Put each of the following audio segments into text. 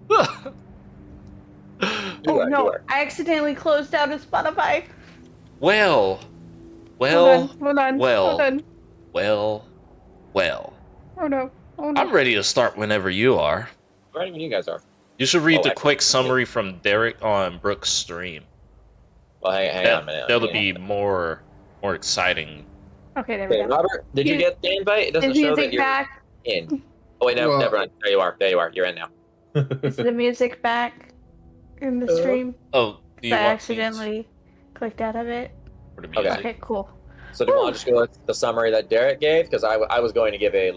Oh no, are. I accidentally closed out of Spotify. Well, Hold on, well, hold on, hold well, on. well, well. Oh no, oh no. I'm ready to start whenever you are. Right when you guys are. You should read Oh, the actually, quick summary from Derek on Brooks' stream. well, hang on a That minute. that'll be more exciting. Okay, there we Okay, go. Robert, did you get the invite? It doesn't Is show that music you're back? in. Oh wait, no, Well, never mind. There you are. There you are. You're in now. Is the music back in the stream? Oh, do I you want me accidentally clicked out of it. for the Okay. music? Okay, cool. So do you want to just go with the summary that Derek gave? Because I was going to give a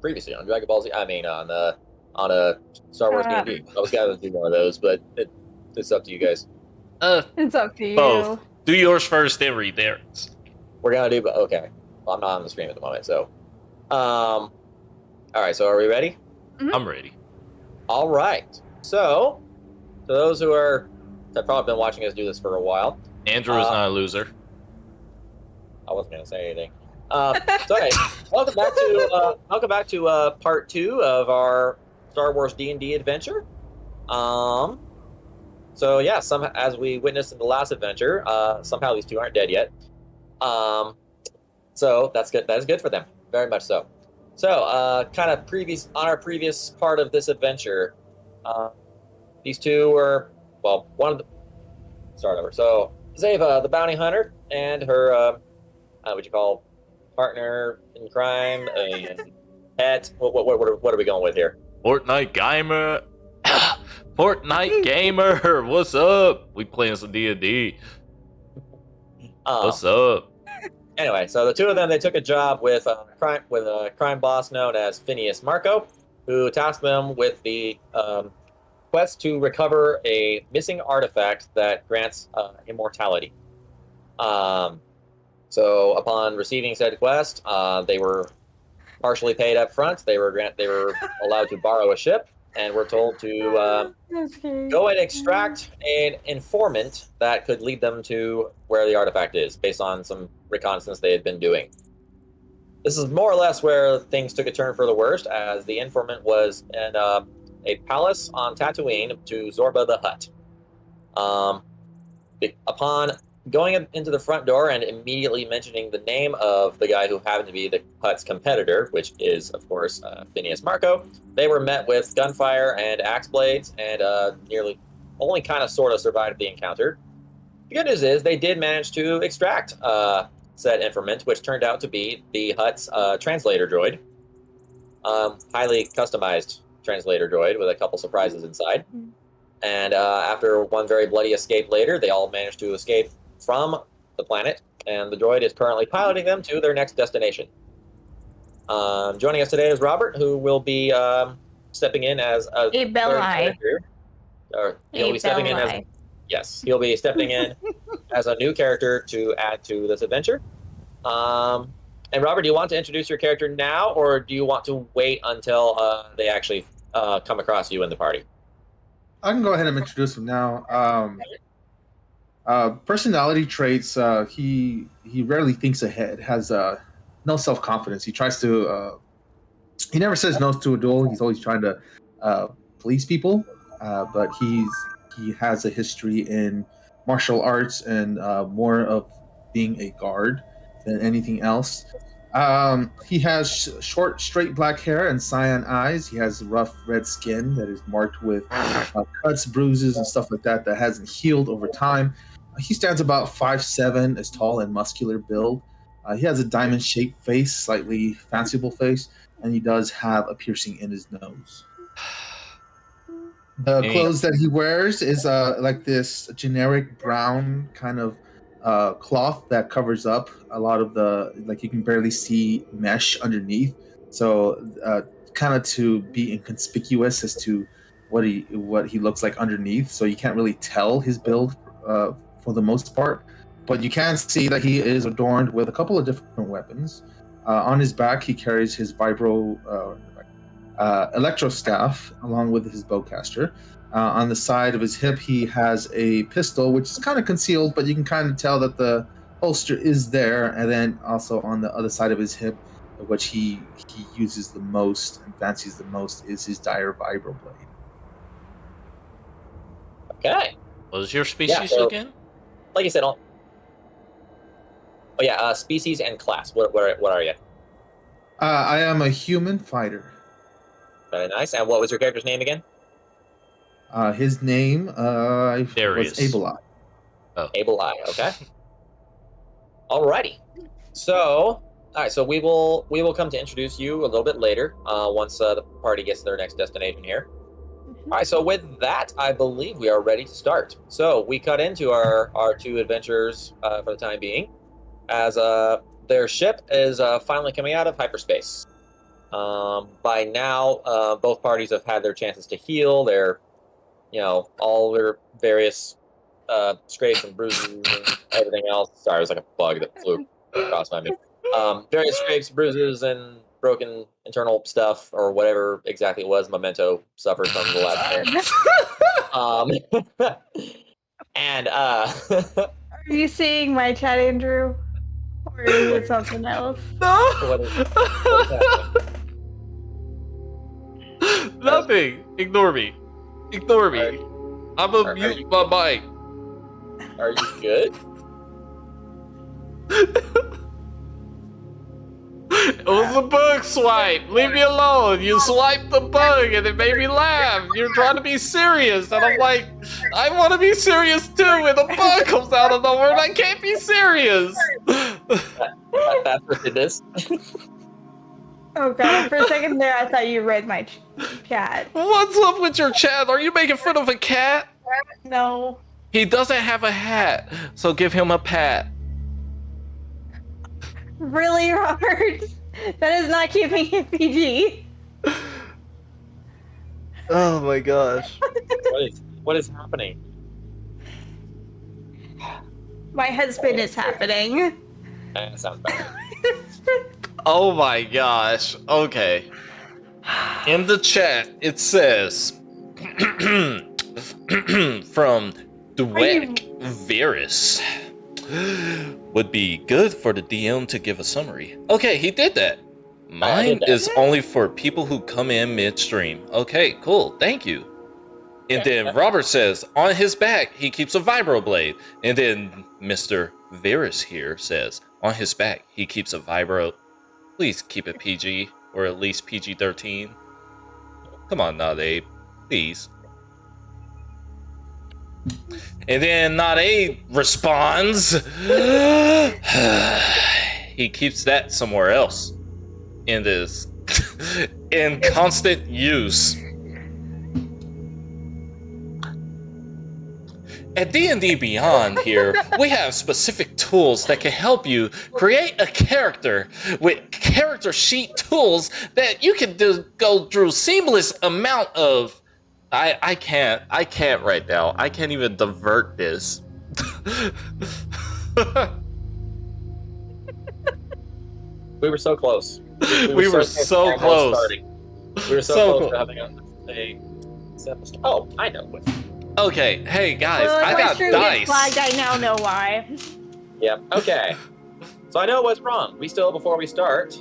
previously on Dragon Ball Z. I mean on a Star Wars D&D. I was going to do one of those, but it's up to you guys. It's up to you. Both. Do yours first, then read Derek's. We're gonna do, okay. Well, I'm not on the stream at the moment, so all right. So are we ready? I'm ready. All right. So to those who have probably been watching us do this for a while, Andrew is not a loser. I wasn't gonna say anything. So anyway, welcome back to part 2 of our Star Wars D&D adventure. So yeah, as we witnessed in the last adventure, somehow these two aren't dead yet. So that's good. That is good for them, very much so. So kind of on our previous part of this adventure, these two were start over. So Zeva, the bounty hunter, and her what you call partner in crime, and pet. What are we going with here? Fortnite gamer. Fortnite gamer. What's up? We playing some D&D. What's up? Anyway, so the two of them, they took a job with a crime boss known as Phineas Marco, who tasked them with the quest to recover a missing artifact that grants immortality. So upon receiving said quest, they were partially paid up front. They were allowed to borrow a ship, and were told to go and extract an informant that could lead them to where the artifact is, based on some reconnaissance they had been doing. This is more or less where things took a turn for the worst, as the informant was in a palace on Tatooine to Zorba the Hutt. Upon going into the front door and immediately mentioning the name of the guy who happened to be the Hutt's competitor, which is, of course, Phineas Marco, they were met with gunfire and axe blades, and nearly only kind of sort of survived the encounter. The good news is they did manage to extract said informant, which turned out to be the Hutt's translator droid. Highly customized translator droid with a couple surprises inside. And after one very bloody escape later, they all managed to escape from the planet, and the droid is currently piloting them to their next destination. Joining us today is Robert, who will be stepping in as a third character. He'll be stepping in as a new character to add to this adventure. And Robert, do you want to introduce your character now, or do you want to wait until they actually come across you in the party? I can go ahead and introduce him now. Personality traits: he rarely thinks ahead, has no self-confidence. He tries to he never says no to a duel. He's always trying to please people, but he has a history in martial arts and more of being a guard than anything else. He has short, straight black hair and cyan eyes. He has rough red skin that is marked with cuts, bruises, and stuff like that hasn't healed over time. He stands about 5'7", is tall and muscular build. He has a diamond-shaped face, slightly fanciful face, and he does have a piercing in his nose. The clothes that he wears is like this generic brown kind of cloth that covers up a lot of you can barely see mesh underneath. So kind of to be inconspicuous as to what he looks like underneath. So you can't really tell his build for the most part. But you can see that he is adorned with a couple of different weapons. On his back, he carries his vibro electro staff along with his bowcaster. On the side of his hip, he has a pistol, which is kind of concealed, but you can kind of tell that the holster is there. And then also on the other side of his hip, which he uses the most and fancies the most, is his dire vibro blade. Okay. What is your species so- again? Like you said, species and class. What are you? I am a human fighter. Very nice. And what was your character's name again? His name was Darius. Abelai. Able Eye. Okay. Alrighty. So, all right. So we will come to introduce you a little bit later. Once the party gets to their next destination here. All right. So with that, I believe we are ready to start. So we cut into our two adventurers for the time being, as their ship is finally coming out of hyperspace. By now, both parties have had their chances to heal their, all their various scrapes and bruises and everything else. Sorry, it was like a bug that flew across by me. Various scrapes, bruises, and broken internal stuff, or whatever exactly it was. Memento suffered from the last day. And Are you seeing my chat, Andrew? Or is it something else? what is happening? Nothing. Ignore me. Ignore me. I'm gonna mute my mic. Are you good? It was a bug swipe. Leave me alone. You swiped the bug and it made me laugh. You're trying to be serious. And I'm like, I want to be serious too. And the bug comes out of nowhere and I can't be serious. That's what it is. Oh god, for a second there I thought you read my chat. What's up with your chat? Are you making fun of a cat? No. He doesn't have a hat, so give him a pat. Really, Robert? That is not keeping it PG. Oh my gosh. What is happening? My husband is happening. That sounds bad. Oh my gosh. Okay. In the chat, it says from Dweck Virus. Would be good for the DM to give a summary. Okay, he did that. Mine is only for people who come in midstream. Okay, cool. Thank you. And then Robert says, on his back, he keeps a vibroblade. And then Mr. Virus here says, on his back, he keeps a vibro. Please keep it PG, or at least PG-13. Come on, Not Abe. Please. And then Not Abe responds, he keeps that somewhere else. In this, in constant use. At D&D Beyond here, we have specific tools that can help you create a character with character sheet tools that you can go through seamless amount of... I can't right now. I can't even divert this. We were so close. We were so close. We were so close to having a oh, I know what. Okay, hey guys, Well, I got dice. Flagged, I now know why. Yep. Okay. So I know what's wrong. Before we start,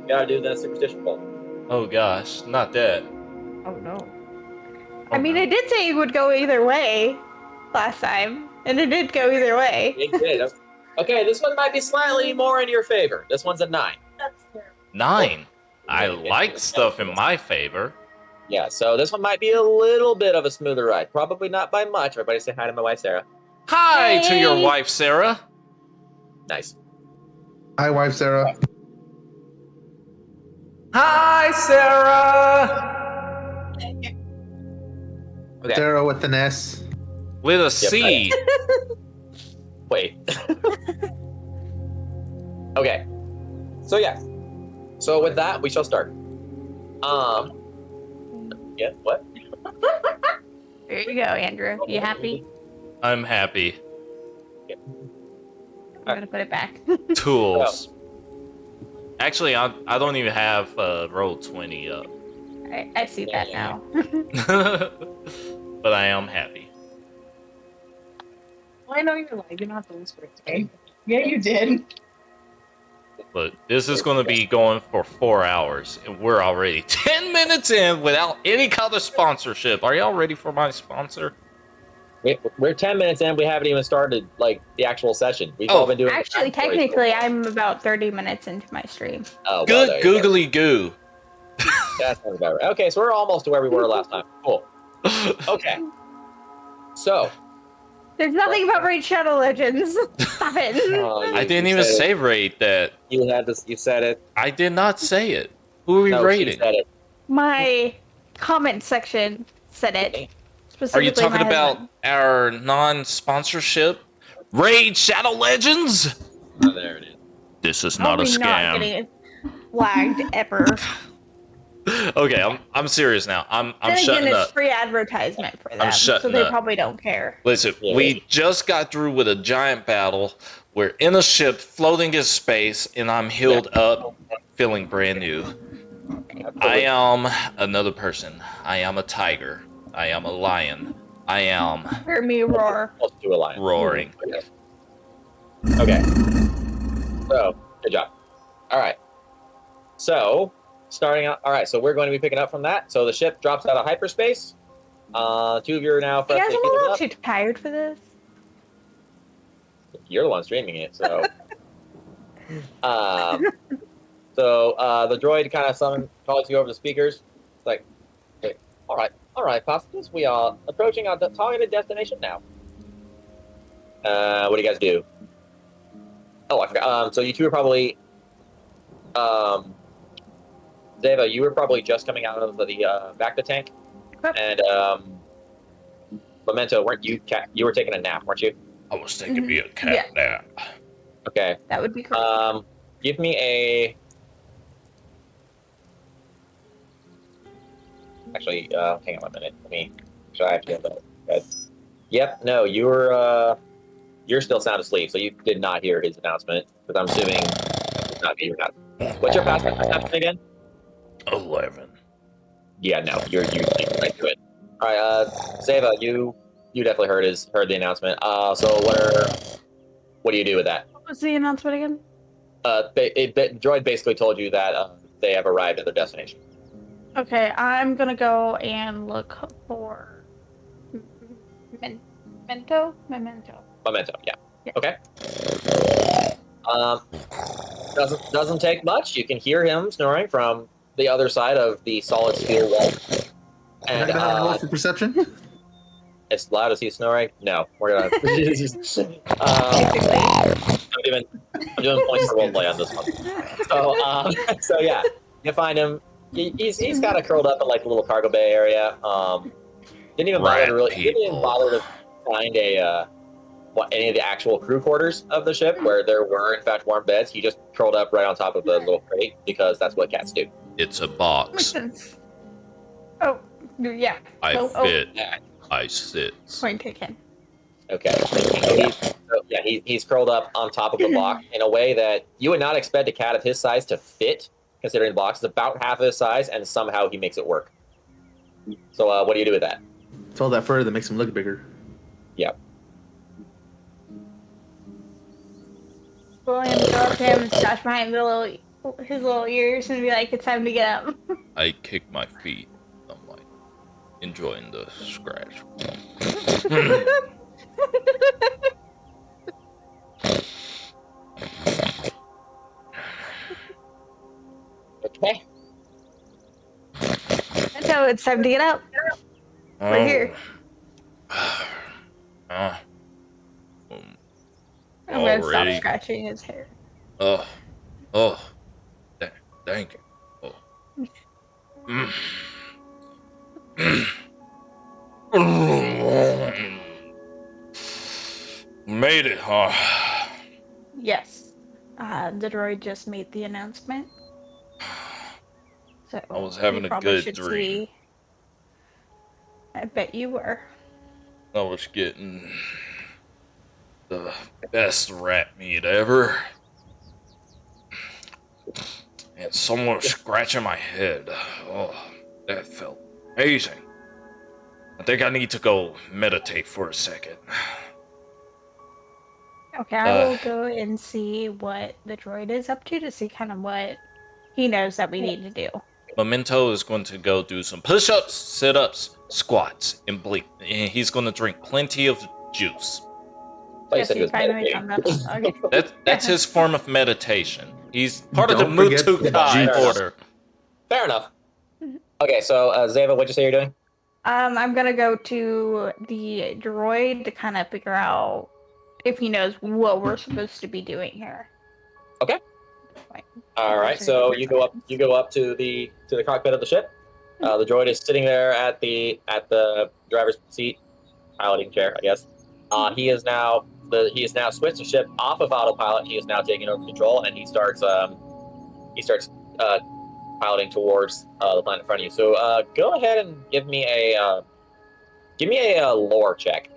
we gotta do the superstition poll. Oh gosh, not that. Oh no. I mean, it did say it would go either way last time, and it did go either way. It did. Okay, this one might be slightly more in your favor. This one's a 9. 9. I like stuff in my favor. Yeah, so this one might be a little bit of a smoother ride. Probably not by much. Everybody say hi to my wife, Sarah. Hi to your Hey. wife, Sarah. Nice. Hi, wife Sarah. Hi, Sarah. Okay. Sarah with an S. With a C. Wait. Okay. So yeah. So with that, we shall start. Yeah. What? There you go, Andrew. You happy? I'm happy. I'm gonna put it back. Tools. Actually, I don't even have roll 20 up. I see that now. But I am happy. Well, I know you're lying. You're not the least bit today. Yeah, you did. But this is going to be going for 4 hours, and we're already 10 minutes in without any kind of sponsorship. Are y'all ready for my sponsor? We're 10 minutes in. We haven't even started like the actual session. We've all been doing. Actually, technically, I'm about 30 minutes into my stream. Oh, well, Good googly goo. That sounds about right. Okay, so we're almost to where we were last time. Cool. Okay. So. There's nothing about Raid Shadow Legends. Stop it. I didn't even say rate that. You had this. You said it. I did not say it. Who are we rating? She said it. My comment section said it. Are you Specifically talking my about husband. our non-sponsorship Raid Shadow Legends? Oh, there it is. This is I'll not a be not scam. getting flagged ever. Okay, I'm serious now. I'm Then shutting again, up. it's free advertisement for them, so shutting they up. probably don't care. Listen, Yeah. we just got through with a giant battle. We're in a ship floating in space, and I'm healed up, feeling brand new. I am another person. I am a tiger. I am a lion. I am Hear me roar. Close to a lion. roaring. Okay. So, good job. All right. So, starting out. All right. So we're going to be picking up from that. So the ship drops out of hyperspace. Two of you are now You guys, freshly I'm a healed little up. too tired for this. You're the one streaming it, so. The droid kind of calls you over the speakers. It's like, hey, all right, passengers, we are approaching our targeted destination now. What do you guys do? Oh, I forgot. So you two are probably, Zeva, you were probably just coming out of the back to tank, and Memento, weren't you? You were taking a nap, weren't you? I was taking me a cat nap. Okay. That would be correct. Give me a. Actually, hang on a minute. Let me. I have to get that. Yep. No, you're still sound asleep, so you did not hear his announcement. Because I'm assuming it's not your announcement. What's your perception again? 11. Yeah, no, you're right to it. All right, Zeva, you definitely heard the announcement. So what do you do with that? What was the announcement again? Droid basically told you that they have arrived at their destination. Okay, I'm gonna go and look for Memento. Memento, yeah. Okay. Doesn't take much. You can hear him snoring from the other side of the solid steel wall. And roll for perception. As loud as he's snoring. No, we're gonna. I'm doing points for roleplay on this one. So yeah, you find him. He's kind of curled up in like the little cargo bay area. Didn't even bother to find any of the actual crew quarters of the ship where there were in fact warm beds. He just curled up right on top of the little crate because that's what cats do. It's a Makes box. sense. Oh, yeah. I fit. I sit. Point taken. Okay. He's curled up on top of the box in a way that you would not expect a cat of his size to fit, considering the box is about half of his size, and somehow he makes it work. So, what do you do with that? It's all that fur that makes him look bigger. Yep. William go up to him and scratch behind his little ears and be like, "It's time to get up." I kick my feet. I'm like enjoying the scratch. Okay. So it's time to get up. We're here. I'm gonna stop scratching his hair. Thank you. Made it, huh? Yes. The droid just made the announcement. So I was having a good dream. See. I bet you were. I was getting the best rat meat ever. And someone was scratching my head. Oh, that felt amazing. I think I need to go meditate for a second. Okay, I will go and see what the droid is up to see kind of what he knows that we need to do. Memento is going to go do some push-ups, sit-ups, squats, and blink. And he's going to drink plenty of juice. Like you Yes, said, he you was finally meditating. found that. Okay. That's his form of meditation. He's part of the Don't forget the Mutukai juice. order. Fair enough. Okay, so Zeva, what'd you say you're doing? I'm gonna go to the droid to kind of figure out if he knows what we're supposed to be doing here. Okay. Like, All right, so you go up to the cockpit of the ship. The droid is sitting there at the driver's seat, piloting chair, I guess. He is now switched the ship off of autopilot. He is now taking over control, and he starts piloting towards the planet in front of you. So go ahead and give me a lore check.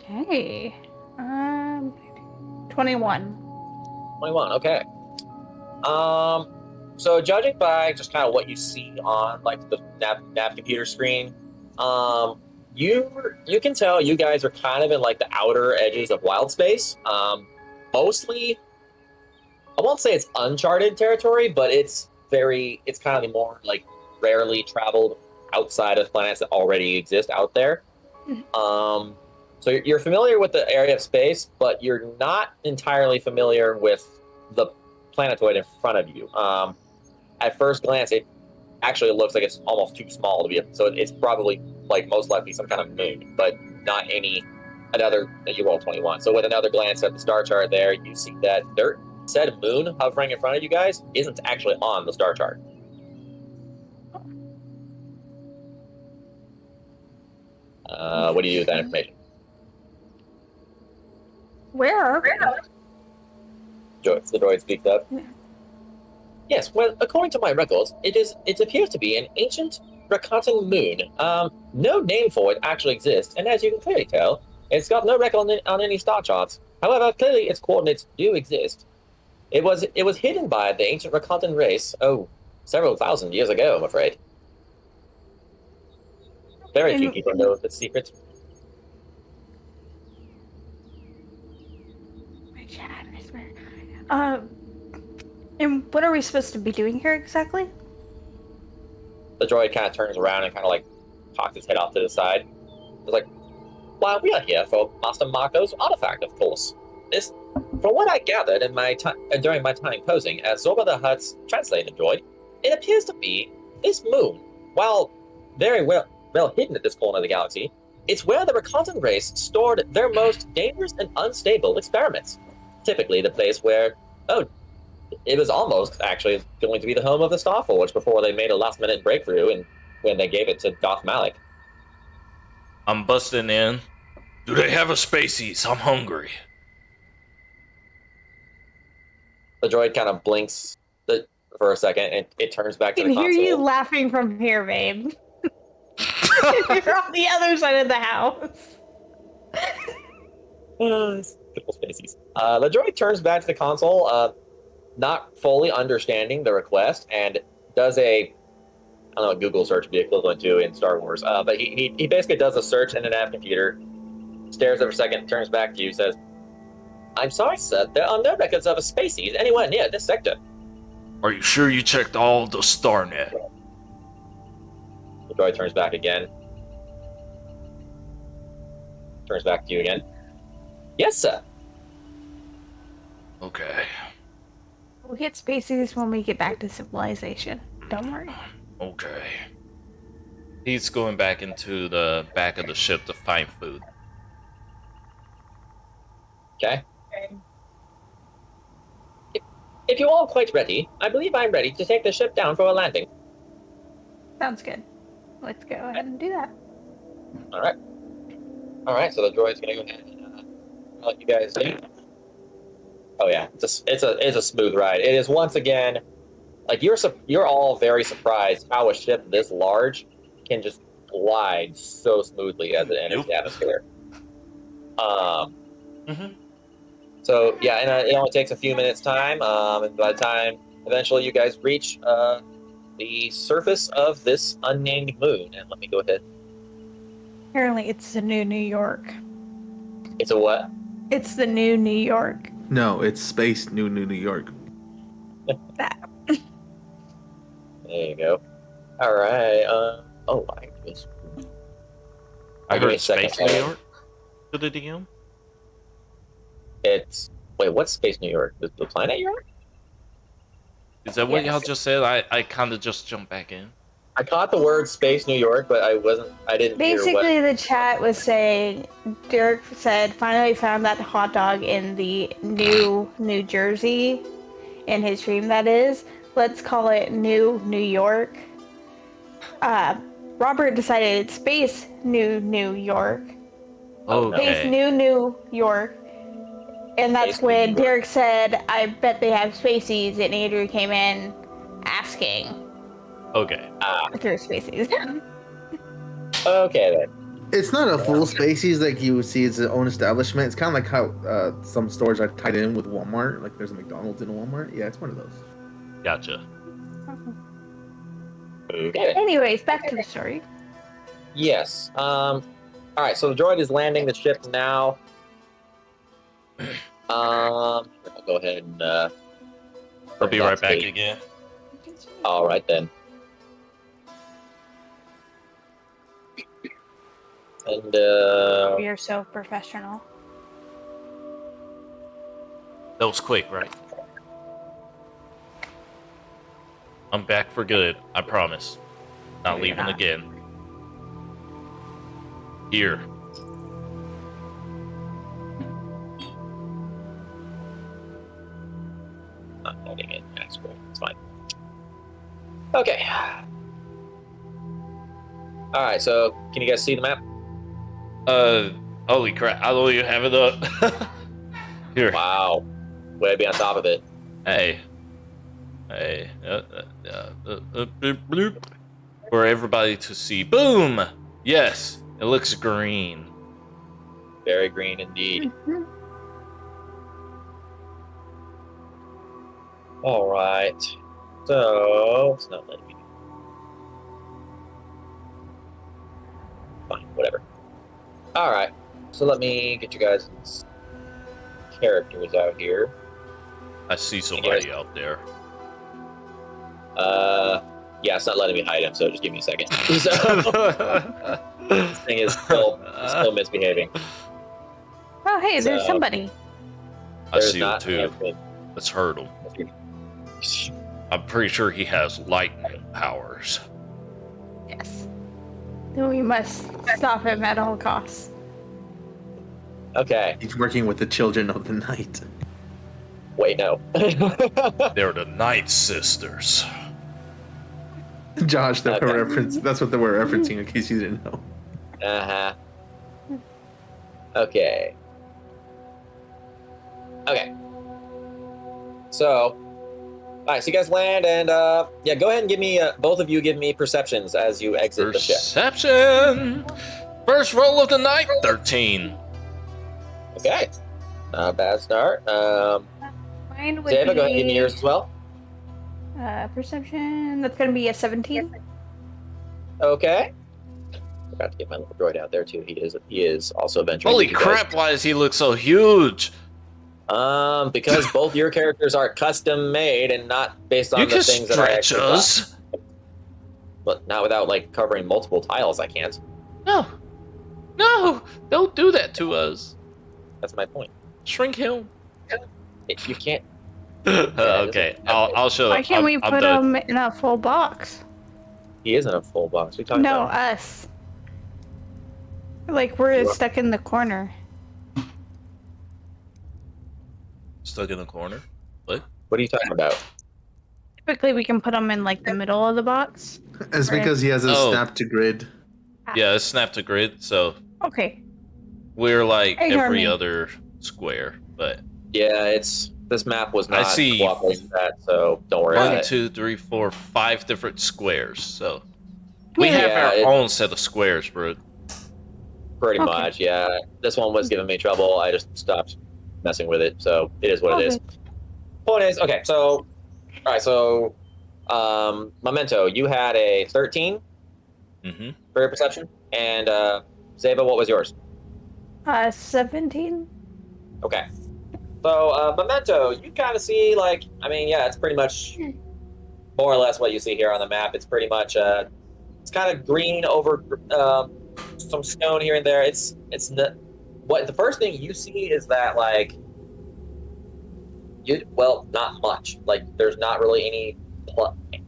Okay. 21. 21. Okay. So judging by just kind of what you see on like the nav computer screen, you can tell you guys are kind of in like the outer edges of wild space. Mostly, I won't say it's uncharted territory, but it's kind of the more like rarely traveled outside of planets that already exist out there. So you're familiar with the area of space, but you're not entirely familiar with the planetoid in front of you. At first glance, it actually looks like it's almost too small to be. So it's probably like most likely some kind of moon, but not another. You roll 21. So with another glance at the star chart, there you see that said moon hovering in front of you guys isn't actually on the star chart. What do you do with that information? Where are we? The droid speaks up. Yeah. Yes, well, according to my records, it appears to be an ancient Rakatan moon. No name for it actually exists, and as you can clearly tell, it's got no record on any star charts. However, clearly its coordinates do exist. It was hidden by the ancient Rakatan race, several thousand years ago, I'm afraid. Very few people know its secrets. My chat, I swear. And what are we supposed to be doing here exactly? The droid kind of turns around and kind of like cocks his head off to the side. It's like, well, we are here for Master Marco's artifact, of course. From what I gathered during my time posing as Zorba the Hutt's translator droid, it appears to be this moon. While very well hidden at this corner of the galaxy, it's where the Rakatan race stored their most dangerous and unstable experiments. Typically the place where, it was almost actually going to be the home of the Starforge before they made a last-minute breakthrough and when they gave it to Darth Malik. I'm busting in. Do they have a Spaceys? I'm hungry. The droid kind of blinks for a second and it turns back to I the can console. hear you laughing from here, babe. You're on the other side of the house. Typical Spaceys. The droid turns back to the console, not fully understanding the request, and does I don't know what Google search would be equivalent to in Star Wars, but he basically does a search in the nav computer, stares for a second, turns back to you, says, I'm sorry, sir, there are no records of a Spaceys anywhere near this sector. Are you sure you checked all the StarNet? The droid turns back again. Turns back to you again. Yes, sir. Okay. We'll get Spaceys when we get back to civilization. Don't worry. Okay. He's going back into the back of the ship to find food. Okay. If you're all quite ready, I believe I'm ready to take the ship down for a landing. Sounds good. Let's go ahead and do that. All right. So the droid's gonna go ahead and let you guys in. Oh yeah, it's a smooth ride. It is once again, like you're all very surprised how a ship this large can just glide so smoothly as it enters the atmosphere. So yeah, and it only takes a few minutes time. And by the time eventually you guys reach the surface of this unnamed moon, and let me go ahead. Apparently, it's the new New York. It's a what? It's the new New York. No, it's Space New York. That. There you go. All right. Oh, I just. I Give me heard a second. Space New York to the DM. It's wait. What's Space New York? The planet you're on? Is that what y'all Yes. just said? I kind of just jumped back in. I caught the word Space New York, but I didn't hear what. Basically, the chat was saying, Derek said, finally found that hot dog in the New Jersey, in his stream, that is. Let's call it New York. Robert decided Space New York. Oh, no. Space Okay. New York. And that's Space New when York. Derek said, I bet they have spacies, and Andrew came in asking Okay. if there's spacies. Okay then. It's not a full Spaces like you would see. It's its own establishment. It's kind of like how some stores are tied in with Walmart. Like there's a McDonald's in a Walmart. Yeah, it's one of those. Gotcha. Okay. Anyways, back to the story. Yes. All right. So the droid is landing the ship now. I'll go ahead and. I'll be right back again. All right then. And We are so professional. That was quick, right? I'm back for good. I promise. Not No, you're leaving not. again. Here. not loading it. That's cool. It's fine. Okay. All right. So can you guys see the map? Holy crap! I don't even have it up. Here. Wow. Way to be on top of it. Hey. Hey. Bloop. For everybody to see. Boom! Yes, it looks green. Very green indeed. All right. So it's not letting me. Fine. Whatever. All right. So let me get you guys characters out here. I see somebody out there. Yeah, it's not letting me hide him, so just give me a second. So, this thing is still misbehaving. Oh, hey, there's So- somebody. I There's see him not too. Let's hurt him. I'm pretty sure he has lightning powers. Yes. Then we must stop him at all costs. Okay. He's working with the children of the night. Wait, no. They're the Night Sisters. Josh, that's Okay. a reference. That's what they were referencing, in case you didn't know. Uh-huh. Okay. Okay. So, all right, so you guys land, and yeah, go ahead and give me, both of you give me perceptions as you exit the ship. Perception! First roll of the night, 13. Okay. Not a bad start. Mine would Zava, go ahead and give me be yours as well. perception. That's going to be a 17. Okay. Forgot to get my little droid out there too. He is also venturing. Holy with you guys. crap, why does he look so huge? Because both your characters are custom made and not based on You the can things that I stretch actually got. us. But not without like covering multiple tiles. I can't. No. No, don't do that to us. That's my point. Shrink him. You can't. Okay, I'll show Why can't we I'm put done. him in a full box? He is in a full box. We talking No, about. us. Like, we're You are- stuck in the corner. Stuck in the corner? What? What are you talking about? Typically, we can put him in, like, the middle of the box. It's Right. because he has a Oh. snap to grid. Yeah, it's snap to grid, so Okay. we're like Ignore every me. other square. But Yeah, this map was not see cooperating with that, so don't worry about one, it. 2, 3, 4, 5 different squares. So we have Yeah, our it- own set of squares, bro. Pretty Okay. much, yeah. This one was giving me trouble. I just stopped messing with it, so it is what it is. Point is, okay, so, all right, so, Memento, you had a 13 Mm-hmm. for your perception, and Zaba, what was yours? 17? Okay. So, Memento, you kind of see, like, I mean, yeah, it's pretty much more or less what you see here on the map. It's pretty much, it's kind of green over some stone here and there. It's not, what the first thing you see is that, like, not much. Like, there's not really any,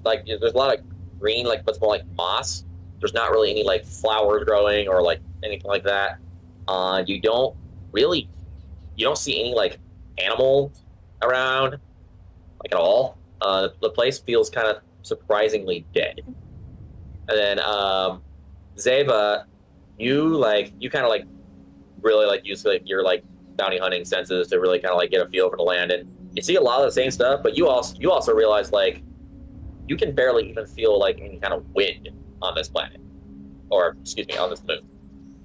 like, there's a lot of green, like, what's more like moss. There's not really any, like, flowers growing or, like, anything like that. You don't see any, like, animal around, like, at all. The place feels kind of surprisingly dead. And then, Zeva, you kind of, like, really, like, use, like, your, like, bounty hunting senses to really kind of, like, get a feel for the land. And you see a lot of the same stuff, but you also realize, like, you can barely even feel, like, any kind of wind on this planet. Or, excuse me, on this moon.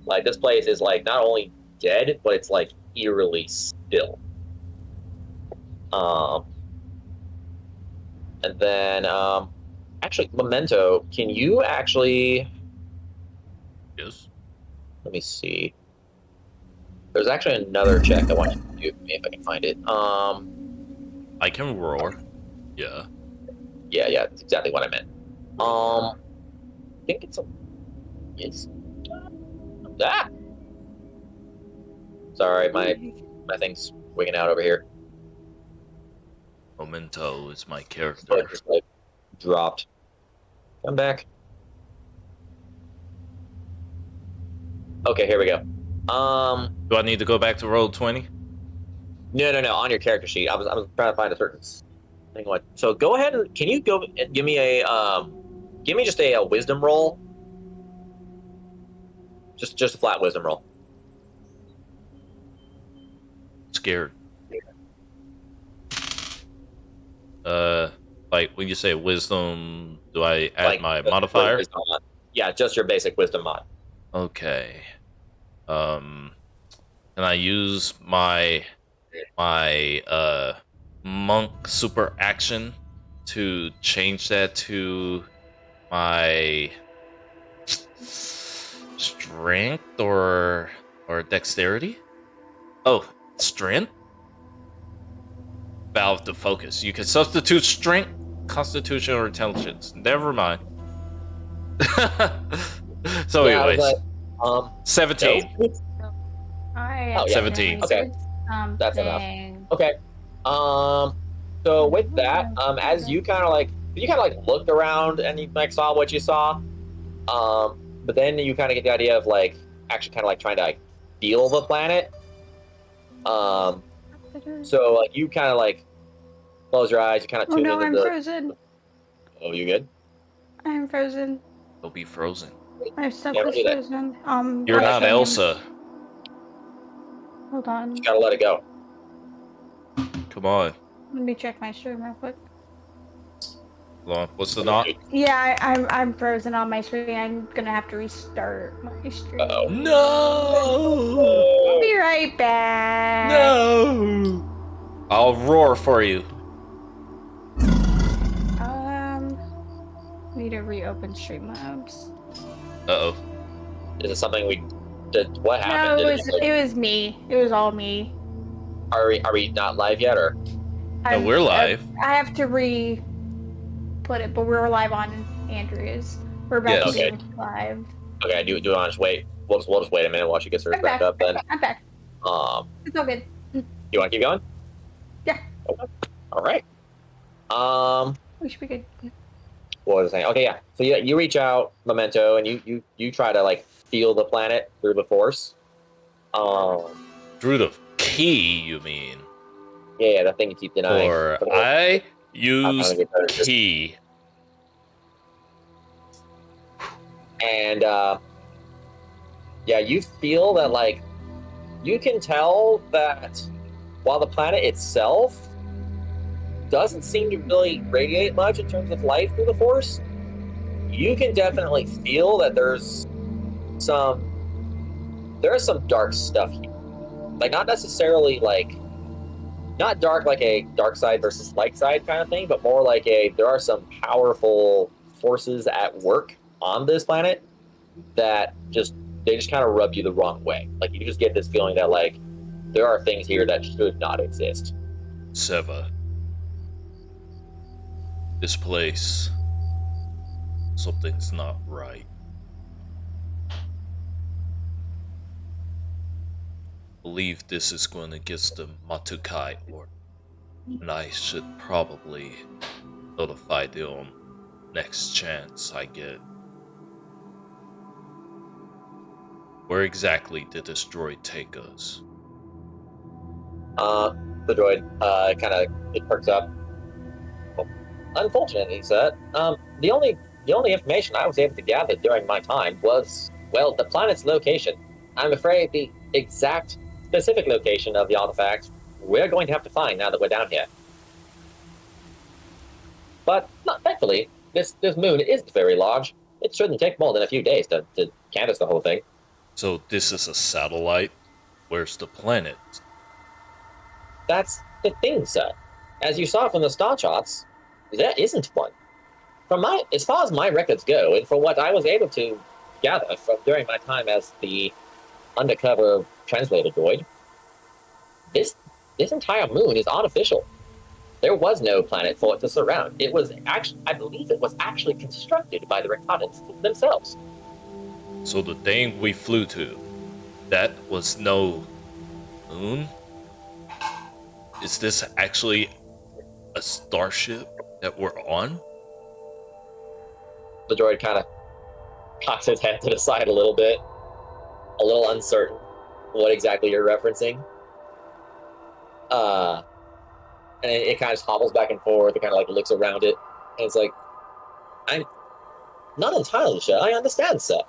Like, this place is, like, not only dead, but it's, like, eerily still. And then, actually, Memento, can you actually... Yes. Let me see. There's actually another check I want you to do for me if I can find it. I can roar. Yeah. Yeah, that's exactly what I meant. I think it's that. Sorry, my thing's wigging out over here. Memento is my character. So it just, like, dropped. Come back. Okay, here we go. Do I need to go back to roll 20? No. On your character sheet, I was trying to find a certain thing. Like, so go ahead and can you go and give me just a wisdom roll? Just a flat wisdom roll. Scared. Like when you say wisdom, do I add Like, my modifier? Yeah, just your basic wisdom mod. Okay. Can I use my monk super action to change that to my strength or dexterity? Oh, strength? Valve to focus. You can substitute strength, constitution, or intelligence. Never mind. So Yeah, anyways, I was like, 17. no. I Oh, yeah. 17. Okay. That's enough. Okay. So with that, as you kind of like looked around and you like saw what you saw, but then you kind of get the idea of like actually kind of like trying to like feel the planet. So like you kind of like close your eyes, you kind of Oh tune no, into I'm the. frozen. Oh, you good? I'm frozen. You'll be frozen. My stuff Never was do that. frozen. You're I not can't- Elsa. Hold on. Just gotta let it go. Come on. Let me check my stream real quick. Hold on. What's the knot? Yeah, I'm frozen on my screen. I'm gonna have to restart my stream. Uh-oh. No! I'll be right back. No! I'll roar for you. Need to reopen Streamlabs. Uh-oh. Is it something we did? What No, happened? it was me. It was all me. Are we not live yet or? No, we're live. I have to put it, but we're live on Andrew's. We're about Yes. to Okay. be live. Okay, do you want to just wait? We'll just wait a minute while she gets hers I'm back back. up then. I'm back. It's all good. You want to keep going? Yeah. Okay. All right. We should be good. What was I saying? Okay, yeah. So you reach out, Memento, and you try to like feel the planet through the force. Through the key, you mean? Yeah, that thing you keep denying. Or I use get better. key. And yeah, you feel that like you can tell that while the planet itself doesn't seem to really radiate much in terms of life through the force, you can definitely feel that there's some dark stuff here. Like not necessarily like not dark like a dark side versus light side kind of thing, but more like there are some powerful forces at work on this planet that they just kind of rub you the wrong way. Like you just get this feeling that like there are things here that should not exist. Seva. This place. Something's not right. Believe this is going against the Matukai order, and I should probably notify them next chance I get. Where exactly did this droid take us? The droid kind of it perks up. Well, unfortunately, sir, the only information I was able to gather during my time was, well, the planet's location. I'm afraid the exact specific location of the artifact we're going to have to find now that we're down here. But thankfully, this moon is very large. It shouldn't take more than a few days to canvass the whole thing. So this is a satellite? Where's the planet? That's the thing, sir. As you saw from the star charts, there isn't one. As far as my records go, and from what I was able to gather from during my time as the undercover translator droid, this entire moon is artificial. There was no planet for it to surround. It was actually, I believe, it was actually constructed by the Recordants themselves. So the thing we flew to, that was no moon? Is this actually a starship that we're on? The droid kind of cocks his head to the side a little bit, a little uncertain what exactly you're referencing. And it kind of just hobbles back and forth. It kind of like looks around it, and it's like, I'm not entirely sure I understand, sir.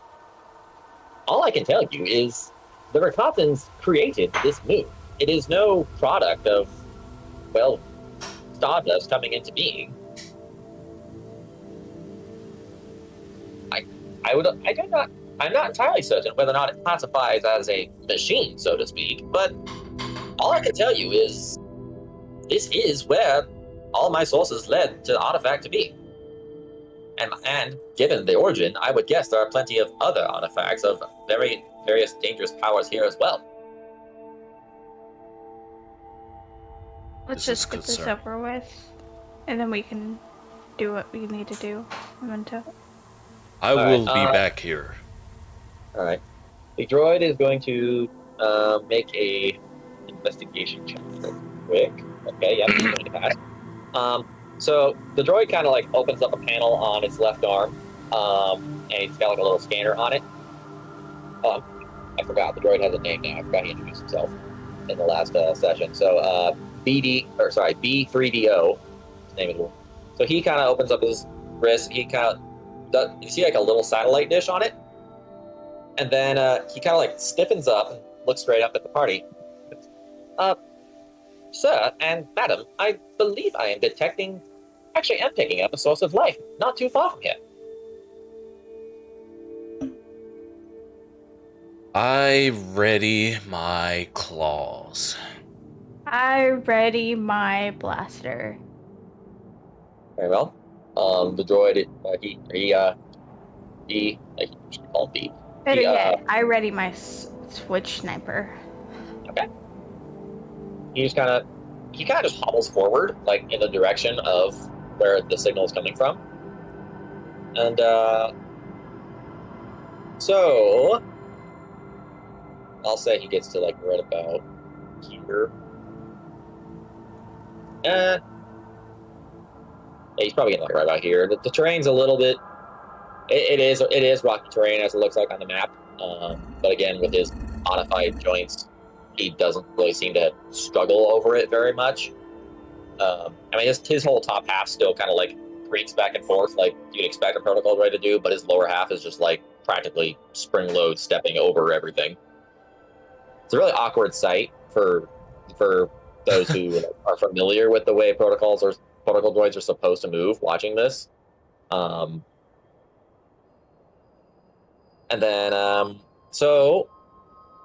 All I can tell you is the Rakatans created this moon. It is no product of, well, stardust coming into being. I'm not entirely certain whether or not it classifies as a machine, so to speak, but all I can tell you is this is where all my sources led to the artifact to be. And given the origin, I would guess there are plenty of other artifacts of various dangerous powers here as well. Let's This is just get this concerning. over with, and then we can do what we need to do. Memento. I All will right, be back here. All right. The droid is going to make a investigation check real quick. Okay, yeah, it's going to pass. So the droid kind of like opens up a panel on its left arm, and it's got like a little scanner on it. I forgot the droid has a name now. I forgot he introduced himself in the last session. So B3DO. His name is. So he kind of opens up his wrist. He kind of does. You see like a little satellite dish on it, and then he kind of like stiffens up and looks straight up at the party. Sir and madam, I believe I am detecting. Actually, I'm picking up a source of life not too far from here. I ready my claws. I ready my blaster. Very well. The droid, he should call him B. Better yet, I ready my switch sniper. Okay. He kind of just hobbles forward, like in the direction of where the signal is coming from. And so I'll say he gets to like right about here. Yeah, he's probably getting like right about here. The terrain's a little bit. It is rocky terrain as it looks like on the map. But again, with his modified joints, he doesn't really seem to struggle over it very much. I mean, his whole top half still kind of like creaks back and forth like you'd expect a protocol droid to do, but his lower half is just like practically spring load stepping over everything. It's a really awkward sight for those who are familiar with the way protocol droids are supposed to move watching this. And then so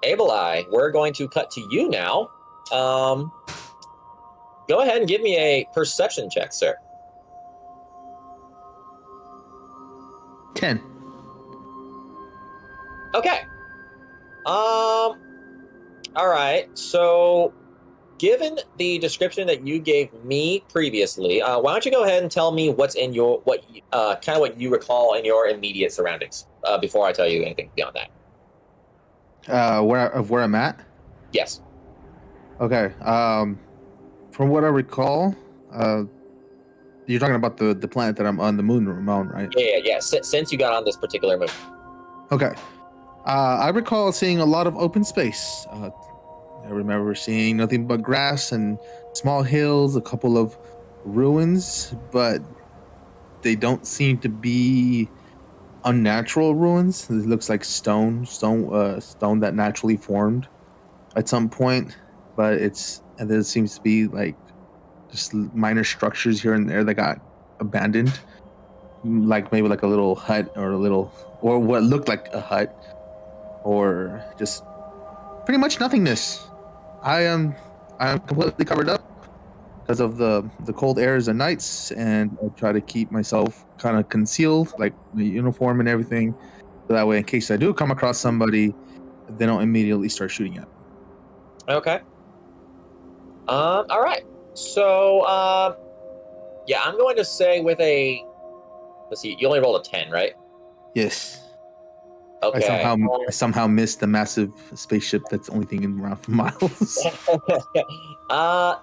Abelai, we're going to cut to you now. Go ahead and give me a perception check, sir. 10. Okay. All right. So, given the description that you gave me previously, why don't you go ahead and tell me what's in your kind of what you recall in your immediate surroundings before I tell you anything beyond that. Where I'm at? Yes. Okay. From what I recall, you're talking about the planet that I'm on, the moon, Ramon, right? Yeah. Since you got on this particular moon. Okay. I recall seeing a lot of open space. I remember seeing nothing but grass and small hills, a couple of ruins, but they don't seem to be unnatural ruins. It looks like stone that naturally formed at some point, but there seems to be like just minor structures here and there that got abandoned, like maybe like a little hut or what looked like a hut, or just pretty much nothingness. I am completely covered up because of the cold airs and nights, and I try to keep myself kind of concealed, like the uniform and everything, so that way, in case I do come across somebody, they don't immediately start shooting at me. Okay. All right. So, yeah, I'm going to say with a. Let's see. You only rolled a 10, right? Yes. Okay. I somehow missed the massive spaceship that's only thinking around for miles. I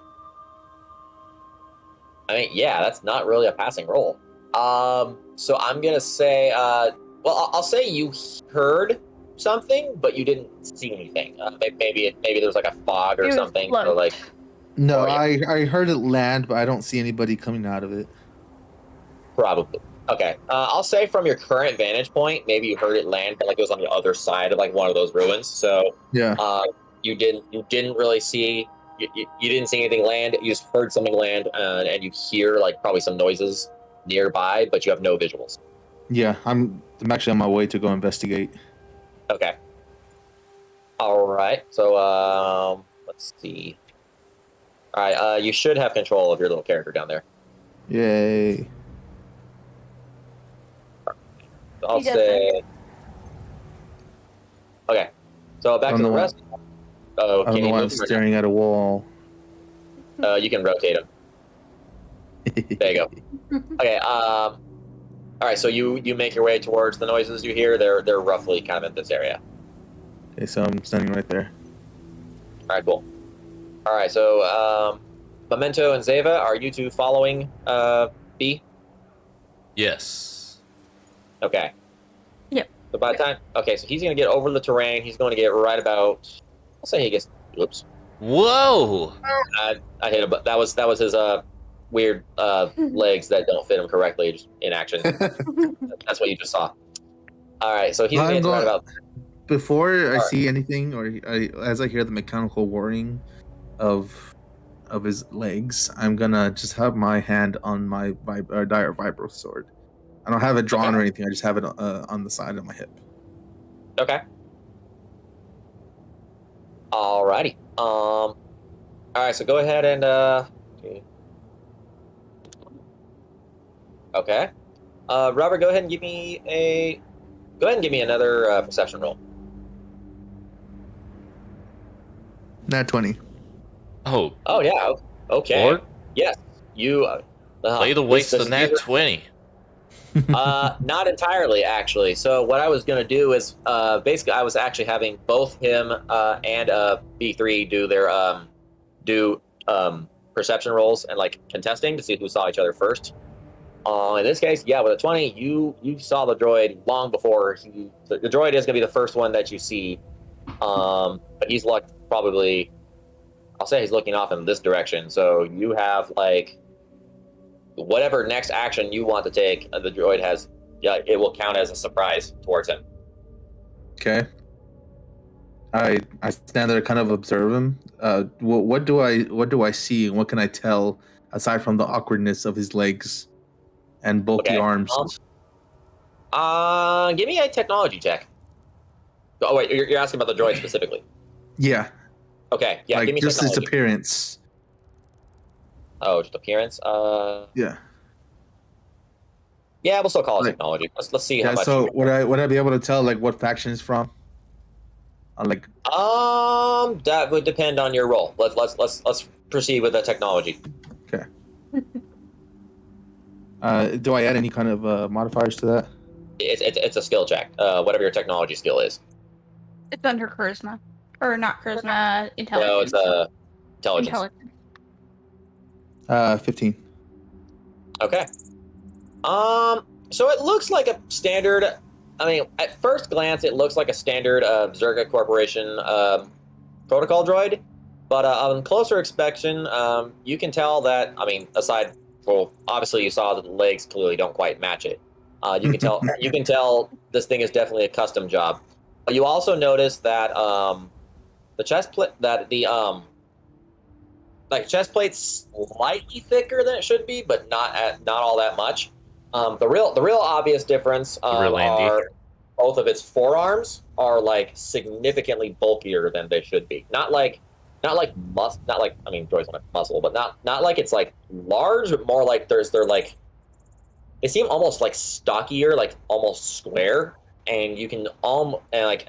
mean, yeah, that's not really a passing roll. So I'm gonna say, well, I'll say you heard something, but you didn't see anything. Maybe there was like a fog or It was something. So float. like, No, Or, yeah. I heard it land, but I don't see anybody coming out of it. probably. Okay. I'll say from your current vantage point, maybe you heard it land, but like it was on the other side of like one of those ruins. So Yeah. you didn't really see. You didn't see anything land. You just heard something land, and you hear like probably some noises nearby, but you have no visuals. Yeah, I'm actually on my way to go investigate. Okay. All right. So let's see. All right. You should have control of your little character down there. Yay. So I'll He doesn't. say. Okay. So back to the rest. Oh, I don't know why I'm staring at a wall. You can rotate him. There you go. Okay. All right. So you make your way towards the noises you hear. They're roughly kind of in this area. Okay, so I'm standing right there. All right. Cool. All right. So Memento and Zeva, are you two following B? Yes. Okay. Yep. So by the time, okay, so he's gonna get over the terrain. He's going to get right about. I'll say he gets. Oops. Whoa! I hit him, but that was his weird legs that don't fit him correctly, just in action. That's what you just saw. All right, so he's gonna get right about. Before I see anything, as I hear the mechanical whirring of his legs, I'm gonna just have my hand on my dire vibro sword. I don't have it drawn or anything. I just have it on the side of my hip. Okay. Alrighty. All right, so go ahead and okay. Robert, go ahead and give me another perception roll. Nat 20. Oh. Oh yeah. Okay. Lord? Yes. You Play the waste of nat 20. Not entirely, actually. So what I was going to do is basically I was actually having both him and B3 do their perception rolls and like contesting to see who saw each other first. In this case, yeah, with a 20, you saw the droid long before the droid is going to be the first one that you see. But he's probably, I'll say he's looking off in this direction. So you have like whatever next action you want to take, the droid has, it will count as a surprise towards him. Okay. I stand there, kind of observe him. What do I see, and what can I tell aside from the awkwardness of his legs and bulky arms? Give me a technology check. Oh wait, you're asking about the droid specifically. Yeah. Okay. Yeah. Like give me just technology. his appearance. Oh, just appearance. Yeah. Yeah, we'll still call it technology. Let's see how much. So would I be able to tell like what faction is from? Like, That would depend on your role. Let's proceed with the technology. okay. Do I add any kind of modifiers to that? It's a skill check. Whatever your technology skill is. It's under charisma. Or not charisma, No, intelligence. it's intelligence. 15. Okay. So it looks like a standard. I mean, at first glance, it looks like a standard Zerga Corporation protocol droid, but on closer inspection, you can tell that. I mean, well, obviously you saw that the legs clearly don't quite match it. You can tell. You can tell this thing is definitely a custom job. But you also notice that the chest plate, like chest plate's slightly thicker than it should be, but not all that much. The real obvious difference are both of its forearms are like significantly bulkier than they should be. Not like I mean droids don't have muscle, but not like it's like large, but more like they're like they seem almost like stockier, like almost square, and you can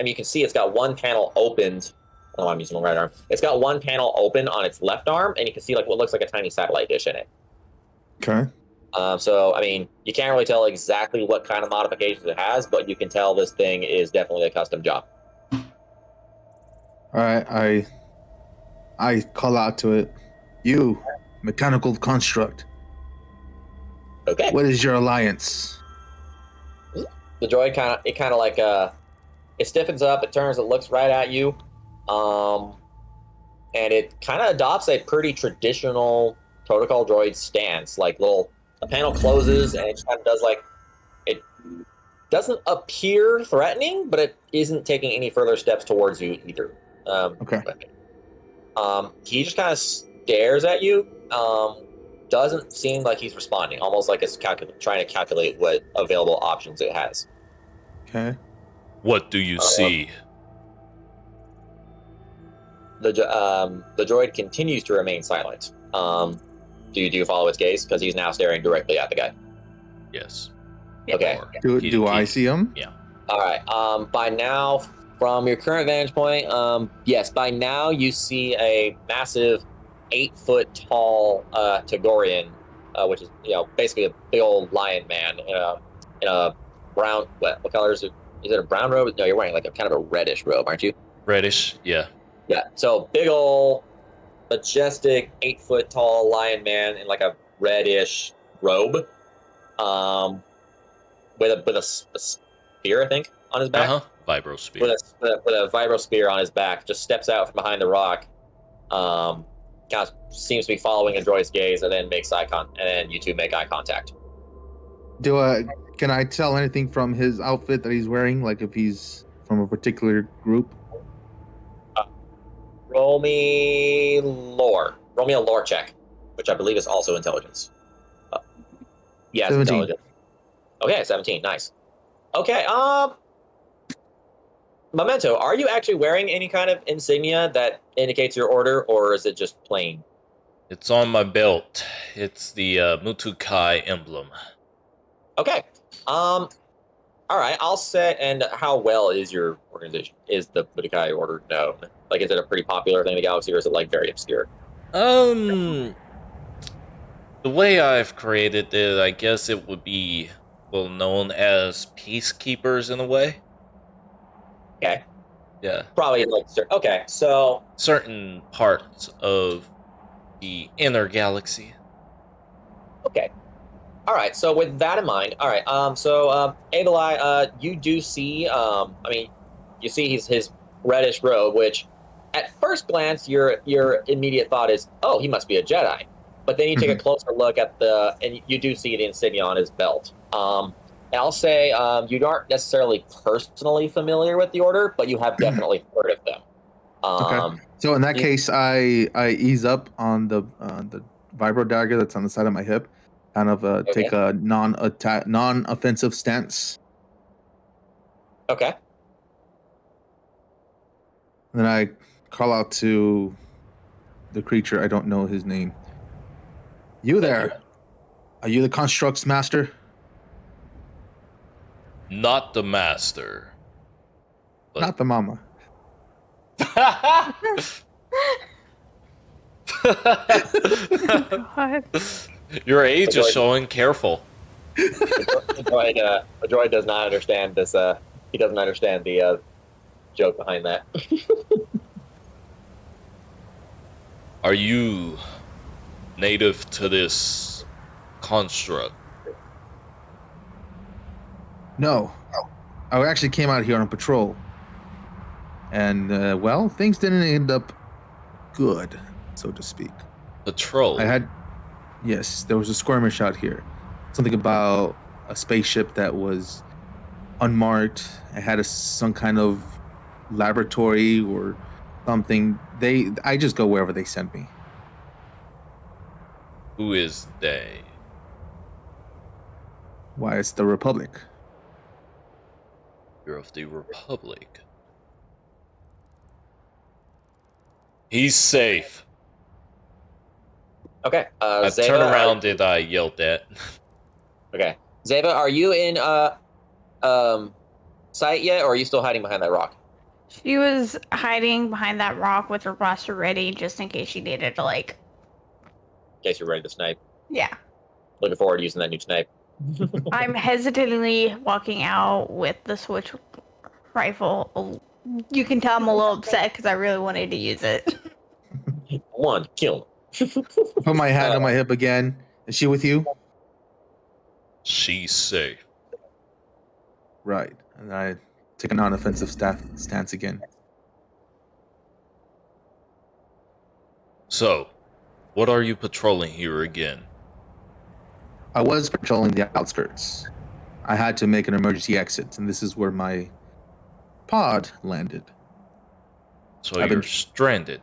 you can see it's got one panel opened. Oh, I'm using my right arm. It's got one panel open on its left arm, and you can see like what looks like a tiny satellite dish in it. Okay. So, I mean, you can't really tell exactly what kind of modifications it has, but you can tell this thing is definitely a custom job. All right, I call out to it. You, mechanical construct. Okay. What is your alliance? The droid kind of like it stiffens up, it turns, it looks right at you, and it kind of adopts a pretty traditional protocol droid stance, like the panel closes and it just kind of does like, it doesn't appear threatening, but it isn't taking any further steps towards you either. Okay. He just kind of stares at you. Doesn't seem like he's responding, almost like it's trying to calculate what available options it has. Okay. What do you see? The droid continues to remain silent. Do you follow its gaze? Because he's now staring directly at the guy. Yes. Okay. Do I see him? Yeah. All right. By now, from your current vantage point, yes, by now you see a massive 8-foot tall Tagorian, which is basically a big old lion man in a brown. What color is it? Is it a brown robe? No, you're wearing like a kind of a reddish robe, aren't you? Reddish. Yeah. Yeah. So big old, majestic 8-foot tall lion man in like a reddish robe, with a spear, I think, on his back. Vibro spear. With a vibro spear on his back, just steps out from behind the rock. Kind of seems to be following a droid's gaze, and then and then you two make eye contact. Can I tell anything from his outfit that he's wearing, like if he's from a particular group? Roll me lore. Roll me a lore check, which I believe is also intelligence. Yeah, 17. Intelligence. Okay, 17. Nice. Okay. Memento, are you actually wearing any kind of insignia that indicates your order, or is it just plain? It's on my belt. It's the Mutukai emblem. Okay. All right. I'll say. And how well is your organization? Is the Mutukai order known? Like, is it a pretty popular thing in the galaxy, or is it like very obscure? The way I've created it, I guess it would be well known as peacekeepers in a way. Okay. Yeah. Probably like okay. So certain parts of the inner galaxy. Okay. All right. So with that in mind, all right. Abelai, you do see. I mean, you see his reddish robe, which, at first glance, your immediate thought is, oh, he must be a Jedi. But then you take a closer look at and you do see the insignia on his belt. And I'll say you aren't necessarily personally familiar with the order, but you have definitely heard of them. Okay. So in that case, I ease up on the vibro dagger that's on the side of my hip, kind of take a non-offensive stance. Okay. And then I call out to the creature. I don't know his name. You there? Are you the construct's master? Not the master. Not the mama. God. Your age is showing. Careful. The droid does not understand this. He doesn't understand the joke behind that. Are you native to this construct? No, I actually came out here on patrol, and well, things didn't end up good, so to speak. Patrol. Yes, there was a skirmish out here. Something about a spaceship that was unmarked. It had some kind of laboratory or something. I just go wherever they send me. Who is they? Why, it's the Republic. You're of the Republic. He's safe. Okay. I Zeva, turned around and I yelled at. Okay. Zeva, are you in sight yet, or are you still hiding behind that rock? She was hiding behind that rock with her blaster ready just in case she needed to, like... In case you're ready to snipe. Yeah. Looking forward to using that new snipe. I'm hesitantly walking out with the switch rifle. You can tell I'm a little upset because I really wanted to use it. One, kill him. Put my hand on my hip again. Is she with you? She's safe. Right. And I take a non-offensive stance again. So, what are you patrolling here again? I was patrolling the outskirts. I had to make an emergency exit, and this is where my pod landed. So you're stranded.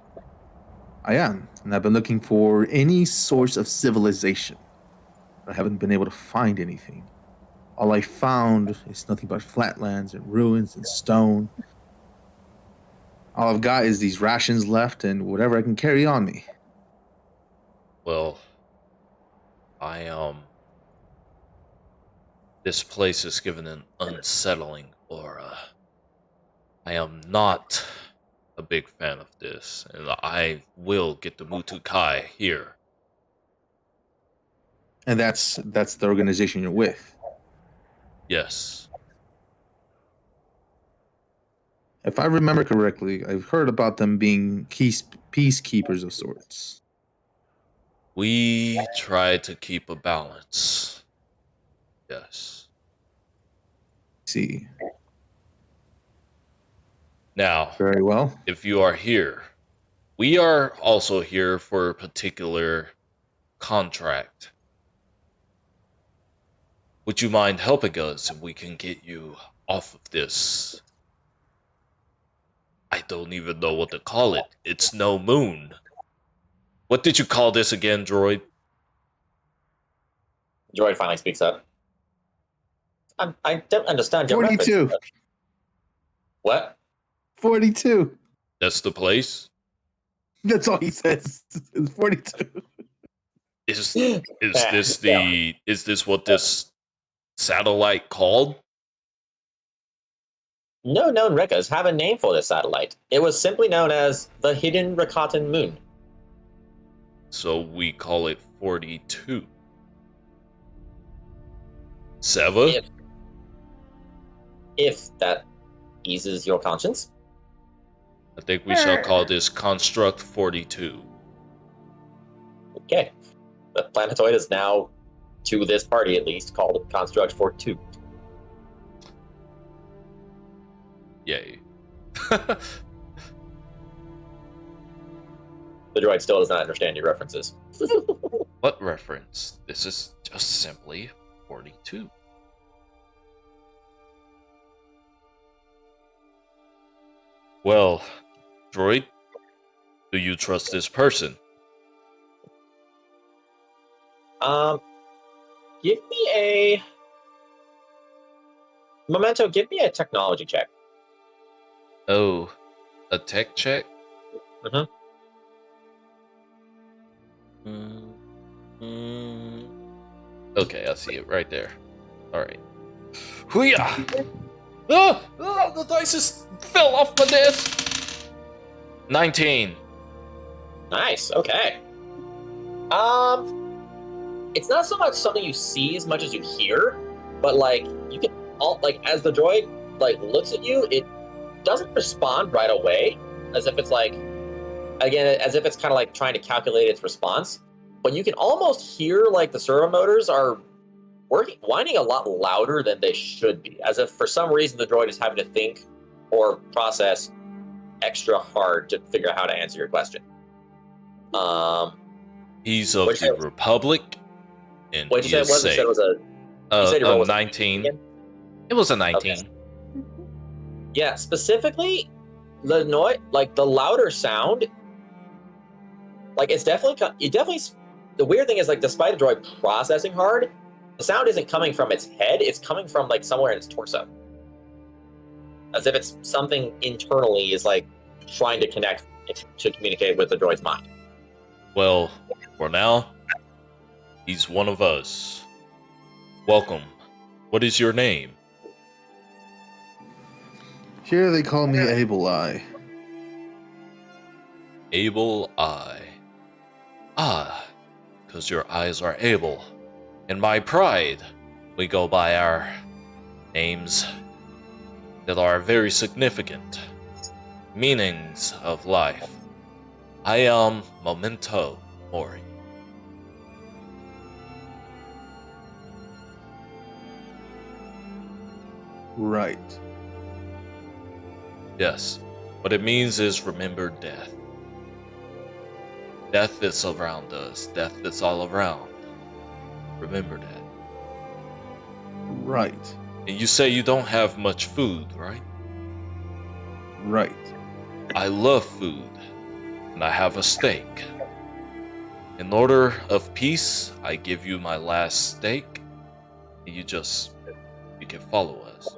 I am, and I've been looking for any source of civilization. I haven't been able to find anything. All I found is nothing but flatlands and ruins and stone. All I've got is these rations left and whatever I can carry on me. Well, this place is given an unsettling aura. I am not a big fan of this, and I will get the Mutukai here. And that's the organization you're with. Yes. If I remember correctly, I've heard about them being peacekeepers of sorts. We try to keep a balance. Yes. See. Now, Very well. if you are here, we are also here for a particular contract. Would you mind helping us if we can get you off of this? I don't even know what to call it. It's no moon. What did you call this again, droid? Droid finally speaks up. I don't understand your 42. reference. What? 42. That's the place? That's all he says. It's 42. Is this what this satellite called? No known records have a name for this satellite. It was simply known as the Hidden Rakatan Moon. So we call it 42. Seva? If that eases your conscience. I think we shall call this Construct 42. Okay. The planetoid is now, to this party at least, called Construct 42. Yay. The droid still does not understand your references. What reference? This is just simply 42. Well, droid, do you trust this person? Give me a... Memento, give me a technology check. Oh, a tech check? Mm-hmm. Okay, I see it right there. Alright. Hooyah! Oh, the dice just fell off my desk! 19. Nice. Okay. It's not so much something you see as much as you hear, but like you can as the droid like looks at you, it doesn't respond right away, as if it's like as if it's kind of like trying to calculate its response. But you can almost hear like the servo motors are whining a lot louder than they should be, as if for some reason the droid is having to think or process extra hard to figure out how to answer your question. He's of the Republic, and what you said was it was a you said your roll was 19. It was a 19. Okay. Yeah, specifically the noise, like the louder sound, like it's definitely the weird thing is like despite the droid processing hard, the sound isn't coming from its head, it's coming from like somewhere in its torso. As if it's something internally is like trying to connect to communicate with the droid's mind. Well, for now, he's one of us. Welcome. What is your name? Here they call me Able Eye. Able Eye. Ah, because your eyes are able. In my pride, we go by our names that are very significant. Meanings of life. I am Memento Mori. Right. Yes, what it means is remember death. Death that's around us, death that's all around. Remember that. Right. And you say you don't have much food, right? Right. I love food, and I have a steak. In order of peace, I give you my last steak, and you can follow us.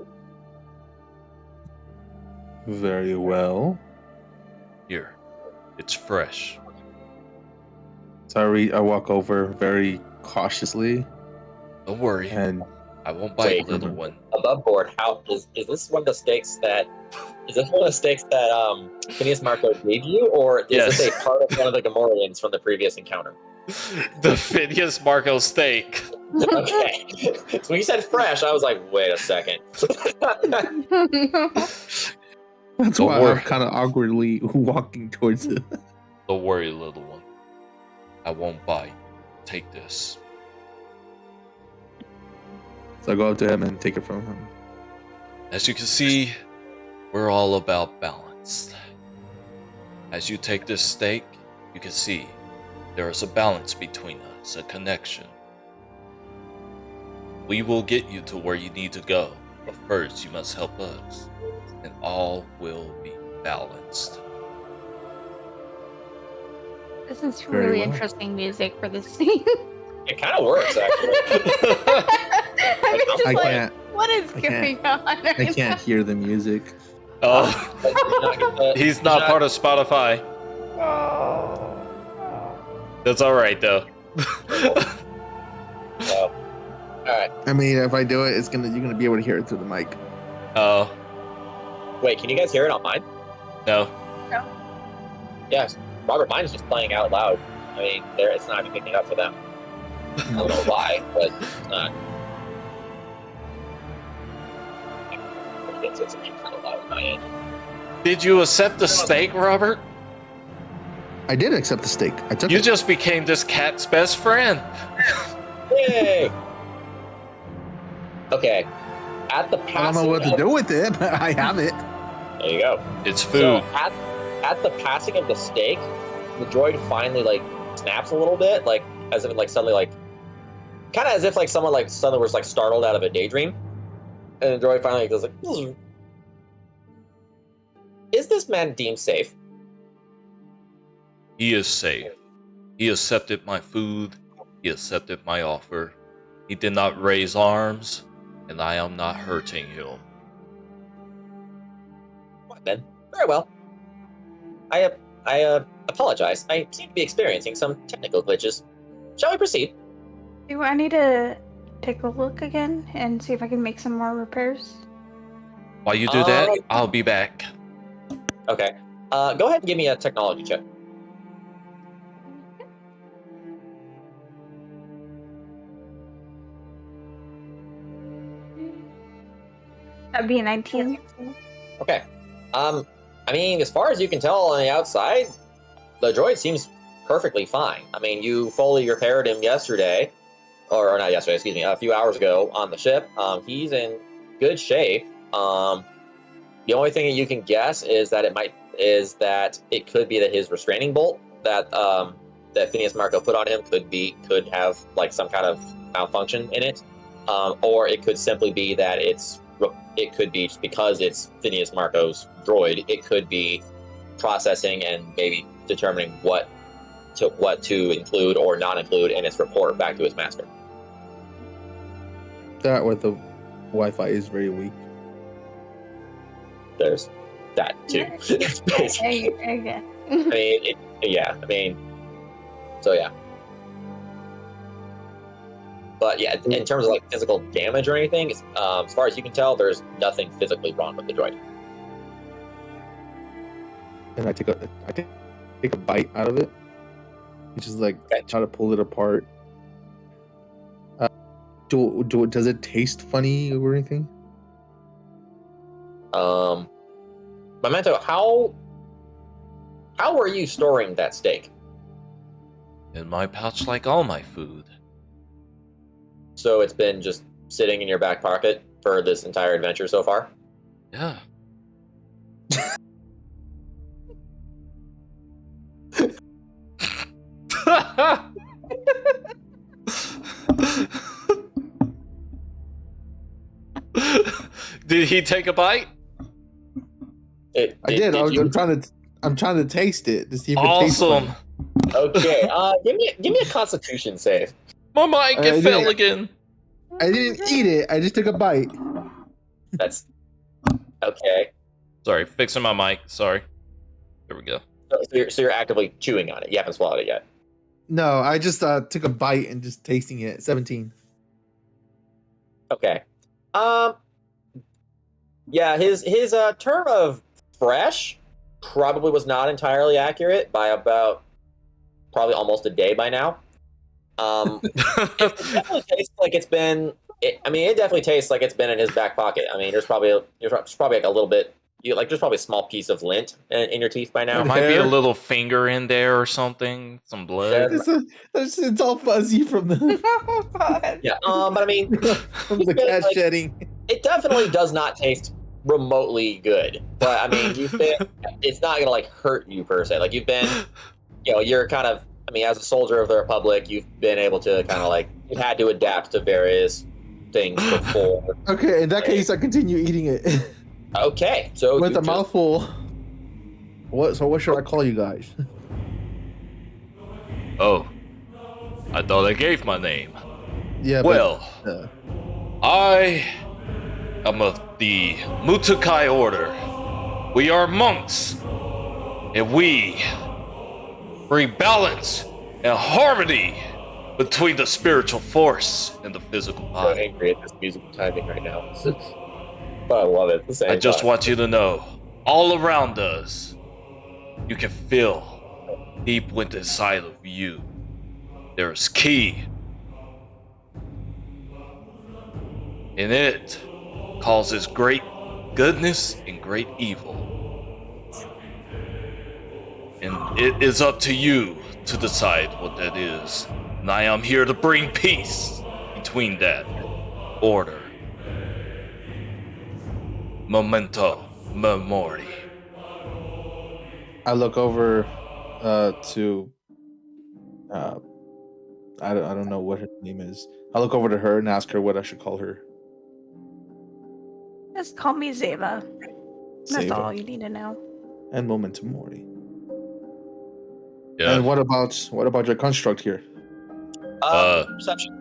Very well. Here, it's fresh. So I walk over very cautiously. Don't worry, And I won't bite, Wait. little one. Above board, how is this one of the steaks that Phineas Marco gave you, or is Yes. this a part of one of the Gamorreans from the previous encounter? The Phineas Marco steak. Okay. So when you said fresh, I was like, wait a second. that's Don't why worry. I'm kind of awkwardly walking towards it. Don't worry, little one. I won't bite. Take this. So I go up to him and take it from him. As you can see, we're all about balance. As you take this steak, you can see there is a balance between us, a connection. We will get you to where you need to go, but first you must help us, and all will be balanced. This is Very really well. interesting music for this scene. It kind of works, actually. I'm just I like, can't. what is I going on? I can't hear the music. Oh, But he's not part of Spotify. Oh. That's alright though. All right. I mean, if I do it, you're gonna be able to hear it through the mic. Oh, Wait, can you guys hear it on mine? no. Yes. Robert, mine's just playing out loud. I mean, it's not even picking it up for them. I don't know why, but it's not. It's kind of loud on my end. Did you accept the steak, Robert? I did accept the steak. I took You it. just became this cat's best friend. Yay! Okay. At the I don't passing know what to of- do with it, but I have it. There you go. It's So food. at the passing of the steak, the droid finally like snaps a little bit, like as if it like suddenly like kind of as if like someone like suddenly was like startled out of a daydream, and the droid finally goes like, "Is this man deemed safe?" He is safe. He accepted my food. He accepted my offer. He did not raise arms, and I am not hurting him. What then? Very well. I apologize. I seem to be experiencing some technical glitches. Shall we proceed? Do I need to take a look again and see if I can make some more repairs? While you do that, I'll be back. Okay. Go ahead and give me a technology check. That'd be a 19. Okay. I mean, as far as you can tell on the outside, the droid seems perfectly fine. I mean, you fully repaired him yesterday, or not yesterday, excuse me, a few hours ago on the ship. He's in good shape. The only thing that you can guess is that it could be that his restraining bolt that Phineas Marco put on him could have like some kind of malfunction in it, or it could simply be that it could be just because it's Phineas Marco's droid. It could be processing and maybe determining what to include or not include in its report back to its master. That or the Wi-Fi is very weak. There's that too. It's basically, Okay. I mean, so yeah. But yeah, in terms of like physical damage or anything, as far as you can tell, there's nothing physically wrong with the droid. And I take a bite out of it. It's just like Okay. try to pull it apart. Does it taste funny or anything? Memento, how were you storing that steak? In my pouch, like all my food. So it's been just sitting in your back pocket for this entire adventure so far? Yeah. Did he take a bite? I did. I'm trying to taste it to see if it tastes Awesome. funny. Okay, give me a Constitution save. My mic, it fell again. I didn't eat it. I just took a bite. That's okay. Sorry, fixing my mic. Sorry. There we go. So you're actively chewing on it. You haven't swallowed it yet. No, I just took a bite and just tasting it. 17. Okay. Yeah, his term of fresh probably was not entirely accurate by about probably almost a day by now. It definitely tastes like it's been. It definitely tastes like it's been in his back pocket. I mean, there's probably like a little bit. There's probably a small piece of lint in your teeth by now. There might be a little finger in there or something. Some blood. It's all fuzzy from the Yeah. But I mean, from the cat shedding. it definitely does not taste remotely good. But I mean, it's not gonna like hurt you per se. Like you've been, you're kind of. I mean, as a soldier of the Republic, you've been able to kind of like you've had to adapt to various things before. Okay, in that case, I continue eating it. Okay, so with a mouthful. What should I call you guys? Oh, I thought I gave my name. Yeah. Well, I am of the Mutakai Order. We are monks, and we bring balance and harmony between the spiritual force and the physical I'm so body. angry at this musical timing right now. But I love it. At the same I just time. want you to know, all around us, you can feel deep inside of you, there is ki. And it causes great goodness and great evil. And it is up to you to decide what that is. And I am here to bring peace between that order. Memento Mori. I look over to I don't know what her name is. I look over to her and ask her what I should call her. Just call me Zeva. That's Zeva. all you need to know. And Memento Mori. Yeah. And what about your construct here? Perception.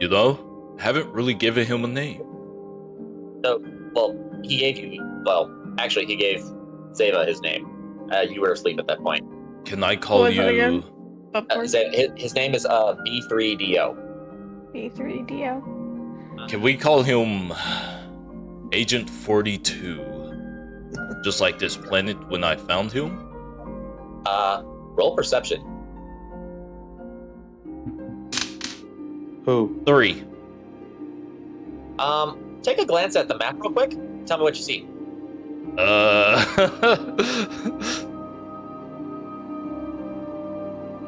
You know, haven't really given him a name. Well, he gave Zeva his name. You were asleep at that point. Can I call What was that you? again? His name is B3DO. B3DO. Can we call him Agent 42? Just like this planet when I found him? Roll perception. Who? 3. Take a glance at the map real quick. Tell me what you see.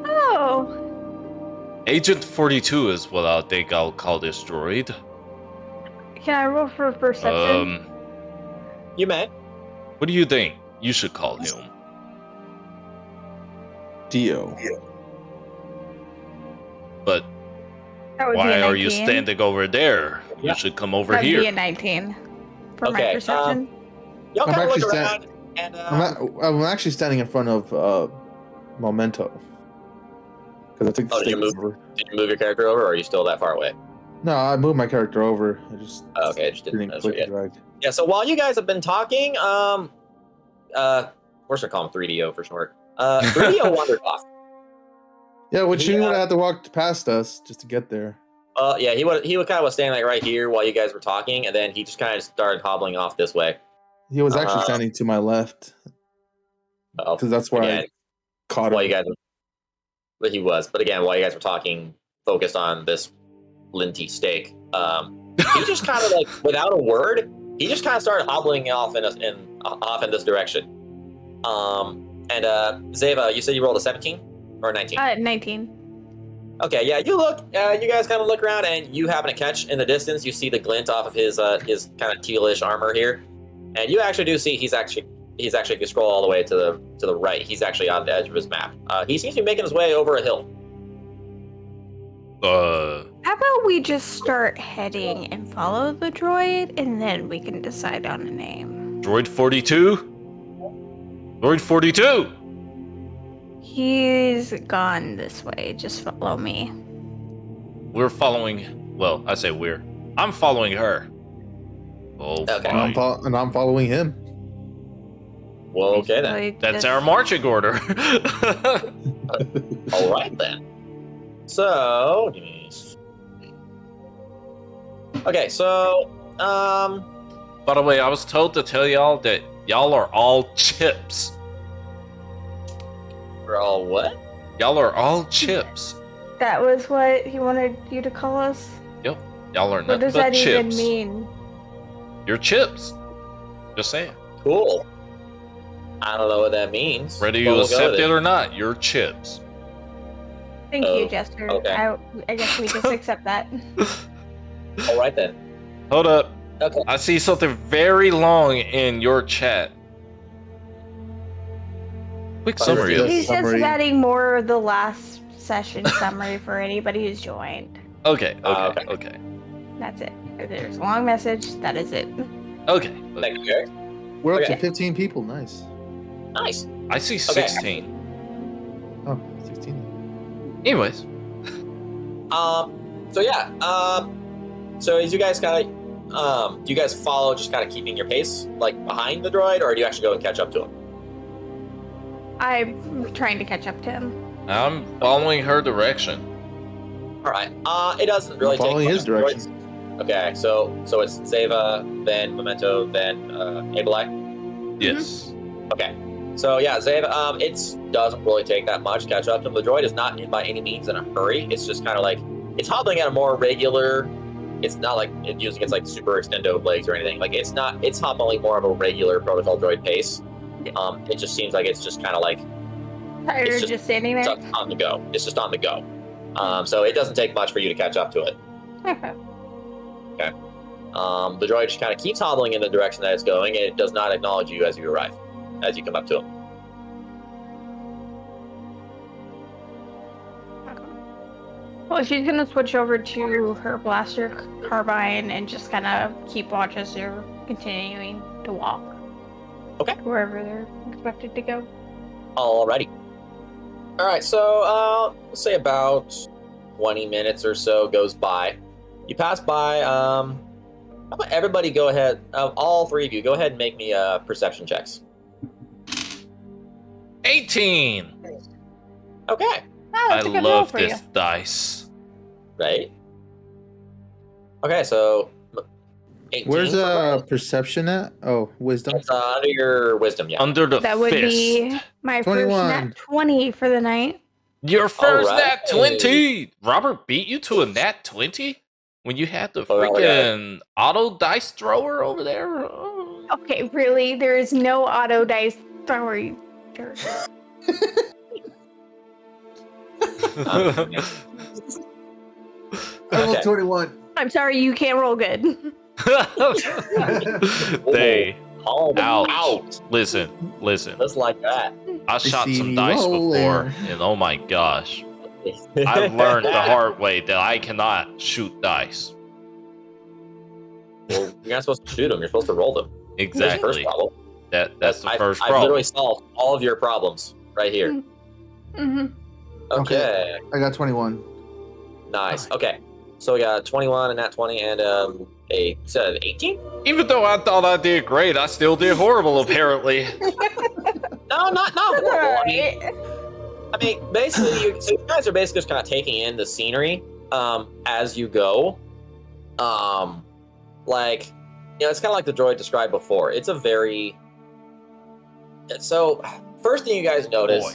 Oh. Agent 42 is what I think I'll call this droid. Can I roll for perception? You may. What do you think you should call him? Dio. But That would be why a are you 19. standing over there? Yeah. You should come over That'd here. be a 19 for my Okay, perception. Y'all I'm kind of actually look around, and I'm actually standing in front of Memento. Because I took the Oh, did you stake move? over. Did you move your character over, or are you still that far away? No, I moved my character over. I just Okay, just didn't notice her click yet. and drag. Yeah, so while you guys have been talking, we're gonna call him 3DO for short. 3DO wandered off. Yeah, which He, he would have had to walk past us just to get there. Yeah, he would kind of was standing like right here while you guys were talking, and then he just kind of started hobbling off this way. He was actually standing to my left because that's where again, I caught while him. you guys, but he was. But again, while you guys were talking, focused on this linty steak, he just kind of like without a word, he just kind of started hobbling off in this direction. And Zeva, you said you rolled a 17 or a 19? 19. Okay, yeah, you look, you guys kind of look around, and you happen to catch in the distance. You see the glint off of his kind of tealish armor here, and you actually do see he's actually if you scroll all the way to the right, he's actually on the edge of his map. He seems to be making his way over a hill. How about we just start heading and follow the droid, and then we can decide on a name. Droid 42? Droid 42! He's gone this way. Just follow me. We're following... Well, I say we're. I'm following her. Oh, Okay. And fine. I'm following him. Well, okay then. Basically, That's just- our marching order. All right then. So, okay, so By the way, I was told to tell y'all that y'all are all chips. we're all what? Y'all are all chips. That was what he wanted you to call us? Yep. Y'all are What nothing does but that even chips. mean? You're chips. Just saying. Cool. I don't know what that means. Whether but you we'll go accept with it or not, you're chips. Thank Oh, you, Jester. okay. I guess we just accept that. All right then. Hold up. Okay. I see something very long in your chat. Quick summary of He's just Summary. adding more of the last session summary for anybody who's joined. Okay, Okay. okay. That's it. If there's a long message, that is it. Okay. Thank you, Eric. We're up Okay. to 15 people. Nice. Nice. I see Okay. 16. Oh, 16. Anyways. So yeah. So as you guys kind of, do you guys follow just kind of keeping your pace like behind the droid, or do you actually go and catch up to him? I'm trying to catch up to him. I'm following her direction. All right. It doesn't really take Following much his of the droids. direction. Okay. So it's Zeva, then Memento, then Abelai. Yes. Okay. So yeah, Zeva, it doesn't really take that much to catch up to him. The droid is not by any means in a hurry. It's just kind of like it's hobbling at a more regular. It's not like it using its like super extendo legs or anything. Like it's not. It's hobbling more of a regular protocol droid pace. It just seems like it's just kind of like Tired It's of just standing it's there? on the go. It's just on the go. So it doesn't take much for you to catch up to it. Okay. The droid just kind of keeps hobbling in the direction that it's going, and it does not acknowledge you as you arrive, as you come up to him. Well, she's gonna switch over to her blaster carbine and just kind of keep watch as they're continuing to walk. Okay. Wherever they're expected to go. Alrighty. All right, so let's say about 20 minutes or so goes by. You pass by. How about everybody go ahead? All three of you go ahead and make me perception checks. 18! Okay. Oh, I that's a good roll love for this you. dice. Right. Okay, so 18. Where's for Brian. perception at? Oh, wisdom. It's under your wisdom, yeah. Under the That would fist. be my 21. first nat 20 for the night. Your first Alright. nat 20! Robert beat you to a nat 20? When you had the Oh, freaking auto dice thrower over there? Oh. Okay, really? There is no auto dice thrower. You jerk. I rolled Okay. 21. I'm sorry, you can't roll good. They Oh, Ouch. out. listen. Just like that. I shot see some me dice rolling. before, and oh my gosh, I've learned the hard way that I cannot shoot dice. Well, you're not supposed to shoot them. You're supposed to roll them. That's the first Exactly. problem. That's the first I've problem. literally solved all of your problems right here. Mm-hmm. Okay. I got 21. Nice. Okay. So we got 21 and nat 20 and a set of 18? Even though I thought I did great, I still did horrible. Apparently. No, not horrible. I mean, Alright. basically, you guys are basically just kind of taking in the scenery as you go. Like, it's kind of like the droid described before. It's a very... So, first thing you guys notice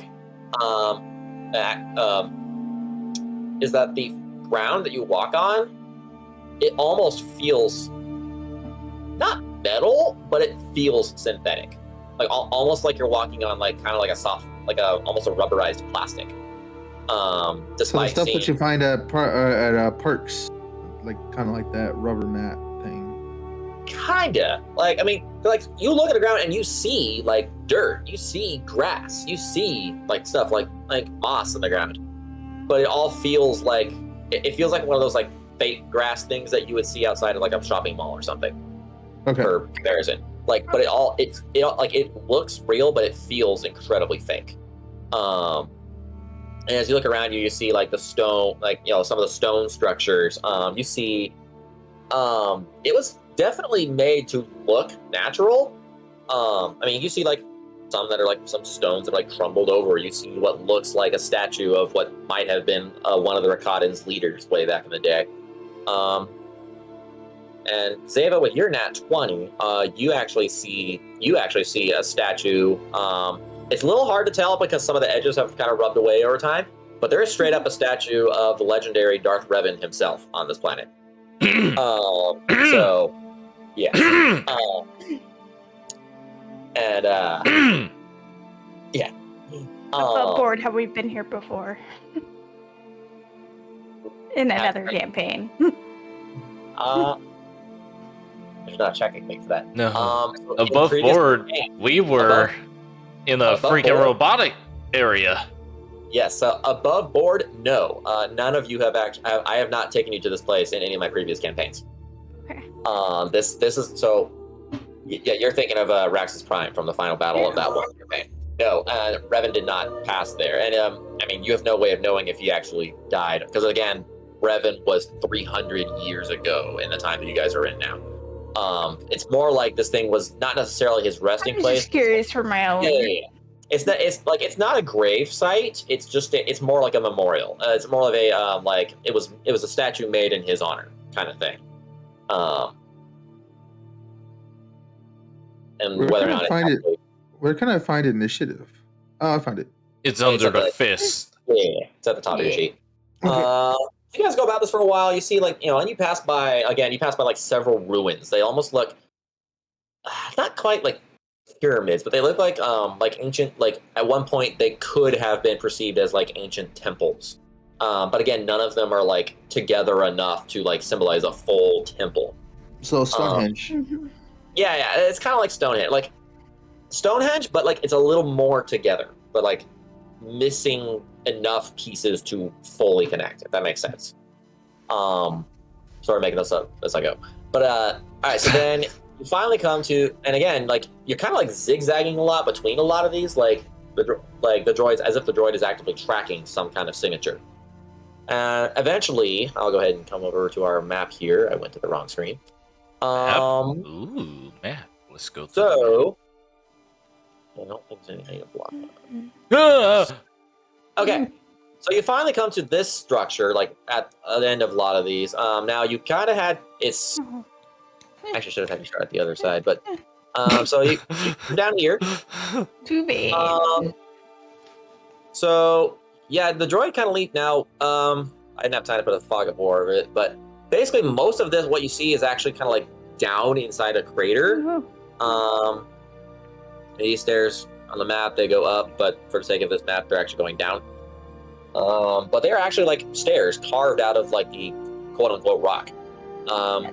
is that the ground that you walk on, it almost feels not metal, but it feels synthetic. Like almost like you're walking on like kind of like a soft, like almost a rubberized plastic. So the Despite stuff seeing, that you find at perks, like kind of like that rubber mat thing. kinda like like you look at the ground and you see like dirt, you see grass, you see like stuff like moss on the ground, but it all feels like it feels like one of those like fake grass things that you would see outside of like a shopping mall or something. Okay. For comparison, like, but it looks real, but it feels incredibly fake. And as you look around you see like the stone, like some of the stone structures. You see, it was definitely made to look natural. You see like some that are like some stones that are like crumbled over. You see what looks like a statue of what might have been one of the Rakadans leaders way back in the day. And Zeva, with your nat 20, you actually see a statue. It's a little hard to tell because some of the edges have kind of rubbed away over time, but there is straight up a statue of the legendary Darth Revan himself on this planet. So, yeah. Yeah. Above board, have we been here before? In another campaign. There's not a checking thing for that. No. So Above board, we were in a above freaking board? robotic area. Yes, above board, no. None of you have actually. I have not taken you to this place in any of my previous campaigns. Okay. This is so. Yeah, you're thinking of Raxus Prime from the final battle of that one campaign. No, Revan did not pass there, and you have no way of knowing if he actually died because again, Revan was 300 years ago in the time that you guys are in now. It's more like this thing was not necessarily his resting I'm place. just curious for my own. Yeah. It's not a grave site. It's just it's more like a memorial. It's more of a it was a statue made in his honor kind of thing. And whether or not Where can I find initiative? Oh, I found it. It's under at the the- fist. Yeah, it's at the top of your sheet. Okay. You guys go about this for a while. You see, and you pass by like several ruins. They almost look not quite like pyramids, but they look like ancient. Like at one point, they could have been perceived as like ancient temples. But again, none of them are like together enough to like symbolize a full temple. So Stonehenge. Mhm. Yeah, it's kind of like Stonehenge, but like it's a little more together, but like missing enough pieces to fully connect, if that makes sense. Sort of making this up as I go. But all right, so then you finally come to, and again, like you're kind of like zigzagging a lot between a lot of these, like the droids, as if the droid is actively tracking some kind of signature. Eventually, I'll go ahead and come over to our map here. I went to the wrong screen. Ooh, map. Let's go. So, I don't think there's anything to block. Okay, so you finally come to this structure, like at the end of a lot of these. Now you kind of had Actually, should have had you start at the other side, but so you come down here. Too bad. So yeah, the droid kind of leaked. Now, I didn't have time to put a fog of war of it, but basically most of this, what you see, is actually kind of like down inside a crater. These stairs on the map, they go up, but for the sake of this map, they're actually going down. But they're actually like stairs carved out of like the quote-unquote rock.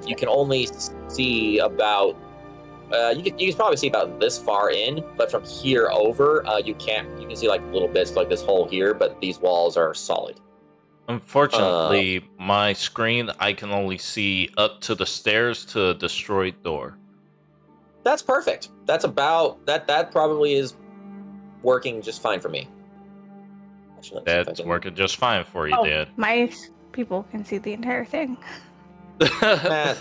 You can only see about you can probably see about this far in, but from here over, you can't. You can see like little bits like this hole here, but these walls are solid. Unfortunately, my screen, I can only see up to the stairs to the destroyed door. That's perfect. That's about that. That probably is working just fine for me. Actually, That's working just fine for you, Dad. My people can see the entire thing. I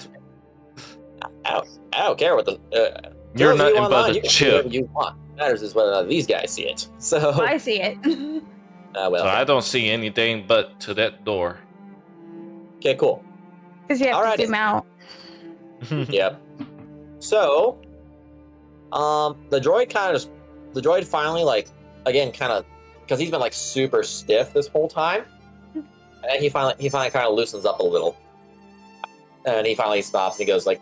don't care what the. You're those of nothing you but online, a you can see chip. whatever you want. Matters is whether or not these guys see it. So I see it. well, So I don't see anything but to that door. okay, cool. Because you have Alrighty. to zoom out. Yep. So, the droid finally, like, again, kind of, because he's been like super stiff this whole time, and he finally kind of loosens up a little, and he finally stops and he goes like,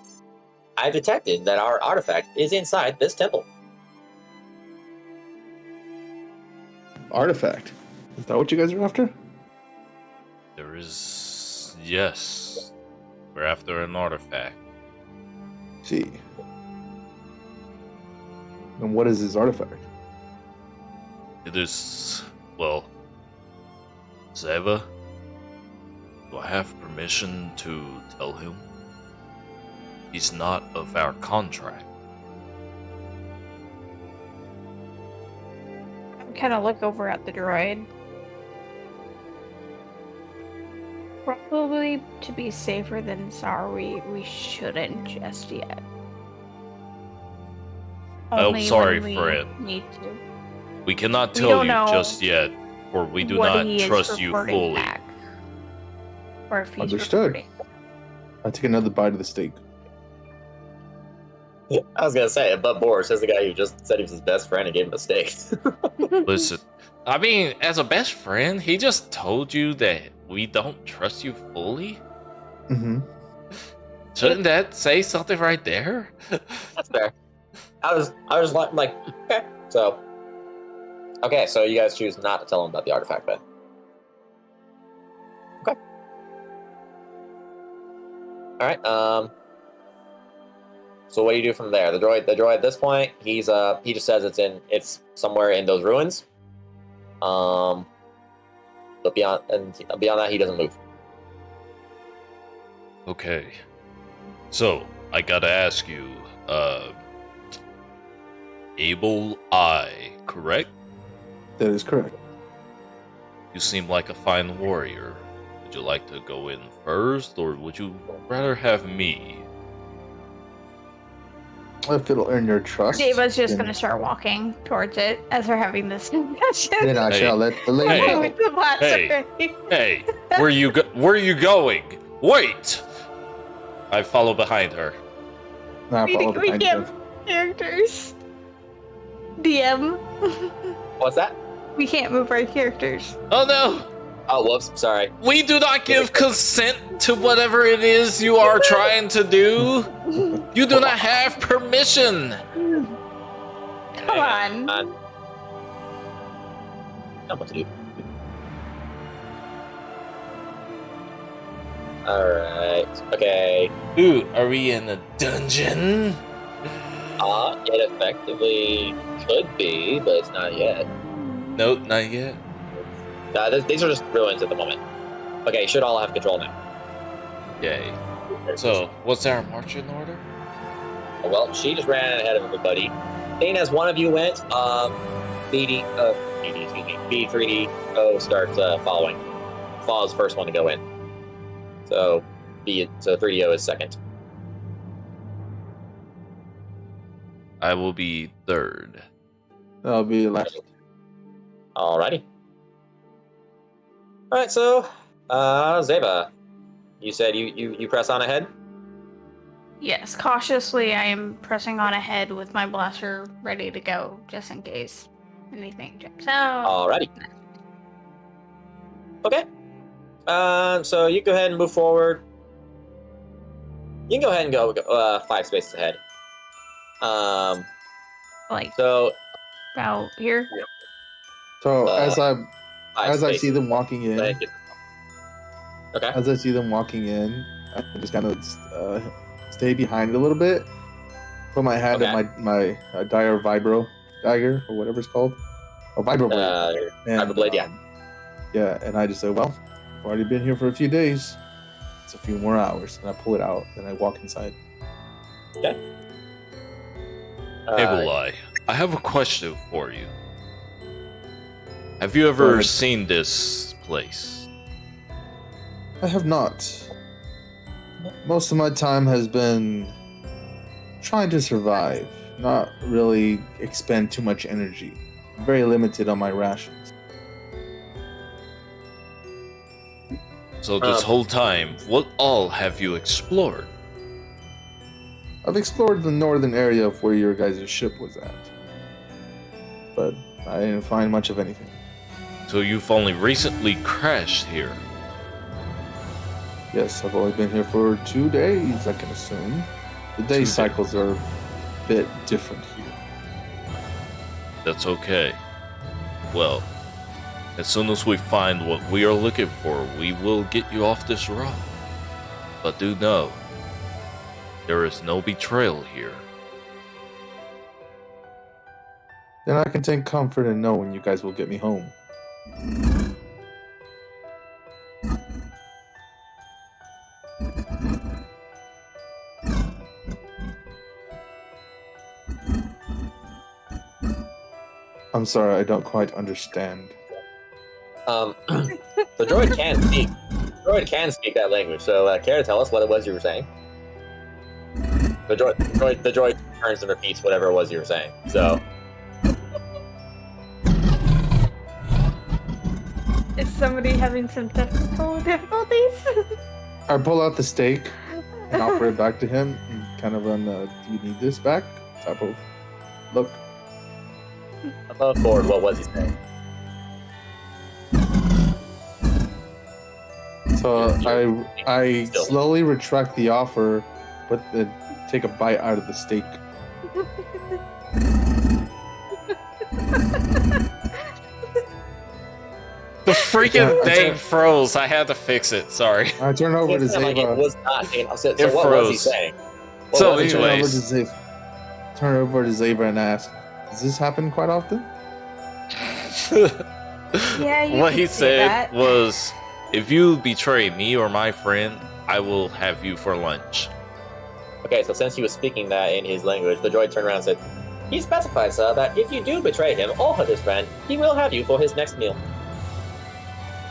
"I've detected that our artifact is inside this temple." Artifact. Is that what you guys are after? There is... Yes. We're after an artifact. See. And what is this artifact? It is... Well... Zeva? Do I have permission to tell him? He's not of our contract. Kind of look over at the droid. Probably to be safer than Tsar, we shouldn't just yet. Oh, Only sorry, when we Fred. need to. We cannot We tell don't you know just yet, for we do what not he is trust you reporting fully. back. Or if he's Understood. reporting. I take another bite of the steak. I was gonna say, but Boris is the guy who just said he was his best friend and gave him a steak. Listen, I mean, as a best friend, he just told you that we don't trust you fully? Mm-hmm. Shouldn't that say something right there? That's fair. I was like, okay. So you guys choose not to tell him about the artifact then. Okay. All right. So what do you do from there? The droid at this point, he just says it's somewhere in those ruins. But beyond that, he doesn't move. Okay. So, I gotta ask you, Able Eye, correct? That is correct. You seem like a fine warrior. Would you like to go in first, or would you rather have me? If it'll earn your trust. Dava's just then- gonna start walking towards it as we're having this discussion. Then I Hey. shall let the lady Hey. know. With the last Hey. already. Hey, where you going? Wait! I follow behind her. I We follow think we behind can't you. characters. DM. What's that? We can't move our characters. Oh no! Oh, whoops. Sorry. We do not give consent to whatever it is you are trying to do. You do not have permission. Come on. I know what to do. All right. Okay. Ooh, are we in a dungeon? It effectively could be, but it's not yet. Nope, not yet. These are just ruins at the moment. Okay, you should all have control now. Yay. So, what's our marching order? Well, she just ran ahead of everybody. Seeing as one of you went, B3DO starts following. Fall is the first one to go in. So 3DO is second. I will be third. That'll be last. Alrighty. Alright, so Zeba, you said you press on ahead? Yes, cautiously, I am pressing on ahead with my blaster ready to go, just in case anything jumps out. Alrighty. Okay. So you go ahead and move forward. You can go ahead and go 5 spaces ahead. Like So about here. So Uh, as I 5 see spaces. them walking Go ahead in, and get- Okay. as I see them walking in, I just kind of stay behind a little bit, put my hand Okay. in my dire vibro dagger or whatever it's called, or vibro blade. Vibro blade, yeah. Yeah, and I just say, well, I've already been here for a few days. It's a few more hours, and I pull it out and I walk inside. Okay. Abelai, I have a question for you. Have you ever seen this place? I have not. Most of my time has been trying to survive, not really expend too much energy. I'm very limited on my rations. So this whole time, what all have you explored? I've explored the northern area of where your guys' ship was at, but I didn't find much of anything. So you've only recently crashed here. Yes, I've only been here for 2 days, I can assume. The 2 day days. cycles are a bit different here. That's okay. Well, as soon as we find what we are looking for, we will get you off this rock. But do know, there is no betrayal here. Then I can take comfort in knowing you guys will get me home. I'm sorry, I don't quite understand. The droid can speak. The droid can speak that language. So, care to tell us what it was you were saying? The droid turns and repeats whatever it was you were saying. So, Is somebody having some technical difficulties? I pull out the steak and offer it back to him, and kind of on the "Do you need this back?" type of look. above board, what was he saying? So I Still. slowly retract the offer, but then take a bite out of the steak. The freaking Yeah, thing froze. I had to fix it. Sorry. I turn over to It sounded like it Zeva. was not. So It what was he froze. saying? What So was he I turn over to anyways. Zeva. Turn over to Zeva and ask, "Does this happen quite often?" Yeah, you what could he say said that. was, if you betray me or my friend, I will have you for lunch. Okay, so since he was speaking that in his language, the droid turned around and said, "He specifies, sir, that if you do betray him or hurt his friend, he will have you for his next meal."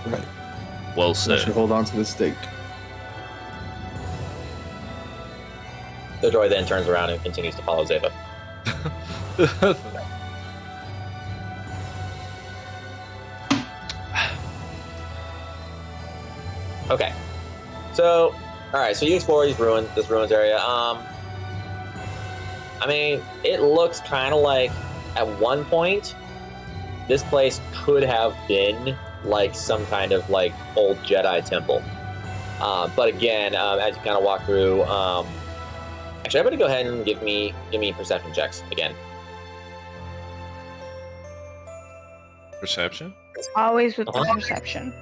Right. Well So I should said. hold on to the steak. The droid then turns around and continues to follow Zeva. Okay. So, alright, so you explore this ruins area. I mean, it looks kind of like, at one point, this place could have been, like, some kind of, like, old Jedi temple. But again, as you kind of walk through, actually, everybody go ahead and give me perception checks again. Perception? Always with the Uh-huh. perception.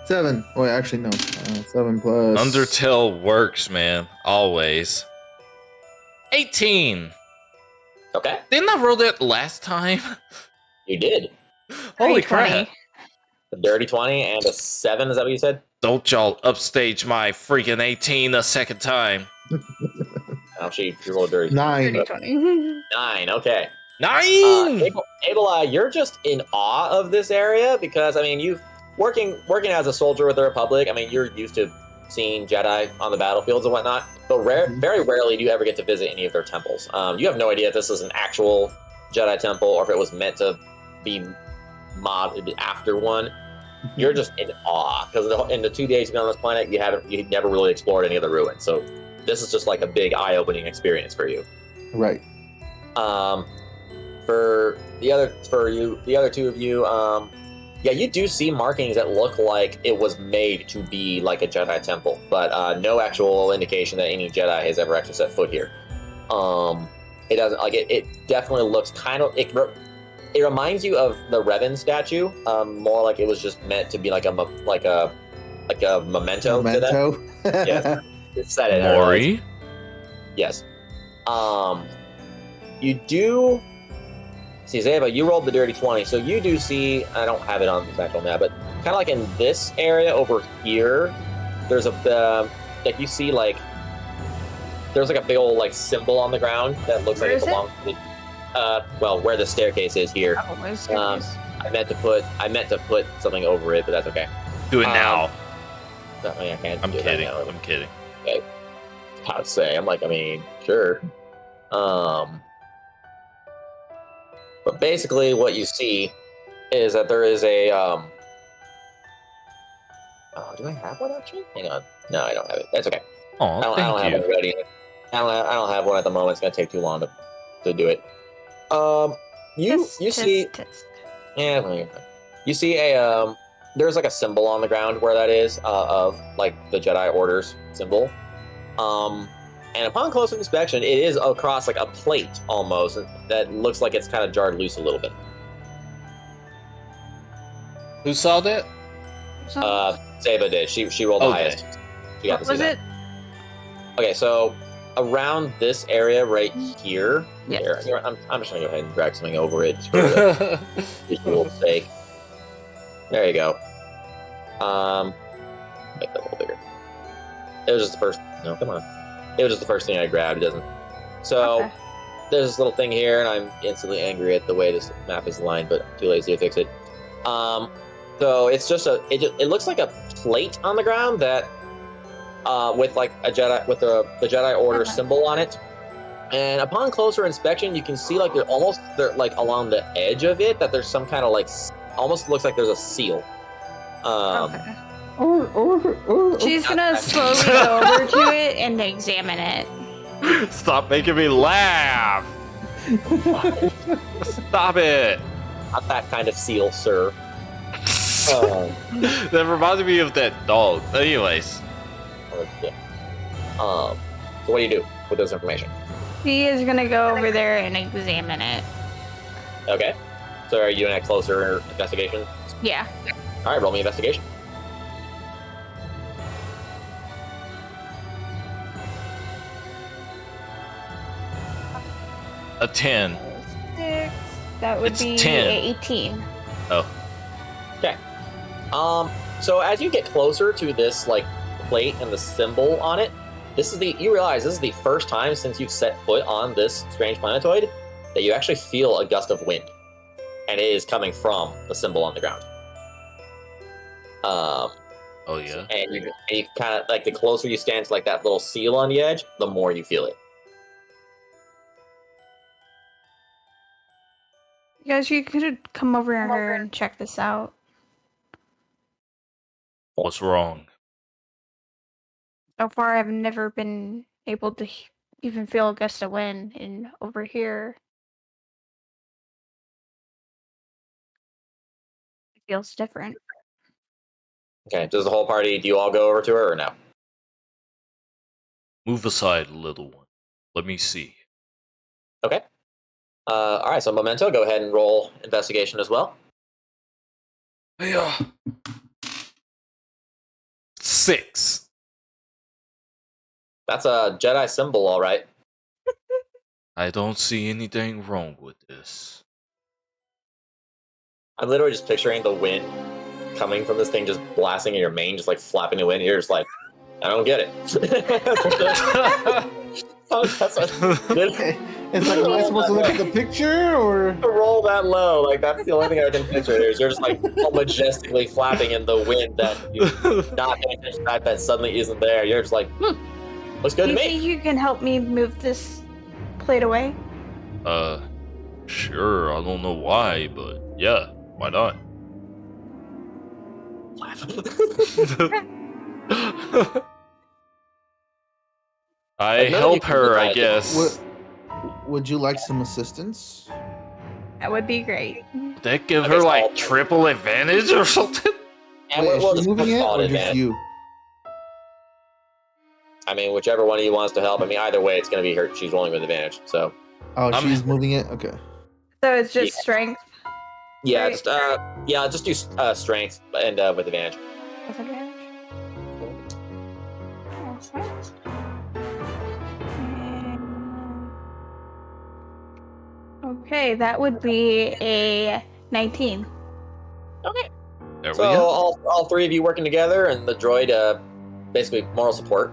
7. Wait, actually no. 7 plus. Undertale works, man. Always. 18! Okay, Didn't I roll that last time? you did. Holy 20. crap. A dirty 20 and a 7, is that what you said? Don't y'all upstage my freaking 18 a second time. Actually, you rolled a dirty 9. 20. 9, okay. 9! Abel, you're just in awe of this area because, I mean, you've working as a soldier with the Republic. I mean, you're used to seeing Jedi on the battlefields and whatnot, but very rarely do you ever get to visit any of their temples. You have no idea if this is an actual Jedi temple or if it was meant to be modded after one. You're just in awe because in the 2 days you've been on this planet, you never really explored any of the ruins. So this is just like a big eye-opening experience for you. Right. For the other two of you, yeah, you do see markings that look like it was made to be like a Jedi temple, but no actual indication that any Jedi has ever actually set foot here. It doesn't like it. It definitely looks kind of it reminds you of the Revan statue, more like it was just meant to be like a memento. To them. Yes, it said it. Maury? Yes. You do see, Zeva, you rolled the dirty 20, so you do see, I don't have it on this actual map, but kind of like in this area over here, there's a, like you see like, there's like a big old like symbol on the ground that looks like it belongs to the, well, where the staircase is here. Oh, where's the staircase? I meant to put something over it, but that's okay. Do it now. I mean, I can't I'm do kidding. That now. I'm kidding. Okay. How to say? I'm like, I mean, sure. But basically, what you see is that there is a. Oh, do I have one actually? Hang on. No, I don't have it. That's okay. Oh, I don't have thank you. one ready. I don't have one at the moment. It's gonna take too long to do it. You see. Yeah, well, you see a there's like a symbol on the ground where that is of like the Jedi Order's symbol. And upon closer inspection, it is across like a plate almost that looks like it's kind of jarred loose a little bit. Who saw that? Zeba did. She rolled the highest. She got to see Was that. it? Okay, so around this area right here, Yes. here, I'm just gonna go ahead and drag something over it just for the visual sake. There you go. Make that a little bigger. It was just the first. No, come on. It was just the first thing I grabbed. It doesn't. So Okay. there's this little thing here, and I'm instantly angry at the way this map is aligned, but too lazy to fix it. So it's just it looks like a plate on the ground that, with like a Jedi with the Jedi Order symbol on it. And upon closer inspection, you can see like they're like along the edge of it that there's some kind of like almost looks like there's a seal. Okay. Oh, She's gonna slowly go over to it and examine it. Stop making me laugh! Stop it! Not that kind of seal, sir. That reminded me of that dog. Anyways. Yeah. So what do you do with this information? She is gonna go over there and examine it. Okay. So are you doing a closer investigation? Yeah. All right, roll me investigation. A 10. 6. That would It's be 10. 18. Oh. Okay. So as you get closer to this like plate and the symbol on it, you realize this is the first time since you've set foot on this strange planetoid that you actually feel a gust of wind, and it is coming from the symbol on the ground. Oh yeah. And you kind of like the closer you stand to like that little seal on the edge, the more you feel it. You guys, you could come over here and check this out. What's wrong? So far, I've never been able to even feel a gust of wind over here. It feels different. Okay. Does the whole party? Do you all go over to her or no? Move aside, little one. Let me see. Okay. All right. So Memento, go ahead and roll investigation as well. Yeah. 6. That's a Jedi symbol, all right. I don't see anything wrong with this. I'm literally just picturing the wind coming from this thing, just blasting in your mane, just like flapping the wind. You're just like, I don't get it. That's It's like, am I supposed to look at the picture or? to roll that low. Like that's the only thing I can picture. Is you're just like majestically flapping in the wind that you not paying attention to the fact that suddenly isn't there. You're just like, looks good Do to you me. think you can help me move this plate away? Sure. I don't know why, but yeah, why not? I Like, none of you help can her, I deny guess. Would you like some assistance? That would be great. They give Okay, her so- like triple advantage or something. And Wait, we'll is she just moving it call or it just advantage. you? I mean, whichever one of you wants to help. I mean, either way, it's going to be her. She's rolling with advantage. So Oh, I'm- she's moving it. Okay. So it's just Yeah. strength. yeah, Right. just do strength and with advantage. With advantage. Okay, that would be a 19. Okay. There So we go. all three of you working together, and the droid, basically moral support.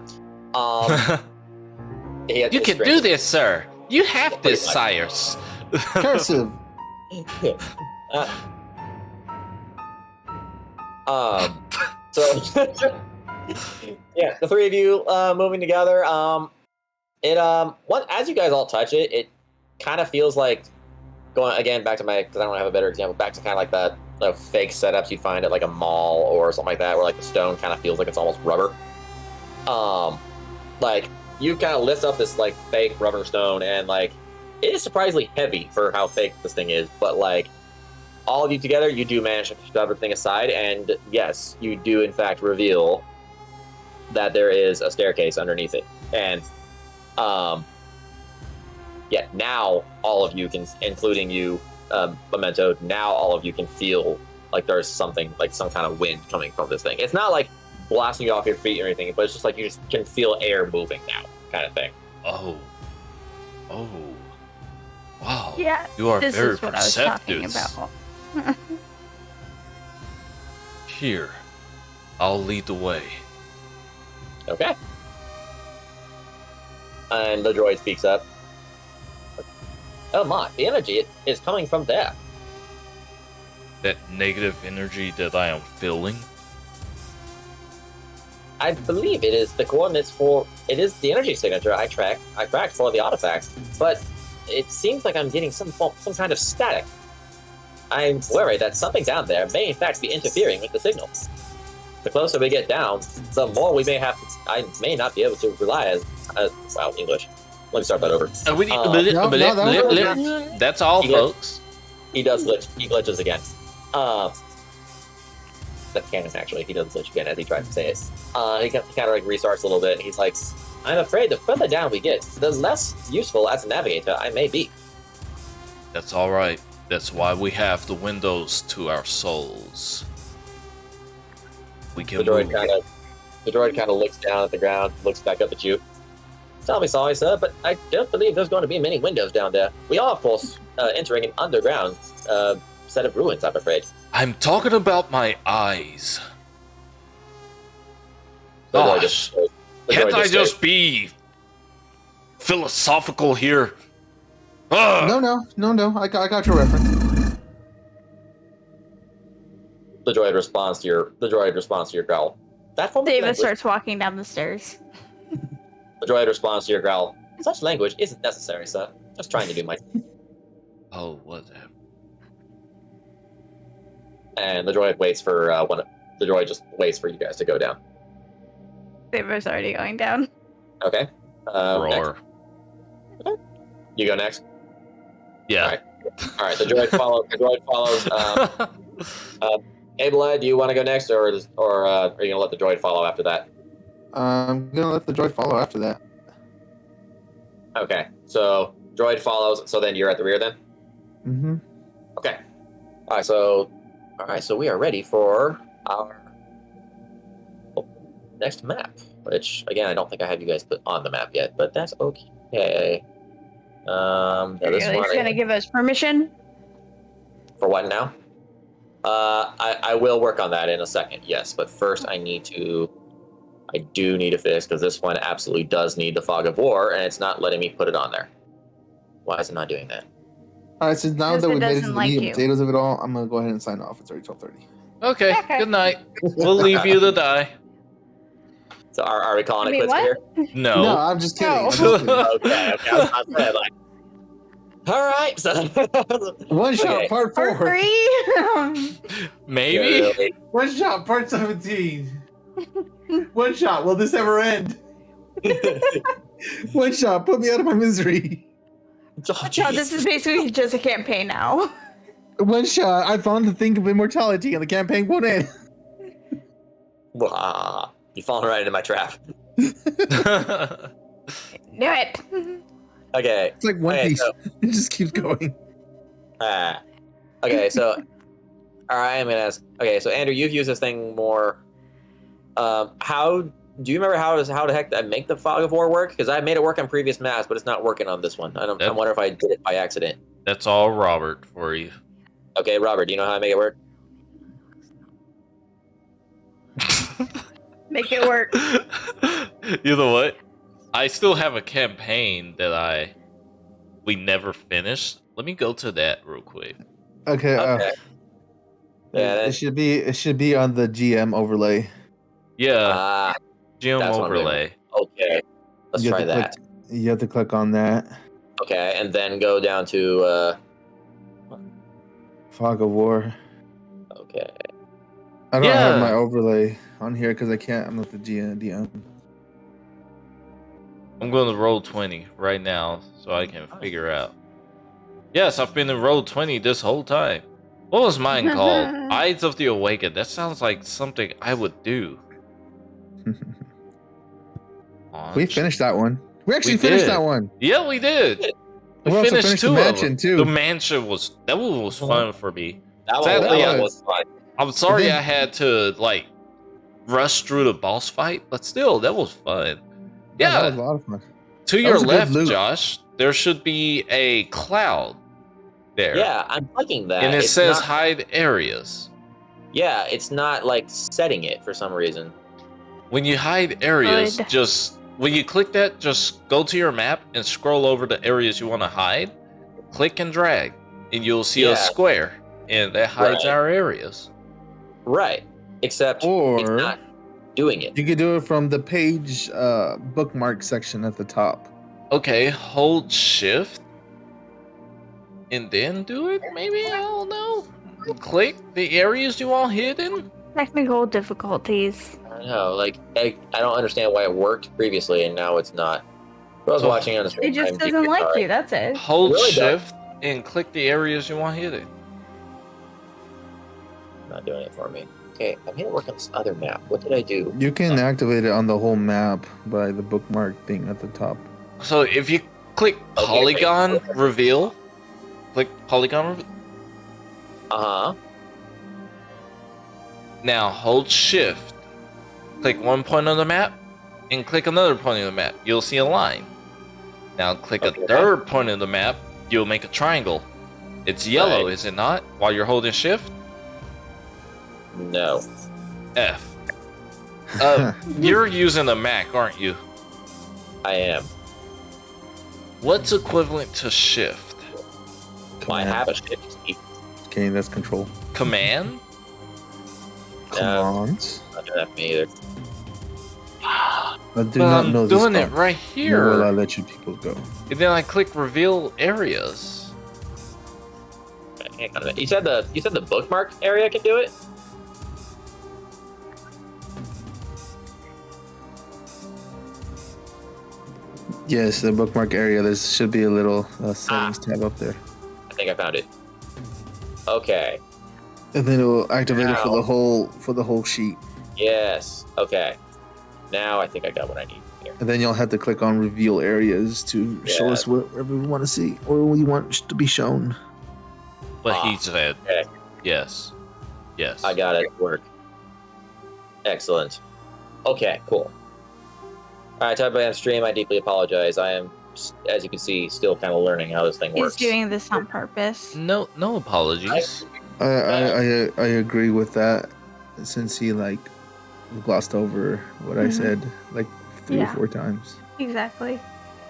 He had You his can strength. do this, sir. You have Pretty this, much. sires. Cursive. So yeah, the three of you moving together. As you guys all touch it, it kind of feels like going again back to because I don't have a better example. Back to kind of like the fake setups you find at like a mall or something like that, where like the stone kind of feels like it's almost rubber. Like you kind of lift up this like fake rubber stone, and like it is surprisingly heavy for how fake this thing is. But like all of you together, you do manage to shove everything aside, and yes, you do in fact reveal that there is a staircase underneath it, and yeah, now all of you can, including you, Memento. Now all of you can feel like there's something like some kind of wind coming from this thing. It's not like blasting you off your feet or anything, but it's just like you just can feel air moving now, kind of thing. Oh. Wow. Yeah, You are this very is what I was talking perceptive. about. Here, I'll lead the way. Okay. And the droid speaks up. Oh my, the energy is coming from there. That negative energy that I am feeling. I believe it is the coordinates for. It is the energy signature I tracked for the artifacts, but it seems like I'm getting some kind of static. I'm worried that something down there may in fact be interfering with the signal. The closer we get down, the more we may have to. I may not be able to rely as well, English. Let me start that over. That's all, He glitch- folks. He does glitch. He glitches again. That's canon, actually. He doesn't glitch again as he tries to say it. He kind of like restarts a little bit, and he's like, I'm afraid the further down we get, the less useful as a navigator I may be. That's all right. That's why we have the windows to our souls. We can The droid move. kind of looks down at the ground, looks back up at you. Tell me sorry, sir, but I don't believe there's going to be many windows down there. We are, of course, entering an underground set of ruins, I'm afraid. I'm talking about my eyes. The droid Gosh. the Can't droid I just stares. be philosophical here? Ugh. No. I got your reference. The droid responds to your growl. That form of David language- starts walking down the stairs. The droid responds to your growl. Such language isn't necessary, sir. Just trying to do my. Oh, whatever. And the droid waits for the droid just waits for you guys to go down. David's already going down. Okay. Roar. Next. You go next. Yeah. Alright. All right. The droid follows. Abelai, do you want to go next, or are you gonna let the droid follow after that? I'm gonna let the droid follow after that. Okay. So droid follows. So then you're at the rear then. Mm-hmm. Okay. All right. So we are ready for our next map. Which again, I don't think I have you guys put on the map yet, but that's okay. Now this Really, one he's gonna give us permission. for what now? I will work on that in a second. Yes, but first I do need to fix because this one absolutely does need the fog of war, and it's not letting me put it on there. Why is it not doing that? All right, so now Because that it we made it to doesn't the like meat and you. potatoes of it all, I'm gonna go ahead and sign off. It's already 12:30. Okay, Okay. good night. We'll leave you to die. So are we calling I it mean, quits for what? here? No. No, I'm just kidding. No. I'm just kidding. Okay. I was about to say, like, all right. So One shot, Okay. part Part 4. 3. Maybe? Really? One shot, part 17. One shot. Will this ever end? One shot, put me out of my misery. Oh, No, this is basically just a campaign now. One shot, I found the thing of immortality and the campaign won't end. You've fallen right into my trap. Knew it. Okay. It's like One Okay, Piece. so- It just keeps going. Okay, so all right, I'm gonna ask. Okay, so Andrew, you've used this thing more. How do you remember how the heck I make the fog of war work? Because I made it work on previous maps, but it's not working on this one. I wonder if I did it by accident. That's all Robert for you. Okay, Robert, do you know how I make it work? Make it work. You know what? I still have a campaign that we never finished. Let me go to that real quick. Okay. Okay. Yeah, it should be on the GM overlay. Yeah, GM that's what I'm doing. overlay. Okay, let's You have try to that. You have to click on that. Okay, and then go down to Fog of War. okay. I don't have Yeah. my overlay on here because I can't. I'm not the DM. I'm going to roll 20 right now so I can figure out. Yes, I've been in roll 20 this whole time. What was mine called? Eyes of the Awakened. That sounds like something I would do. We finished that one. We actually We finished did. that one. Yeah, we did. We We also finished finished two the of mansion, them. too. The mansion was fun for me. That Sadly, one I- was fun. I'm sorry then- I had to like rush through the boss fight, but still, that was fun. Yeah, that Yeah, was a lot of fun. to that your was a good left, loot. Josh, there should be a cloud there. Yeah, I'm liking that. And it It's says not- hide areas. Yeah, it's not like setting it for some reason. When you hide areas, Good. just when you click that, just go to your map and scroll over the areas you want to hide. Click and drag, and you'll see a Yeah. square, and that hides Right. our areas. Right. Except it's Or not doing it. you could do it from the page bookmark section at the top. Okay, hold shift and then do it, maybe? I don't know. Click the areas you want hidden. Technical difficulties. I don't know. Like I don't understand why it worked previously and now it's not. If I was So- watching on the It stream. just I'm doesn't deeply like sorry. you, that's it. Hold It really does. shift and click the areas you want hidden. Not doing it for me. Okay, I made it work on this other map. What did I do? You can activate it on the whole map by the bookmark thing at the top. So if you click Okay, polygon wait. reveal, click polygon reveal. Uh-huh. Now hold shift, click one point on the map, and click another point on the map. You'll see a line. Now click Okay. a third point on the map, you'll make a triangle. It's yellow, Right. is it not? While you're holding shift? No. F. You're using a Mac, aren't you? I am. What's equivalent to shift? I have a shift key. Okay, that's control. Command? Commands. Not doing that for me either. I do But not I'm know this. doing it part. right Nor will I here. let you people go. And then I click reveal areas. Hang on a minute. You said the bookmark area can do it? Yes, the bookmark area. There should be a little settings tab up there, I think I found it. Okay. and then it will activate it for Wow. the whole sheet. Yes. Okay. Now I think I got what I need here. And then you'll have to click on reveal areas to show Yeah. us whatever we want to see or we want to be shown. What he Ah, said. okay. Yes. Yes. I got it at work. Excellent. Okay, cool. All right, to everybody on stream, I deeply apologize. I am, as you can see, still kind of learning how this thing He's works. doing this on purpose. No apologies. I agree with that, since he glossed over what I Mhm. said like 3 Yeah. or 4 times. Exactly.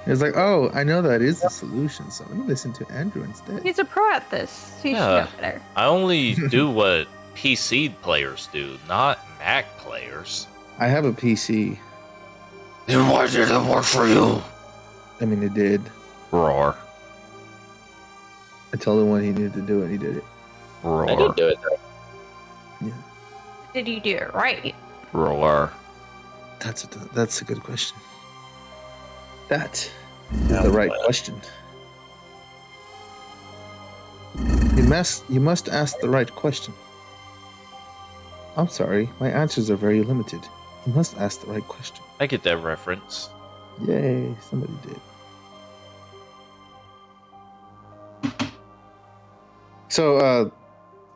He was like, "Oh, I know that is the solution, so let me listen to Andrew instead." He's a pro at this. He should Yeah. know better. I only do what PC players do, not Mac players. I have a PC. Then why did it work for you? I mean, it did. Roar. I told him when he needed to do it, and he did it. Roar. I did do it, though. Did you do it right? Roar. That's a good question. That is the right question. You must ask the right question. I'm sorry, my answers are very limited. You must ask the right question. I get that reference. Yay, somebody did. So,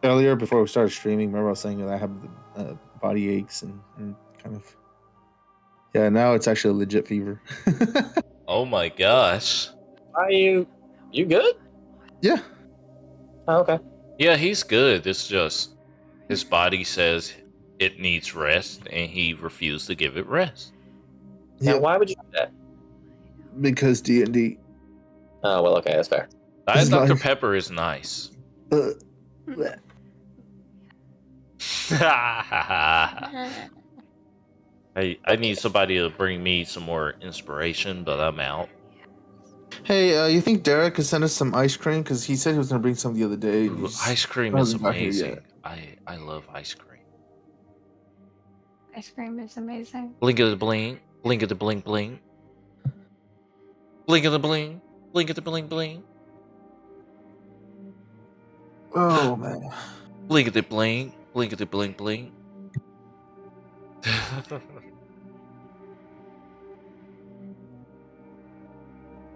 earlier before we started streaming, remember I was saying that I have the body aches and kind of. Yeah, now it's actually a legit fever. Oh my gosh. Are you good? Yeah. Oh, okay. Yeah, he's good. It's just his body says it needs rest, and he refused to give it rest. Now, Yeah. why would you do that? Because DnD. Oh, well, okay, that's fair. Diet Dr. life. Pepper is nice. Bleh. I need somebody to bring me some more inspiration, but I'm out. Hey, you think Derek could send us some ice cream? Because he said he was going to bring some the other day. Ooh, ice cream is hasn't got here amazing. yet. I love ice cream. Ice cream is amazing. Blink of the bling, blink of the bling bling. Blink of the bling, blink of the bling bling. Oh, man. Blink of the bling, blink of the bling bling.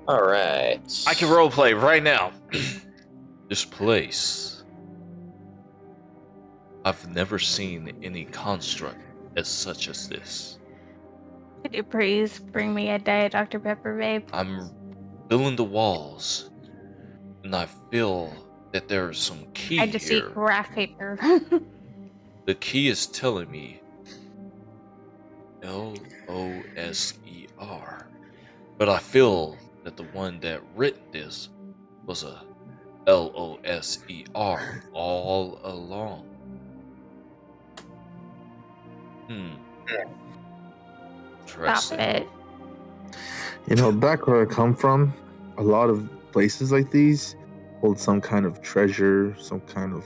All right. I can roleplay right now. This place. I've never seen any construct as such as this. Could you please bring me a Diet Dr. Pepper, babe? I'm feeling the walls, and I feel that there is some key I just here. eat graph paper. The key is telling me Loser, but I feel that the one that written this was a Loser all along. Stop Interesting. it. You know, back where I come from, a lot of places like these hold some kind of treasure, some kind of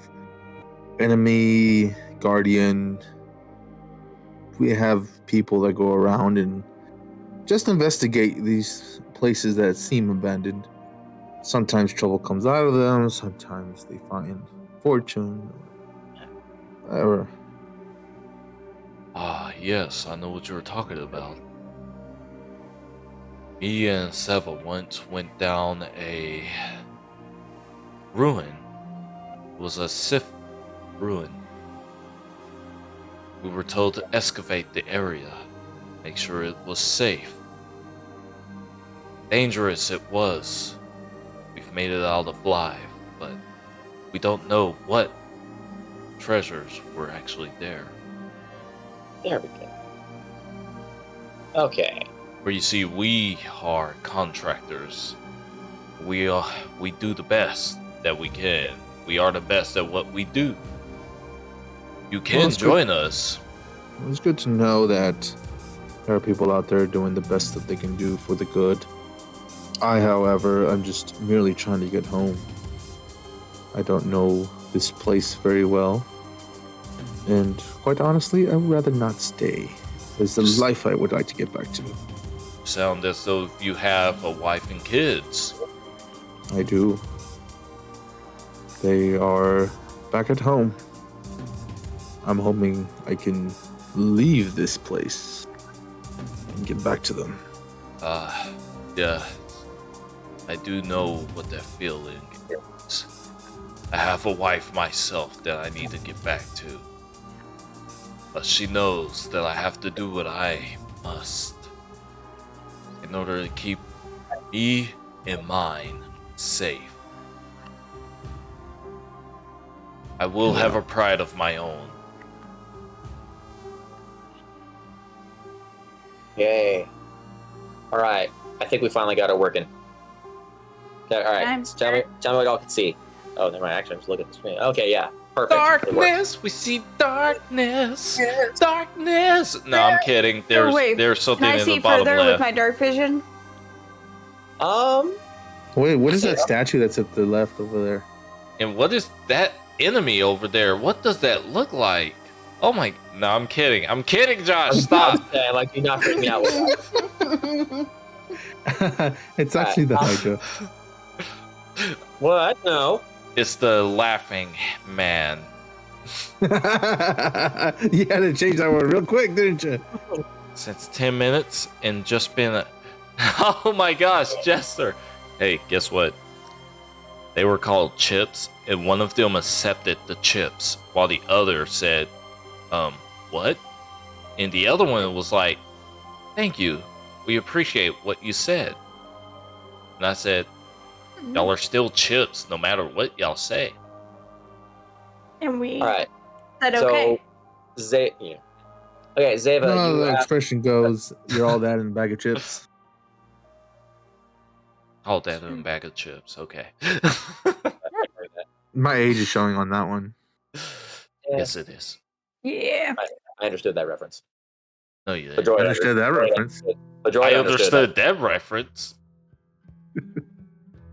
enemy, guardian. We have people that go around and just investigate these places that seem abandoned. Sometimes trouble comes out of them, sometimes they find fortune, or whatever. Ah, yes, I know what you're talking about. Me and Seva once went down a ruin. It was a Sith ruin. We were told to excavate the area, make sure it was safe. Dangerous it was. We've made it out alive, but we don't know what treasures were actually there. There we go. Okay. Where you see, we are contractors. We do the best that we can. We are the best at what we do. You can join us. It's good to know that there are people out there doing the best that they can do for the good. I, however, I'm just merely trying to get home. I don't know this place very well. And quite honestly, I would rather not stay. There's a life I would like to get back to. Sound as though you have a wife and kids. I do. They are back at home. I'm hoping I can leave this place and get back to them. Yeah. I do know what that feeling is. I have a wife myself that I need to get back to. But she knows that I have to do what I must in order to keep me and mine safe. I will have a pride of my own. Yay. All right. I think we finally got it working. Okay, all right. Tell me what y'all can see. Oh, never mind. Actually, I'm just looking at the screen. Okay, yeah. Perfect. Darkness, we see darkness. Darkness. No, I'm kidding. There's something Can I in see the bottom further left. with my dark vision? Wait, what is that statue that's at the left over there? And what is that enemy over there? What does that look like? Oh my! No, I'm kidding. I'm kidding, Josh. Stop. Like, do not freak me out with that. It's actually the Hydra. What? No. It's the laughing man. You had to change that word real quick, didn't you? Since 10 minutes and just been oh my gosh, Jester. Hey, guess what? They were called chips, and one of them accepted the chips, while the other said, what? And the other one was like, thank you. We appreciate what you said. And I said, y'all are still chips, no matter what y'all say. And we All right. said okay. So, okay, Zeva. No, the asked- expression goes, "You're all that in a bag of chips." Call that a bag of chips. Okay. My age is showing on that one. Yes, it is. Yeah. I understood that reference. No, you The didn't. droid Understood that reference. The droid I understood understood that reference.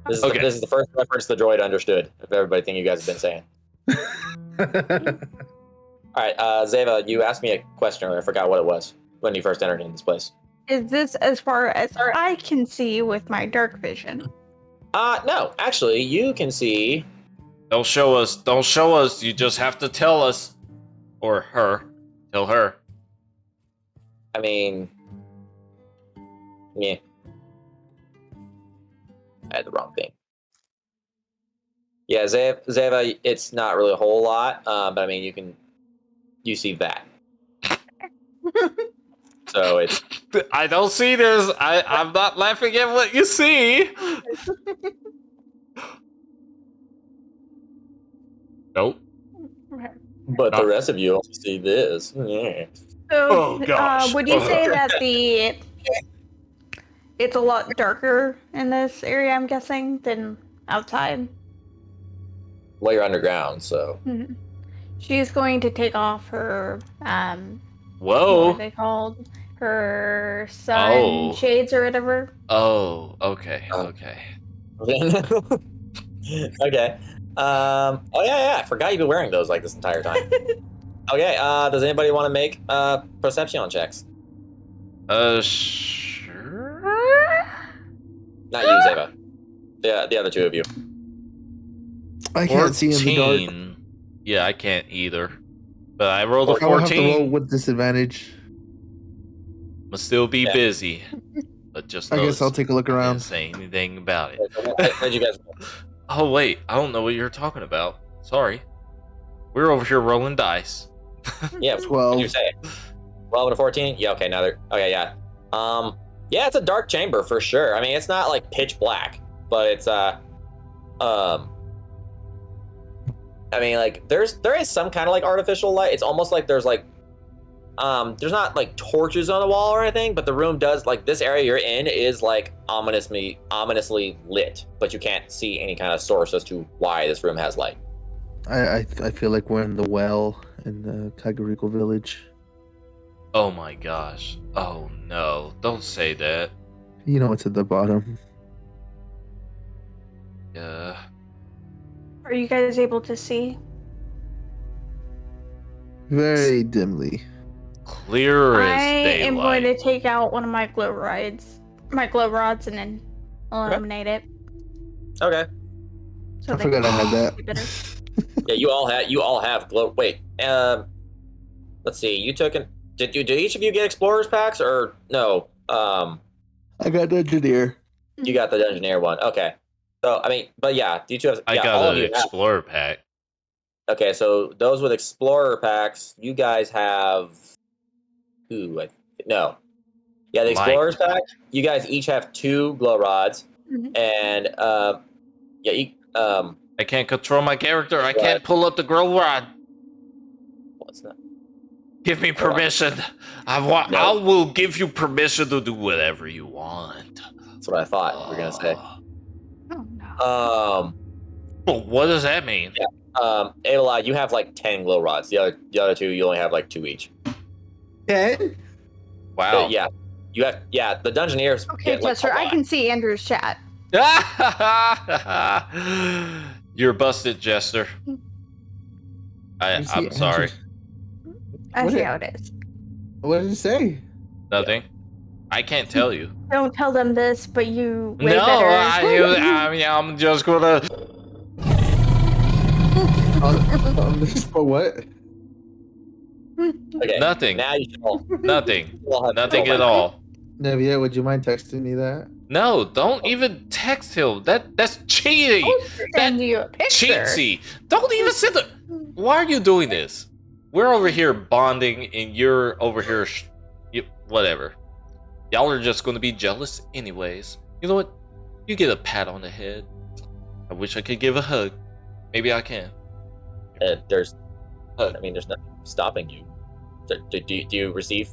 This is, Okay. this is the first reference the droid understood of everything you guys have been saying. All right, Zeva, you asked me a question earlier. I forgot what it was when you first entered into this place. Is this as far as I can see with my dark vision? No, actually, you can see. Don't show us. Don't show us. You just have to tell us. Or her. Tell her. I mean, yeah, I had the wrong thing. Yeah, Zeva, it's not really a whole lot, but I mean, you see that. So it's. I don't see this. I'm not laughing at what you see. Nope. But the rest of you only see this. Yeah. So, Oh, gosh. would you say that it's a lot darker in this area, I'm guessing, than outside? Well, you're underground, so. Mhm. She's going to take off her, what Whoa. are they called? Her sun shades or whatever. Oh, okay. Oh. Okay. Okay. Oh yeah, I forgot you've been wearing those like this entire time. Okay. Does anybody want to make perception checks? Sure. Not you, Zeva. Yeah, the other two of you. I can't see in the dark. 14. Yeah, I can't either. But I rolled a I will have to roll 14. with disadvantage. Must still be Yeah. busy. But just I know guess I'll take a look I didn't around. say anything about it. Where'd you guys? Oh wait, I don't know what you're talking about. Sorry. We're over here rolling dice. Yeah, 12. What did you say? 12 and a 14? Yeah, okay, now they're okay, yeah. Yeah, it's a dark chamber for sure. I mean, it's not like pitch black, but it's I mean, like there is some kind of like artificial light. It's almost like there's not like torches on the wall or anything, but the room does, like, this area you're in is like ominously lit, but you can't see any kind of source as to why this room has light. I feel like we're in the well in the Kagariko village. Oh my gosh. Oh no, don't say that. You know what's at the bottom. Yeah. Are you guys able to see? Very dimly. Clear as I am going daylight. to take out one of my glow rods, and then illuminate it. Okay. So I they forgot I had can that. see better. Yeah, you all have glow. Wait, let's see. You took an. Did each of you get explorers packs or no? I got the engineer. You got the Dungeoneer one. Okay. So I mean, but yeah, you two have. I Yeah, got all of an you have. explorer pack. Okay, so those with explorer packs, you guys have. Ooh, no. Yeah, the Light. explorers pack. You guys each have 2 glow rods, Mhm. and I can't control my character. I can't pull up the grow rod. what's that? Give me Hold on. permission. I No. will give you permission to do whatever you want. That's what I thought you were gonna say. Oh no. Well, what does that mean? Yeah. Adelai, you have like 10 glow rods. The other 2, you only have like 2 each. 10? Wow. Yeah. You have the Dungeoneers. Okay, get, like, Jester, a I lot. can see Andrew's chat. You're busted, Jester. I'm sorry. I What see did- how it is. What did it say? Nothing. I can't tell you. Don't tell them this, but you way No, better. I'm just gonna. For what? Okay. Nothing. Now you should all. Nothing. you all have Nothing control at of my- all. Nevia, would you mind texting me that? No, don't even text him. That's cheating. I'll send you a picture. Cheatsy. Don't even send the. Why are you doing this? We're over here bonding, and you're over here. Whatever. Y'all are just going to be jealous, anyways. You know what? You get a pat on the head. I wish I could give a hug. Maybe I can. There's nothing stopping you. Do you receive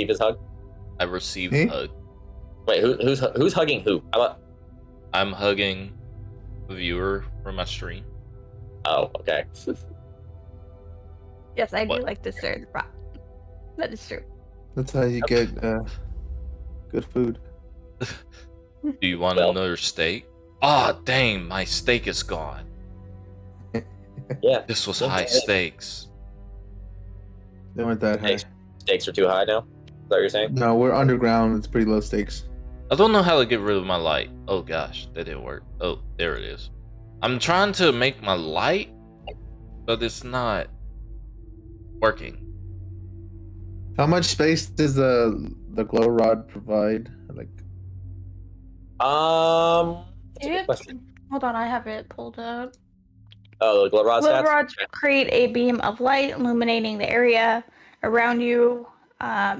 his hug? I received Me? a hug. Wait, who's hugging who? I'm hugging a viewer from my stream. Oh, okay. Yes, I do What? like to stir the pot. That is true. That's how you get good food. Do you want Well- another steak? Ah, dang, my steak is gone. Yeah, This was Okay. high stakes. They weren't that high. stakes are too high now. Is that what you're saying? No, we're underground. It's pretty low stakes. I don't know how to get rid of my light. Oh gosh, that didn't work. Oh, there it is. I'm trying to make my light, but it's not working. How much space does the glow rod provide? Like, That's a good It- question. Hold on, I have it pulled up. Oh, the glow rod Glow stats. rods create a beam of light illuminating the area around you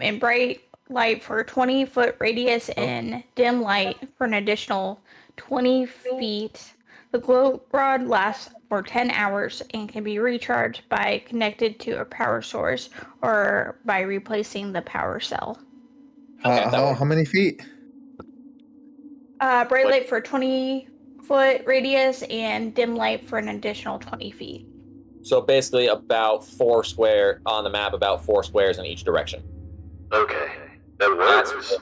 in bright light for a 20-foot radius and dim light for an additional 20 feet. The glow rod lasts for 10 hours and can be recharged by connected to a power source or by replacing the power cell. Okay, that works. how many feet? Bright What- light for 20-foot radius and dim light for an additional 20 feet. So basically, about 4 square on the map, about 4 squares in each direction. Okay, that works.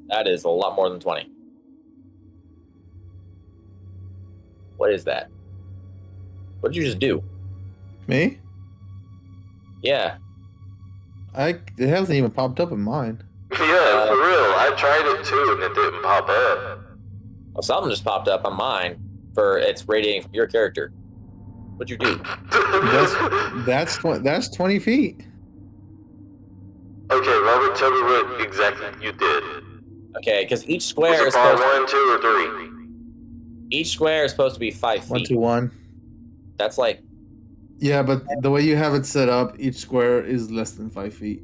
That is a lot more than 20. What is that? What did you just do? Me? Yeah. It hasn't even popped up in mine. Yeah, for real. I tried it too, and it didn't pop up. Well, something just popped up on mine for it's radiating from your character. What'd you do? That's 20 feet. Okay, Robert, tell me what exactly you did. Okay, because each square is Was it bar supposed 1, 2, or 3? each square is supposed to be 5 feet. 1 to 1. That's like Yeah, but the way you have it set up, each square is less than 5 feet.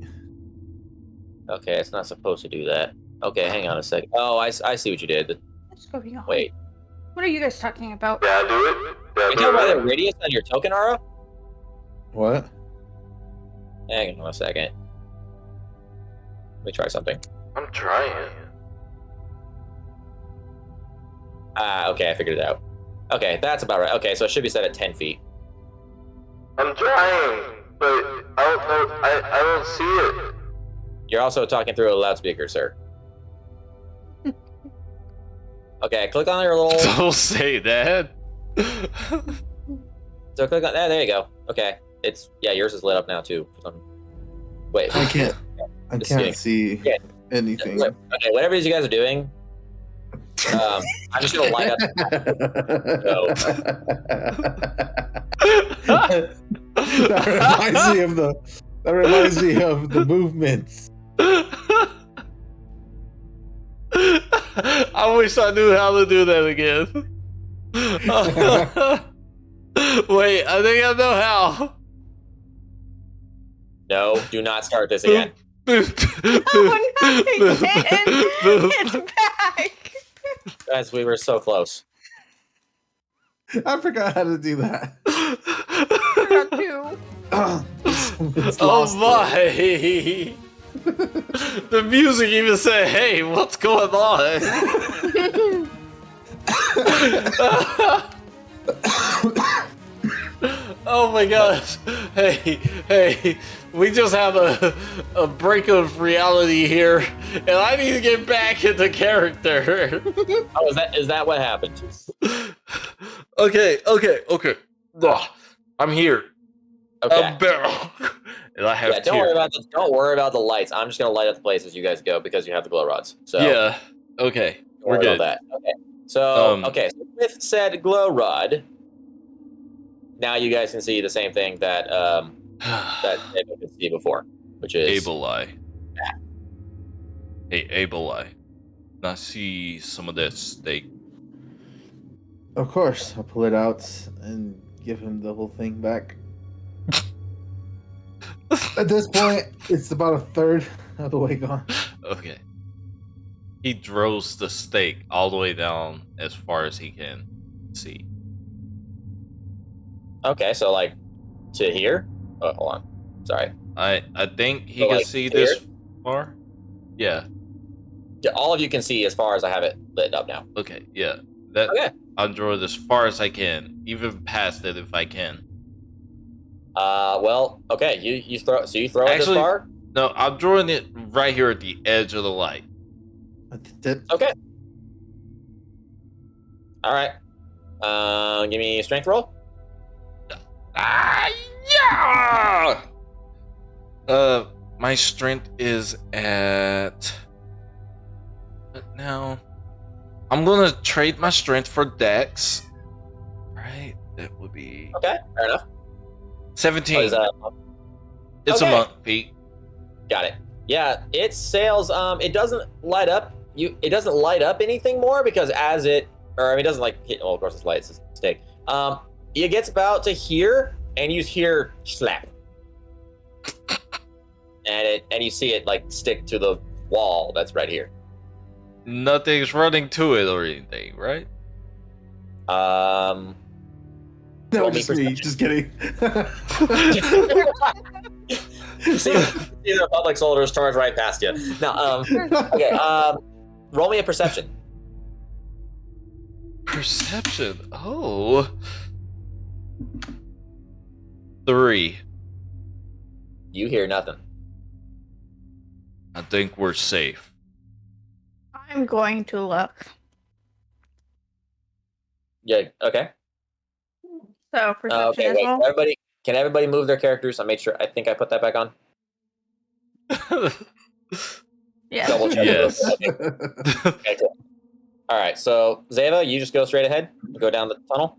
okay. It's not supposed to do that. Okay, hang on a second. Oh, I see what you did. What's going on? Wait, What are you guys talking about? Did I do it? Did I you do talking it about the right? radius on your token, Ara? What? Hang on a second. Let me try something. I'm trying. Okay, I figured it out. Okay, that's about right. Okay, so it should be set at 10 feet. I'm trying, but I don't know. I don't see it. You're also talking through a loudspeaker, sir. Okay, click on your little. Don't say that. So click on that. There you go. Okay, yours is lit up now too. Wait. I can't Just kidding. see Yeah. anything. Okay, whatever it is you guys are doing, I'm just gonna light up. That reminds me of the movements. I wish I knew how to do that again. Wait, I think I know how. No, do not start this again. Oh, no, it's back. Guys, we were so close. I forgot how to do that. Forgot to. It's Oh lost my! The music even said, "Hey, what's going on?" Oh my gosh! Hey! We just have a break of reality here, and I need to get back into character. Oh, is that what happened? Okay. Ugh, I'm here. Okay. A barrel. And I have Yeah, don't worry about the lights. I'm just gonna light up the place as you guys go because you have the glow rods. So Yeah. Okay. don't We're worry good. about that. Okay. So so with said glow rod, now you guys can see the same thing that that David could see before, which is Able Eye. Hey, Able Eye. I see some of that steak. Of course, I'll pull it out and give him the whole thing back. At this point, it's about a third of the way gone. Okay. He throws the steak all the way down as far as he can see. okay. So like to here. Oh, hold on. Sorry. I think he So, can like, see here? this far. Yeah. Yeah, all of you can see as far as I have it lit up now. Okay. Yeah. That. Okay. I'll draw it as far as I can, even past it if I can. Well, okay. You throw. So you throw it Actually, this far. No, I'm drawing it right here at the edge of the light. At the tip. Okay. All right. Give me a strength roll. Yeah. My strength is at. Now, I'm gonna trade my strength for Dex. Right, that would be Okay, fair enough. 17. Oh, is that- It's okay. a monk feat. Got it. Yeah, it sails. It doesn't light up. It doesn't light up anything more because as it, or I mean, it doesn't like hit. Well, of course, it's light. It's a mistake. It gets about to here, and you hear slap, and you see it like stick to the wall that's right here. Nothing's running to it or anything, right? Roll No, me just me. perception. Just kidding. see the public soldiers charge right past you. No, okay. Roll me a perception. Perception. Oh. 3. You hear nothing. I think we're safe. I'm going to look. Yeah. Okay. So perception Okay. as Wait. well. Can everybody move their characters? I made sure. I think I put that back on. Yeah. Double check. Yes. Okay, cool. All right. So Zeva, you just go straight ahead. Go down the tunnel.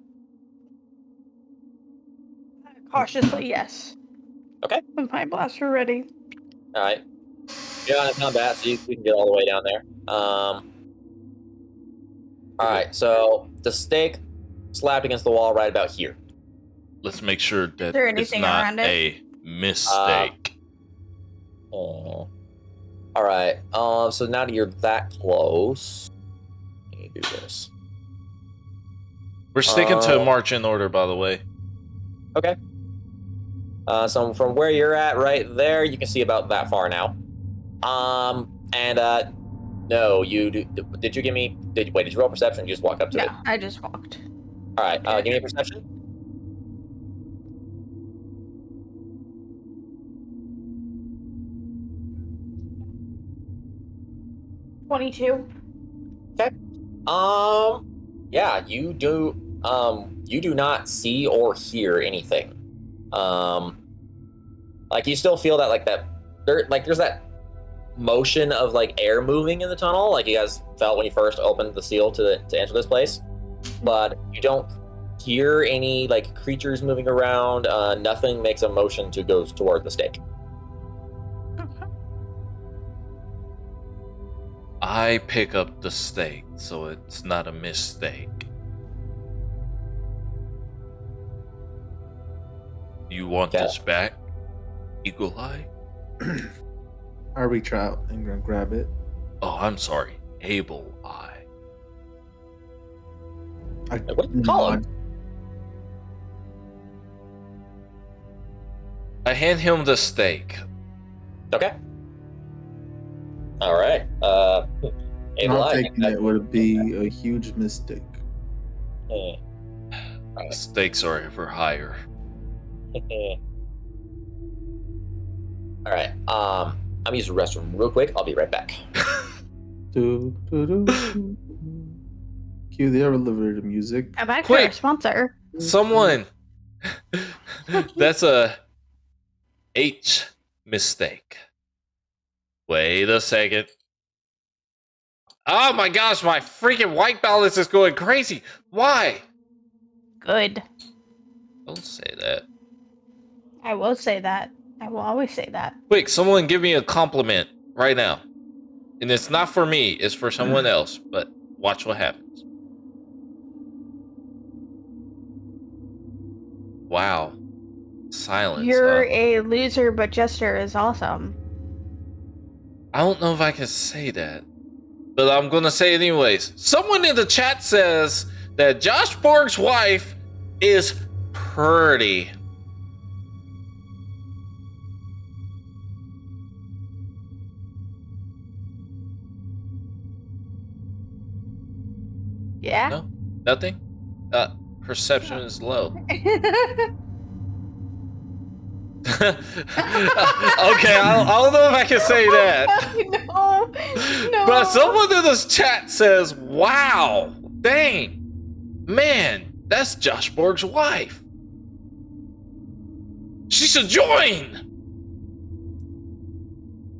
Cautiously, yes. Okay. With my blaster ready. All right. You're on combat, so you can get all the way down there. All right. So the stake slapped against the wall right about here. Let's make sure that there it's anything not around it? a mistake. Oh. All right. So now that you're that close, let me do this. We're sticking to march in order, by the way. Okay. So from where you're at, right there, you can see about that far now. No, you do. Did you give me? Did you roll perception? Or you just walk up to it. Yeah, I just walked. All right. Give me a perception. 22. Yeah, you do not see or hear anything. Like you still feel that there's that motion of like air moving in the tunnel, like you guys felt when you first opened the seal to enter this place, but you don't hear any like creatures moving around. Nothing makes a motion to go toward the stake. I pick up the stake, so it's not a mistake. You want this back, Eagle Eye? I reach out and grab it. Oh, I'm sorry, Able Eye. What do you call him? I hand him the stake. Okay. All right. Able Not Eye. taking it would be a huge mistake. The stakes are ever higher. All right. I'm gonna use the restroom real quick. I'll be right back. Cue the elevator music. I'm back Quick. for our sponsor. Someone! That's a H. Mistake. Wait a second. Oh my gosh, my freaking white balance is going crazy. Why? Good. Don't say that. I will say that. I will always say that. Quick, someone give me a compliment right now. And it's not for me, it's for someone else. But watch what happens. Wow. Silence. You're a loser, but Jester is awesome. I don't know if I can say that, but I'm gonna say it anyways. Someone in the chat says that Josh Borg's wife is pretty. Yeah? No? Nothing? Perception is low. Okay, I don't know if I can say that. No. But someone in this chat says, wow, dang, man, that's Josh Borg's wife. She should join.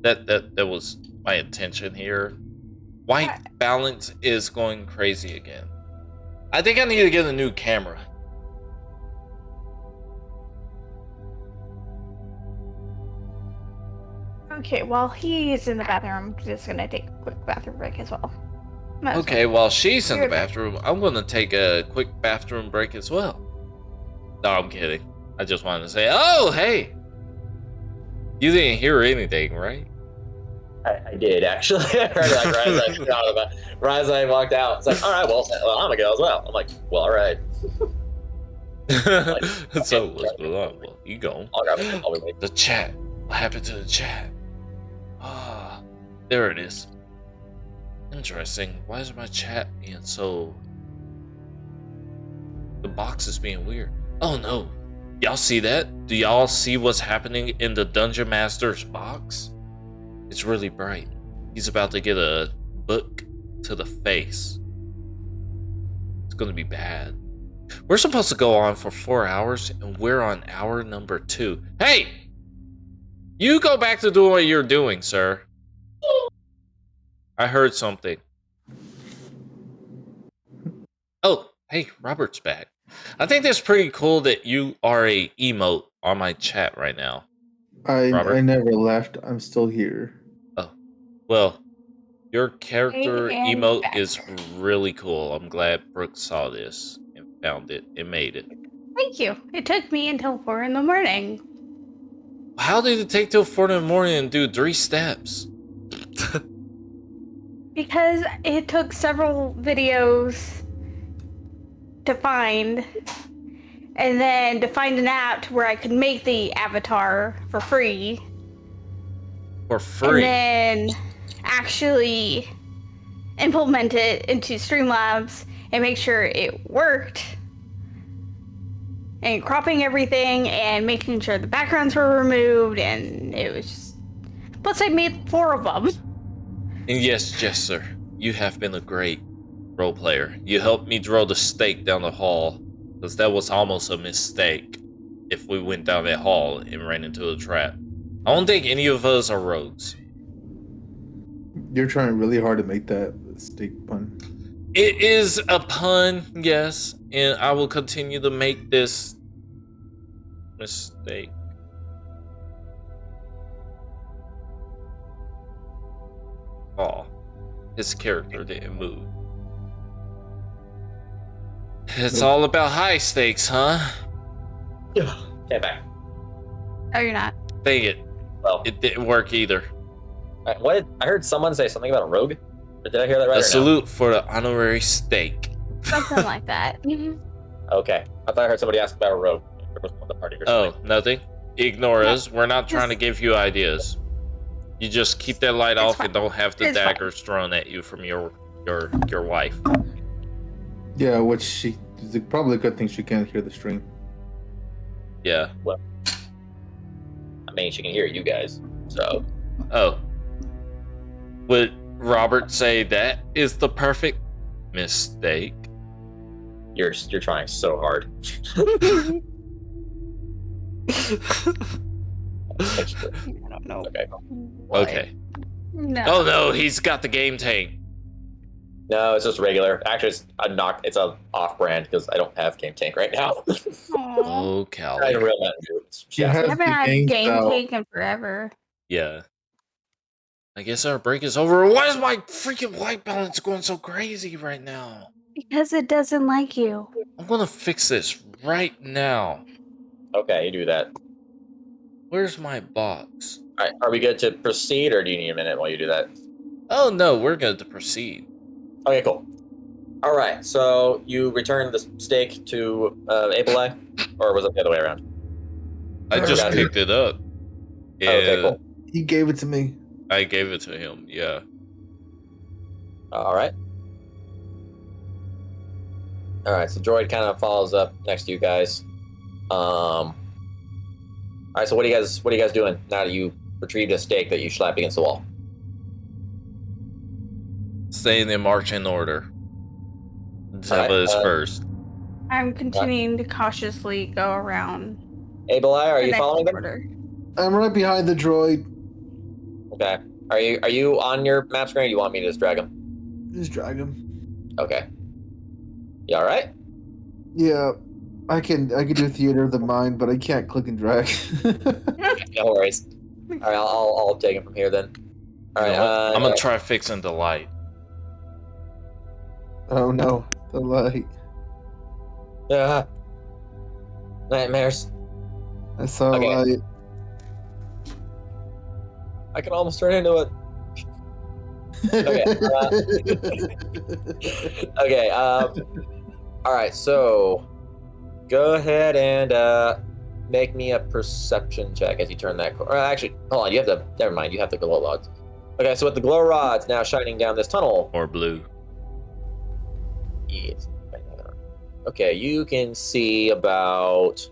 That was my intention here. White balance is going crazy again. I think I need to get a new camera. Okay, while he's in the bathroom, I'm just gonna take a quick bathroom break as well. Okay, while she's in the bathroom, I'm gonna take a quick bathroom break as well. No, I'm kidding. I just wanted to say, oh, hey! You didn't hear anything, right? I did, actually. I heard like right as I walked out. It's like, all right, well, I'm gonna go as well. I'm like, well, all right. So what's going on? Well, you go. I'll be waiting. The chat. What happened to the chat? Ah, there it is. Interesting. Why is my chat being so... The box is being weird. Oh no. Y'all see that? Do y'all see what's happening in the Dungeon Master's box? It's really bright. He's about to get a book to the face. It's gonna be bad. We're supposed to go on for 4 hours, and we're on hour number 2. Hey! You go back to doing what you're doing, sir. I heard something. Oh, hey, Robert's back. I think that's pretty cool that you are a emote on my chat right now. I never left. I'm still here. Oh, well, your character emote is really cool. I'm glad Brooke saw this and found it and made it. Thank you. It took me until 4 in the morning. How did it take till 4 in the morning and do 3 steps? Because it took several videos to find, and then to find an app where I could make the avatar for free. For free? And then actually implement it into Streamlabs and make sure it worked. And cropping everything and making sure the backgrounds were removed, and it was just... Plus I made 4 of them. And yes, Jester, you have been a great role player. You helped me draw the stake down the hall, because that was almost a mistake if we went down that hall and ran into a trap. I don't think any of us are rogues. You're trying really hard to make that steak pun. It is a pun, yes, and I will continue to make this mistake. Oh, his character didn't move. It's all about high stakes, huh? Stand back. No, you're not. Dang it. Well, It didn't work either. what? I heard someone say something about a rogue. Or did I hear that right? A salute for the honorary steak. Something like that. No? Okay. I thought I heard somebody ask about a rogue. There was one of the party or Oh, something. nothing? Ignore us. We're not trying to give you ideas. You just keep that light off and don't have the daggers thrown at you from your wife. Yeah, which is probably a good thing she can't hear the stream. Yeah. Well, I mean, she can hear you guys, so. Oh. Would Robert say that is the perfect mistake? You're trying so hard. Actually, I don't know. okay. What? Okay. No. Oh no, he's got the game tank. No, it's just regular. Actually, it's a off-brand because I don't have Game Tank right now. Aw. Oh, Not Callie. a real Mountain Dew. It's You I Shasta. haven't the had game game style. taken forever. Yeah. I guess our break is over. Why is my freaking white balance going so crazy right now? Because it doesn't like you. I'm gonna fix this right now. Okay, you do that. Where's my box? All right, are we good to proceed, or do you need a minute while you do that? Oh no, we're good to proceed. Okay, cool. All right, so you return the steak to Abelai, or was it the other way around? I just Got it. picked it up. Okay, And cool. He gave it to me. I gave it to him, yeah. All right. All right, so droid kind of follows up next to you guys. All right, so what are you guys doing now that you retrieved a steak that you slapped against the wall? Staying in marching order. Zeva Alright, is first. I'm continuing to cautiously go around. Abelai, are the you next following them? order. I'm right behind the droid. Okay. Are you on your map screen, or you want me to just drag them? Just drag him. Okay. You all right? Yeah, I can do theater of the mind, but I can't click and drag. No worries. All right, I'll take him from here then. All You right. know what? I'm gonna try fixing the light. Oh no, the light. Nightmares. I saw Okay. light. I can almost turn into it. Okay. Okay. All right. So, go ahead and make me a perception check as you turn that. Actually, hold on. You have the. Never mind. You have the glow rods. Okay. So with the glow rods now shining down this tunnel. Or blue. Yes. Okay. You can see about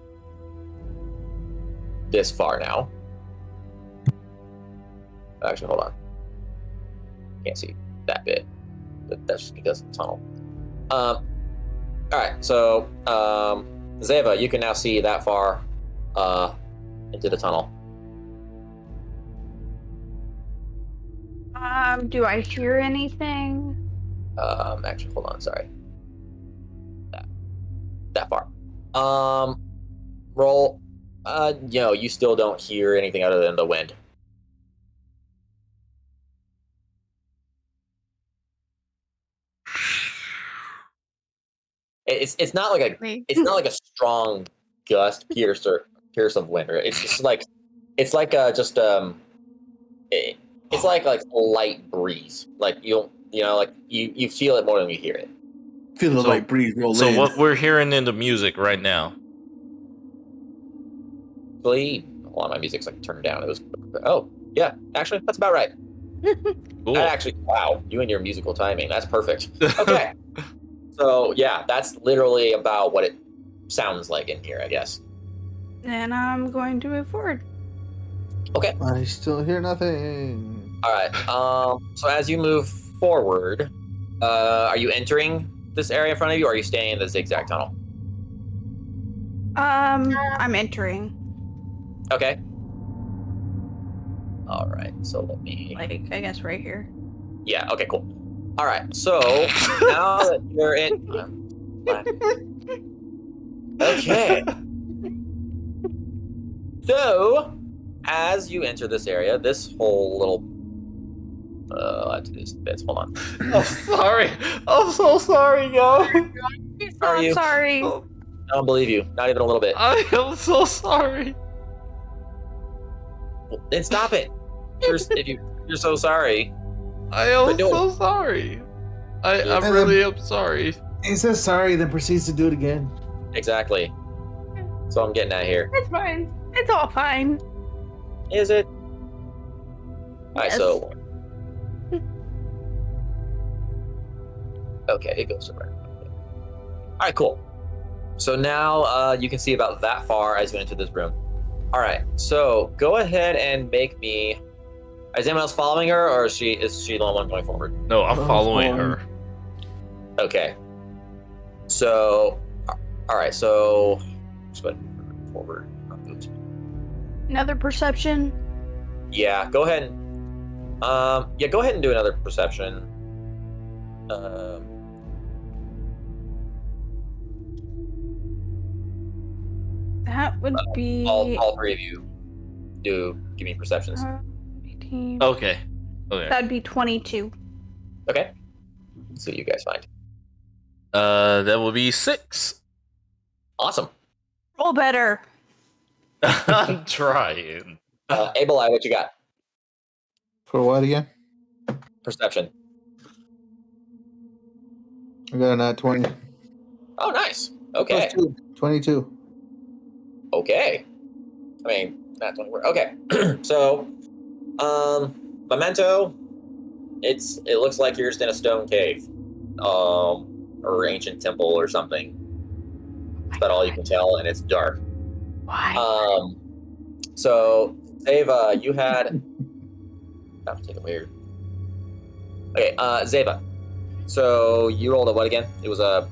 this far now. Actually, hold on. Can't see that bit, but that's just because of the tunnel. All right, so Zeva, you can now see that far into the tunnel. Do I hear anything? Actually, hold on. Sorry, that far. Roll. You still don't hear anything other than the wind. It's not like a strong gust pierce of wind. It's just like it's like just it's like a light breeze. Like like you feel it more than you hear it. Feel the So- light breeze roll So in. what we're hearing in the music right now. Actually, hold on, my music's like turned down. It was yeah, actually that's about right. Cool. Wow, you and your musical timing. That's perfect. Okay. So yeah, that's literally about what it sounds like in here, I guess. Then I'm going to move forward. Okay. I still hear nothing. All right. So as you move forward, are you entering this area in front of you, or are you staying in the zigzag tunnel? I'm entering. Okay. All right. So let me. Like, I guess right here. Yeah. Okay. Cool. All right. So now that you're in. Okay. So, as you enter this area, this whole little. I have to do these bits. Hold on. I'm sorry. I'm so sorry, guys. Are I'm you? sorry. I don't believe you. Not even a little bit. I am so sorry. Then stop it. You're so sorry. I am Quit doing so sorry. I Yeah. really am sorry. He says sorry, then proceeds to do it again. Exactly. So I'm getting at here. It's fine. It's all fine. Is it? All right. Yes. So. Okay, it goes somewhere. All right, cool. So now you can see about that far as you enter this room. All right, so go ahead and make me. Is anyone else following her, or is she the only one going forward? No, I'm Oh, following boy. her. Okay. So, all right. So, just go ahead and move forward. Oops. Another perception. Yeah, go ahead and go ahead and do another perception. That would be All three of you do give me perceptions. 18. Okay. That'd be 22. Okay. Let's see what you guys find. That will be 6. Awesome. Roll better. I'm trying. Abel, what you got? For what again? Perception. I got a nat 20. Oh, nice. Okay. Plus 2, 22. Okay. I mean, that's one word. Okay. So, Memento, it looks like you're just in a stone cave, or ancient temple or something. That's about all you can tell, and it's dark. Why? So, Zeva, you had. That was taking weird. Okay, Zeva. So you rolled a what again? It was a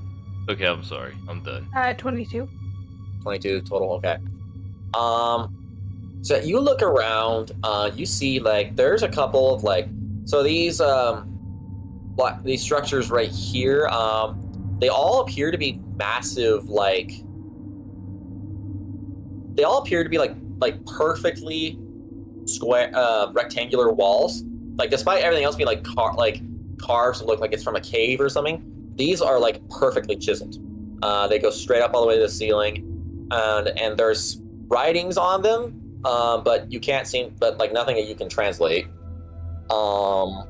Okay, I'm sorry. I'm done. 22. 22 total. Okay. So you look around. You see like there's a couple of like these structures right here. They all appear to be massive. They all appear to be like perfectly square, rectangular walls. Like despite everything else being like carved to look like it's from a cave or something, these are like perfectly chiseled. They go straight up all the way to the ceiling, and there's writings on them, but you can't see, but like nothing that you can translate. And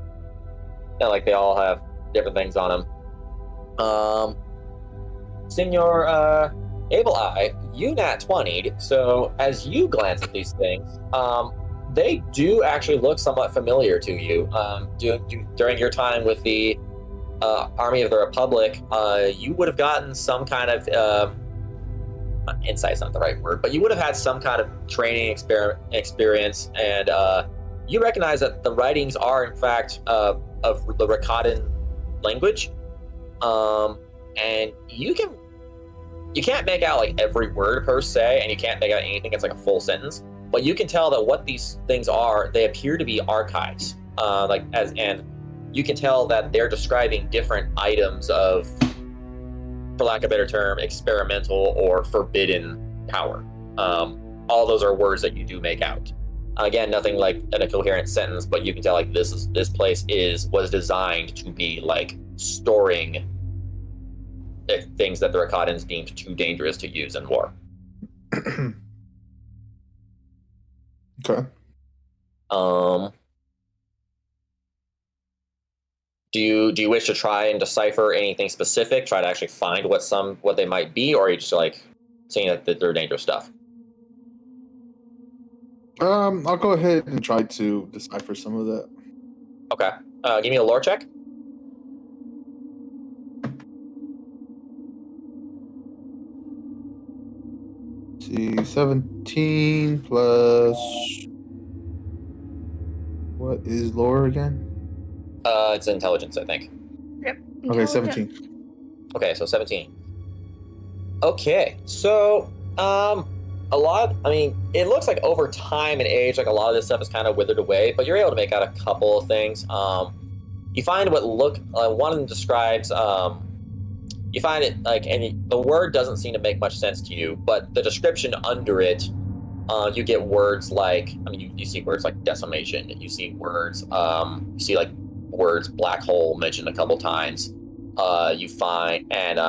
like they all have different things on them. Senor Able Eye, you nat 20'd, so as you glance at these things, they do actually look somewhat familiar to you. During your time with the Army of the Republic, you would have gotten some kind of insight's not the right word, but you would have had some kind of training experience, and you recognize that the writings are in fact of the Rakatan language, and you can't make out like every word per se, and you can't make out anything that's like a full sentence. But you can tell that what these things are, they appear to be archives. And you can tell that they're describing different items of, for lack of a better term, experimental or forbidden power. All those are words that you do make out. Again, nothing like in a coherent sentence, but you can tell like this place was designed to be like storing things that the Rakatans deemed too dangerous to use in war. Okay. Do you wish to try and decipher anything specific? Try to actually find what they might be, or are you just like saying that they're dangerous stuff? I'll go ahead and try to decipher some of that. Okay. Give me a lore check. See, 17 plus. What is lore again? It's intelligence, I think. Yep. Okay, 17. Okay, so 17. Okay, so it looks like over time and age, like a lot of this stuff is kind of withered away, but you're able to make out a couple of things. You find one of them describes, you find it like, and the word doesn't seem to make much sense to you, but the description under it, you get words like, you see words like decimation, you see words, you see like words black hole mentioned a couple times. You find, and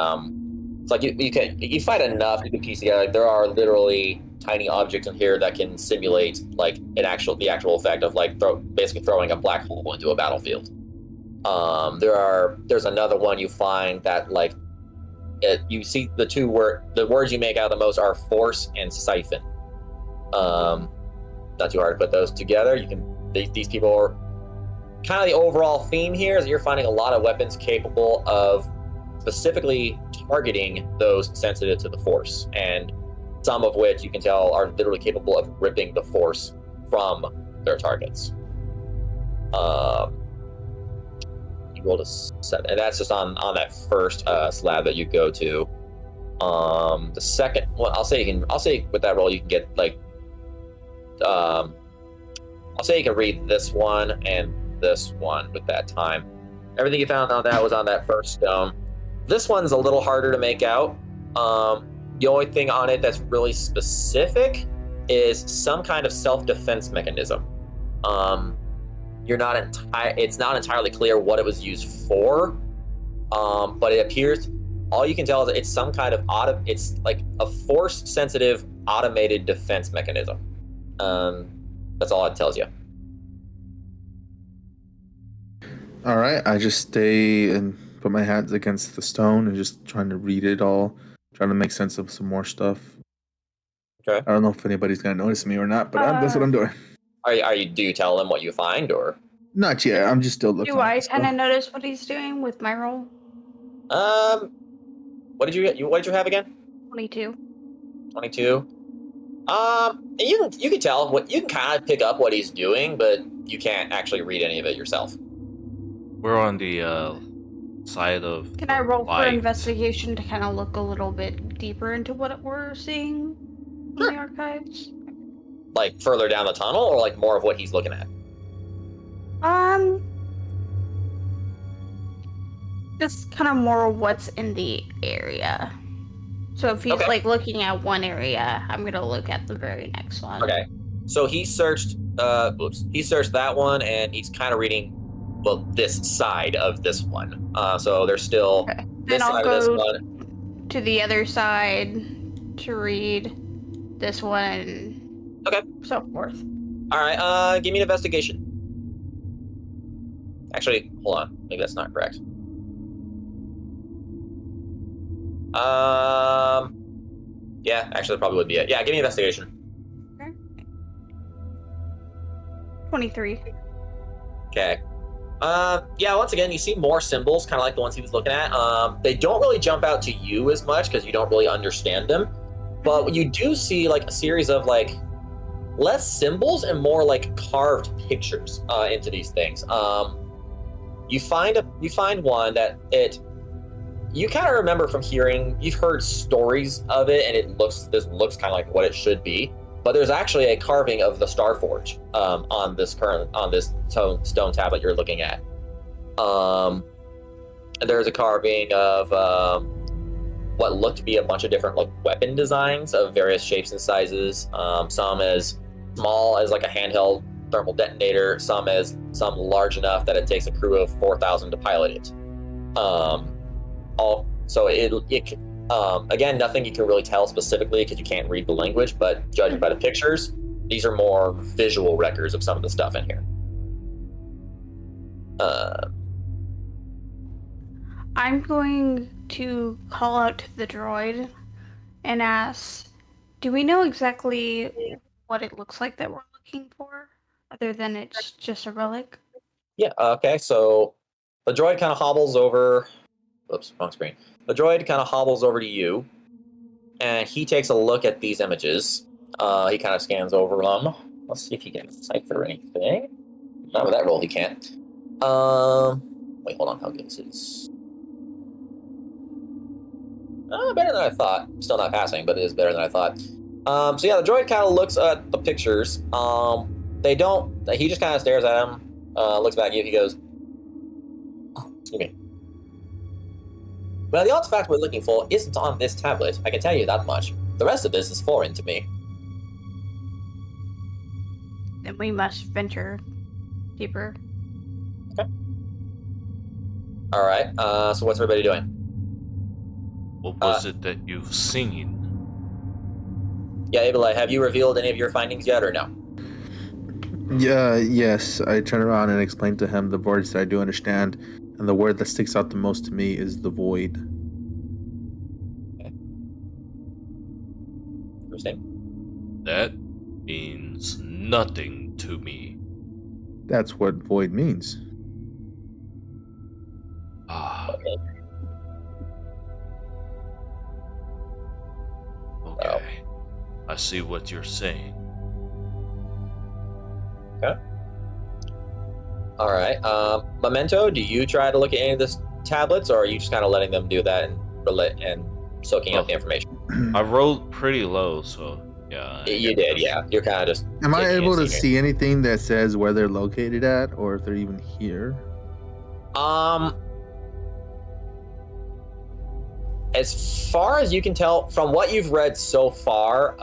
it's like you find enough, you can piece together, like, there are literally tiny objects in here that can simulate like the actual effect of like basically throwing a black hole into a battlefield. There's another one you find that like you see the words you make out the most are force and siphon. Not too hard to put those together. These people are kind of the overall theme here is that you're finding a lot of weapons capable of specifically targeting those sensitive to the force, and some of which you can tell are literally capable of ripping the force from their targets. You rolled a 7, and that's just on that first slab that you go to. The second one, I'll say with that roll you can get like I'll say you can read this one and this one with that time. Everything you found on that was on that first stone. This one's a little harder to make out. The only thing on it that's really specific is some kind of self-defense mechanism. It's not entirely clear what it was used for, but it appears, all you can tell is that it's some kind of it's like a force-sensitive automated defense mechanism. That's all it tells you. All right, I just stay and put my hands against the stone and just trying to read it all, trying to make sense of some more stuff. Okay. I don't know if anybody's gonna notice me or not, but that's what I'm doing. Do you tell him what you find, or? Not yet. I'm just still looking. Do I kind of notice what he's doing with my roll? What did you have again? 22. 22. You can tell you can kind of pick up what he's doing, but you can't actually read any of it yourself. We're on the side of. Can I roll light. for investigation to kind of look a little bit deeper into what we're seeing in the archives? Like further down the tunnel, or like more of what he's looking at? Just kind of more what's in the area. So if he's like looking at one area, I'm gonna look at the very next one. Okay. So he searched. He searched that one, and he's kind of reading. Well, this side of this one. So there's still this Then I'll side go of this one. to the other side to read this one. Okay. So forth. All right. Give me an investigation. Actually, hold on. Maybe that's not correct. Yeah, actually, that probably would be it. Yeah, give me an investigation. Okay. 23. Okay. Yeah, once again, you see more symbols, kind of like the ones he was looking at. They don't really jump out to you as much because you don't really understand them. But you do see like a series of like less symbols and more like carved pictures into these things. You find one that you kind of remember from hearing. You've heard stories of it, and this looks kind of like what it should be. But there's actually a carving of the Starforge on this stone tablet you're looking at. And there's a carving of what looked to be a bunch of different like weapon designs of various shapes and sizes. Some as small as like a handheld thermal detonator, some large enough that it takes a crew of 4,000 to pilot it. Again, nothing you can really tell specifically because you can't read the language, but judging by the pictures, these are more visual records of some of the stuff in here. I'm going to call out to the droid and ask, do we know exactly what it looks like that we're looking for, other than it's just a relic? Yeah, okay, so the droid kind of hobbles over... Oops, wrong screen. The droid kind of hobbles over to you, and he takes a look at these images. He kind of scans over them. Let's see if he can decipher anything. Not with that roll, he can't. Wait, hold on, how good is this? Better than I thought. Still not passing, but it is better than I thought. So yeah, the droid kind of looks at the pictures. He just kind of stares at him, looks back at you, he goes, oh, excuse me. Well, the artifact we're looking for isn't on this tablet, I can tell you that much. The rest of this is foreign to me. Then we must venture deeper. Okay. Alright, so what's everybody doing? What was it that you've seen? Yeah, Abelai, have you revealed any of your findings yet, or no? Yeah, yes. I turn around and explain to him the words that I do understand, and the word that sticks out the most to me is the void. Okay. Interesting. That means nothing to me. That's what void means. Ah. Okay. Okay. I see what you're saying. Okay. All right. Memento, do you try to look at any of the tablets, or are you just kind of letting them do that and soaking up the information? I rolled pretty low, so Yeah. You did, yeah. You're kind of just. Am I taking able a to seat see anything that says where they're located at, or if they're even here? here. As far as you can tell from what you've read so far,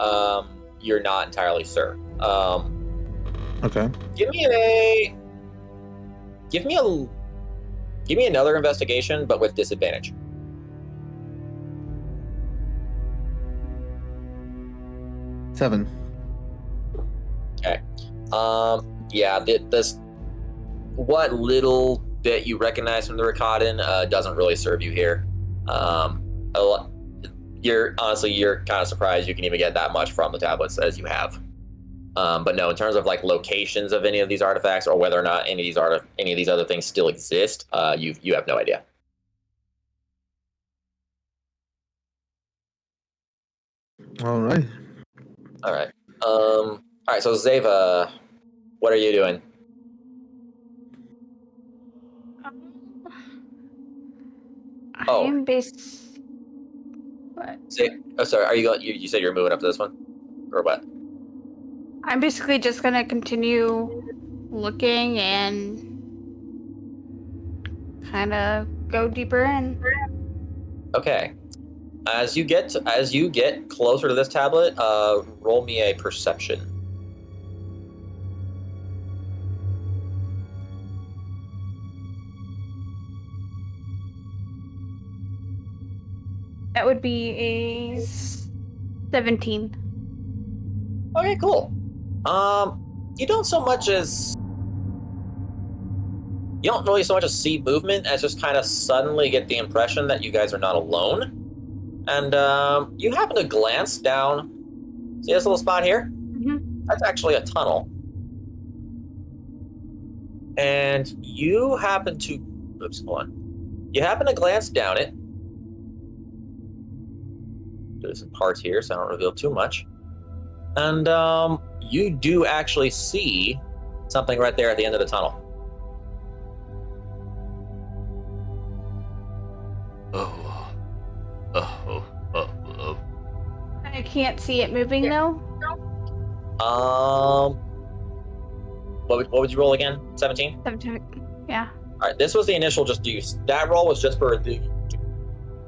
you're not entirely sure. Okay. Give me another investigation, but with disadvantage. Seven. Okay. Yeah. This what little bit you recognize from the Rakatan doesn't really serve you here. You're kind of surprised you can even get that much from the tablets as you have. But no, in terms of like locations of any of these artifacts or whether or not any of these other things still exist, you have no idea. All right. All right. All right. So Zeva, what are you doing? Oh. I'm based. What? Oh, sorry. Are you going? You said you're moving up to this one, or what? I'm basically just gonna continue looking and kind of go deeper in. Okay. As you get closer to this tablet, roll me a perception. That would be a 17. Okay, cool. You don't really so much as see movement as just kind of suddenly get the impression that you guys are not alone. And you happen to glance down. See this little spot here? Mm-hmm. That's actually a tunnel. And you happen to You happen to glance down it. There's some parts here, so I don't reveal too much. And you do actually see something right there at the end of the tunnel. I can't see it moving though. What would you roll again? 17? 17. Yeah. All right, this was the initial just use. That roll was just for the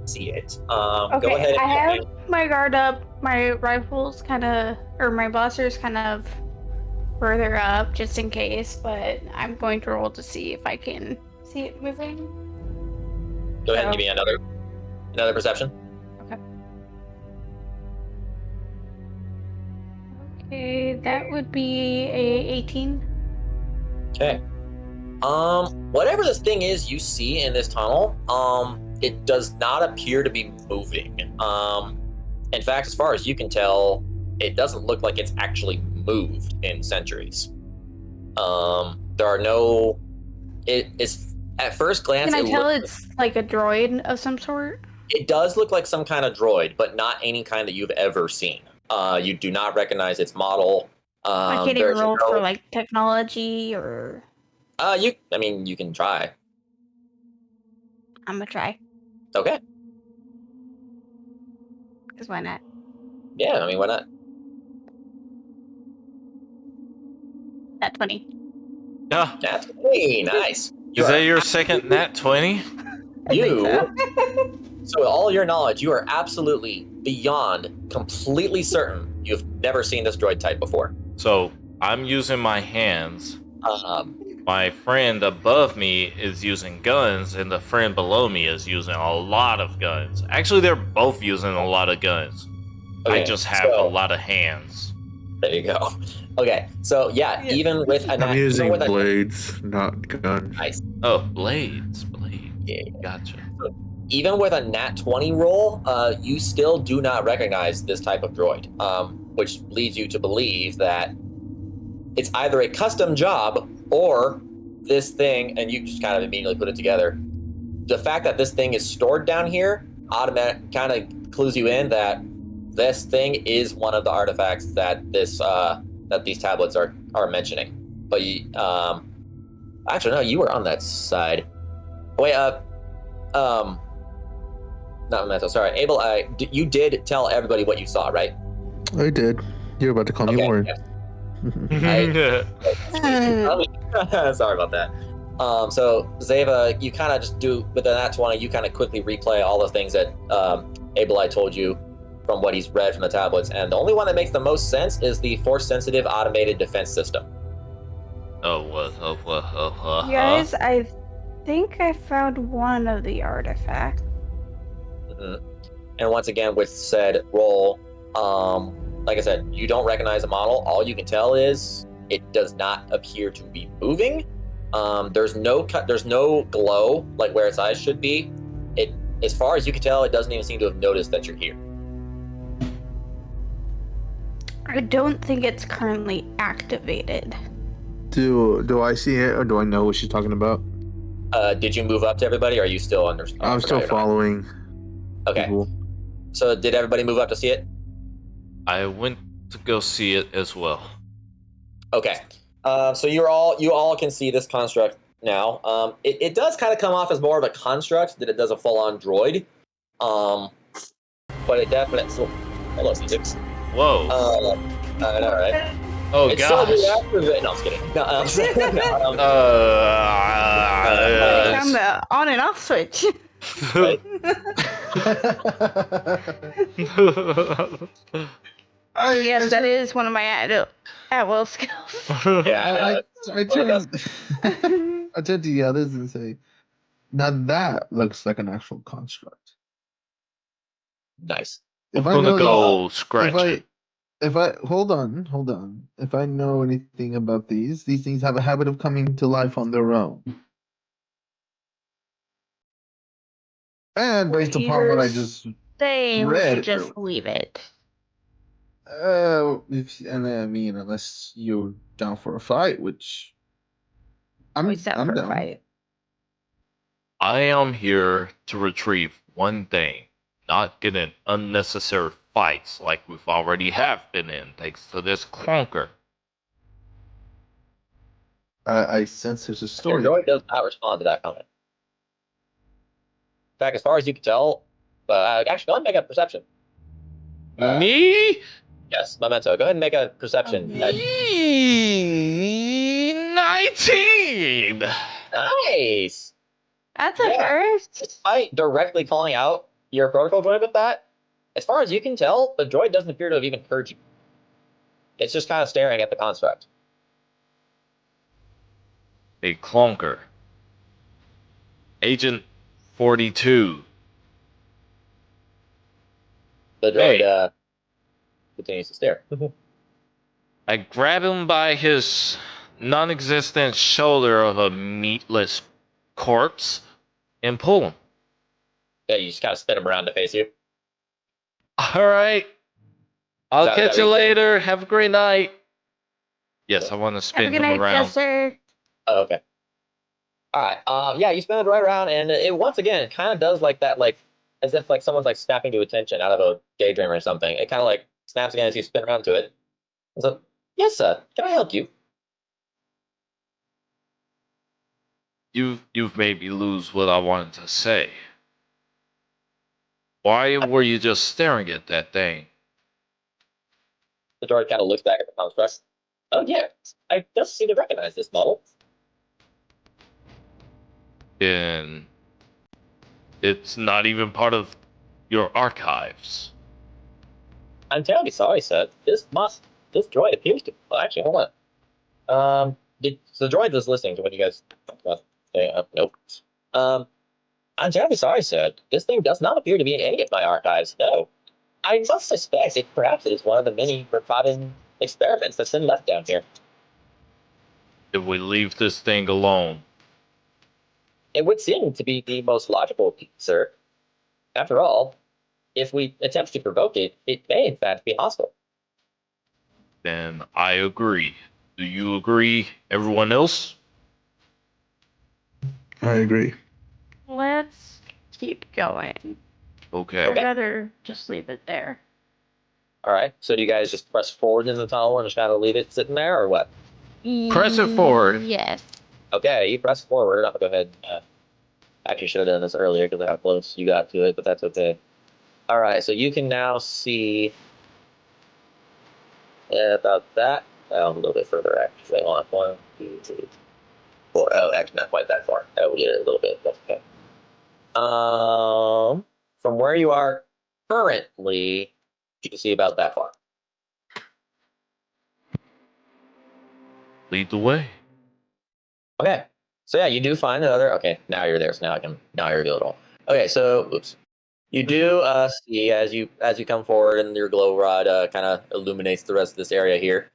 see it. Okay, Go ahead. I have my guard up, my rifles kind of, or my blasters kind of further up just in case, but I'm going to roll to see if I can see it moving. Go ahead and give me another perception. Okay, that would be a 18. Okay. Whatever this thing is you see in this tunnel, it does not appear to be moving. In fact, as far as you can tell, it doesn't look like it's actually moved in centuries. There are no. It is at first glance. Can I tell it's like a droid of some sort? It does look like some kind of droid, but not any kind that you've ever seen. You do not recognize its model. I can't even roll for like technology or. You can try. I'm gonna try. Okay. Because why not? Yeah, why not? Nat 20. Yeah. That's really nice. Is that your second nat 20? So with all your knowledge, you are absolutely beyond completely certain you've never seen this droid type before. So I'm using my hands. My friend above me is using guns, and the friend below me is using a lot of guns. Actually, they're both using a lot of guns. Okay, I just have a lot of hands. There you go. Okay, so yeah, even with I'm using blades, not guns. Nice. Oh, blades. Yeah. Gotcha. Even with a nat 20 roll, you still do not recognize this type of droid, which leads you to believe that it's either a custom job or this thing, and you just kind of immediately put it together. The fact that this thing is stored down here automatic kind of clues you in that this thing is one of the artifacts that these tablets are mentioning. But you, actually no, you were on that side. Wait, not Memento, sorry. Abel, you did tell everybody what you saw, right? I did. You're about to call me Okay, Warren. Sorry about that. So Zeva, you kind of just do with the nat 20. You kind of quickly replay all the things that Abelai told you from what he's read from the tablets, and the only one that makes the most sense is the force-sensitive automated defense system. Guys, I think I found one of the artifacts. Mm-hmm. And once again, with said roll, like I said, you don't recognize the model. All you can tell is it does not appear to be moving. There's no glow like where its eyes should be. It, as far as you can tell, it doesn't even seem to have noticed that you're here. I don't think it's currently activated. Do I see it, or do I know what she's talking about? Did you move up to everybody, or are you still under? I'm still following. Okay. People. So did everybody move up to see it? I went to go see it as well. Okay. So you all can see this construct now. It does kind of come off as more of a construct than it does a full-on droid. But it definitely. So, hello, C6. Whoa. All right. Oh It's gosh. so reactive. No, I'm just kidding. No, Found the on and off switch. right. Yes, that is one of my at-will skills. Yeah. I turn I turn to the others and say, now that looks like an actual construct. Nice. If I'm I gonna know go scratch it. if I hold on. If I know anything about these things have a habit of coming to life on their own. And based upon what I just Saying we read should just leave it. unless you're down for a fight, which We set I'm for a down. fight. I am here to retrieve one thing, not get in unnecessary fights like we've already have been in thanks to this clunker. I sense there's a Your story. droid does not respond to that comment. In fact, as far as you can tell, actually, go ahead and make a perception. Me? Yes, Memento. Go ahead and make a perception. 19! Nice. That's a Yeah. first. Despite directly calling out your protocol droid with that, as far as you can tell, the droid doesn't appear to have even heard you. It's just kind of staring at the construct. A clunker. Agent 42. The droid Hey. continues to stare. I grab him by his non-existent shoulder of a meatless corpse and pull him. Yeah, you just kind of spin him around to face you. Alright. I'll catch you later. Have a great night. Yes, I want to Have a spin good him night, around. yes, sir. Oh, okay. All right. Yeah, you spin it right around, and it once again kind of does like that, like as if like someone's like snapping to attention out of a daydream or something. It kind of like snaps again as you spin around to it. So, yes, sir. Can I help you? You've made me lose what I wanted to say. Why were you just staring at that thing? The droid kind of looks back at the construct. Oh yeah, I just seem to recognize this model. And it's not even part of your archives. I'm terribly sorry, sir. This droid appears to. Well, actually, hold on. So the droid was listening to what you guys talked about. Nope. I'm terribly sorry, sir. This thing does not appear to be in any of my archives. No. I must suspect perhaps it is one of the many forgotten experiments that's been left down here. If we leave this thing alone, It would seem to be the most logical, sir. After all, if we attempt to provoke it, it may in fact be hostile. then I agree. Do you agree, everyone else? I agree. Let's keep going. Okay. I'd rather just leave it there. All right. So do you guys just press forward into the tunnel and just kind of leave it sitting there, or what? Press it forward. Yes. Okay, you press forward. I'll go ahead. Actually, should have done this earlier because of how close you got to it, but that's okay. All right. So you can now see Yeah, about that. A little bit further, actually. Hold on. 1, 2, 3, 4. Oh, actually, not quite that far. Oh, we get it a little bit. That's okay. From where you are currently, you can see about that far. Lead the way. Okay. So yeah, you do find another. Okay, now you're there. So now I reveal it all. Okay, so oops. You do see as you come forward, and your glow rod kind of illuminates the rest of this area here.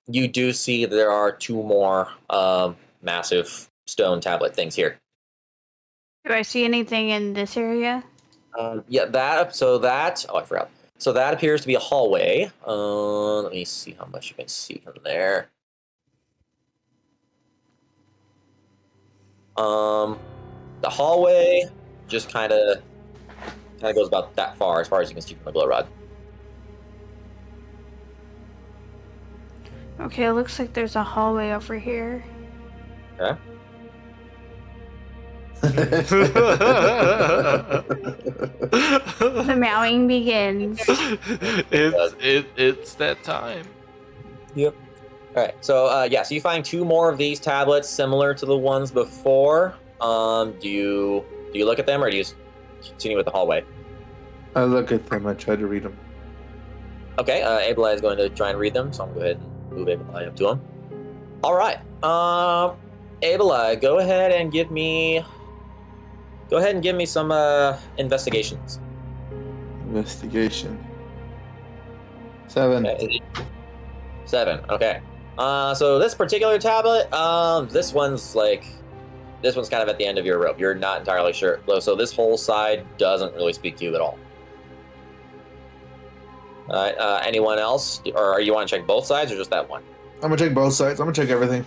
You do see that there are 2 more massive stone tablet things here. Do I see anything in this area? Yeah, that. So that. Oh, I forgot. So that appears to be a hallway. Let me see how much you can see from there. The hallway just kind of goes about that far as you can see from the glow rod. Okay, it looks like there's a hallway over here. Okay. The meowing begins. It's that time. Yep. All right. So so you find 2 more of these tablets similar to the ones before. Do you look at them, or do you continue with the hallway? I look at them. I try to read them. Okay. Abelai is going to try and read them, so I'm going to go ahead and move Abelai up to him. All right. Abelai, go ahead and give me some investigations. Investigation. 7. Okay. 7. Okay. So this particular tablet, this one's kind of at the end of your rope. You're not entirely sure. So this whole side doesn't really speak to you at all. All right. Anyone else, or you want to check both sides, or just that one? I'm gonna check both sides. I'm gonna check everything.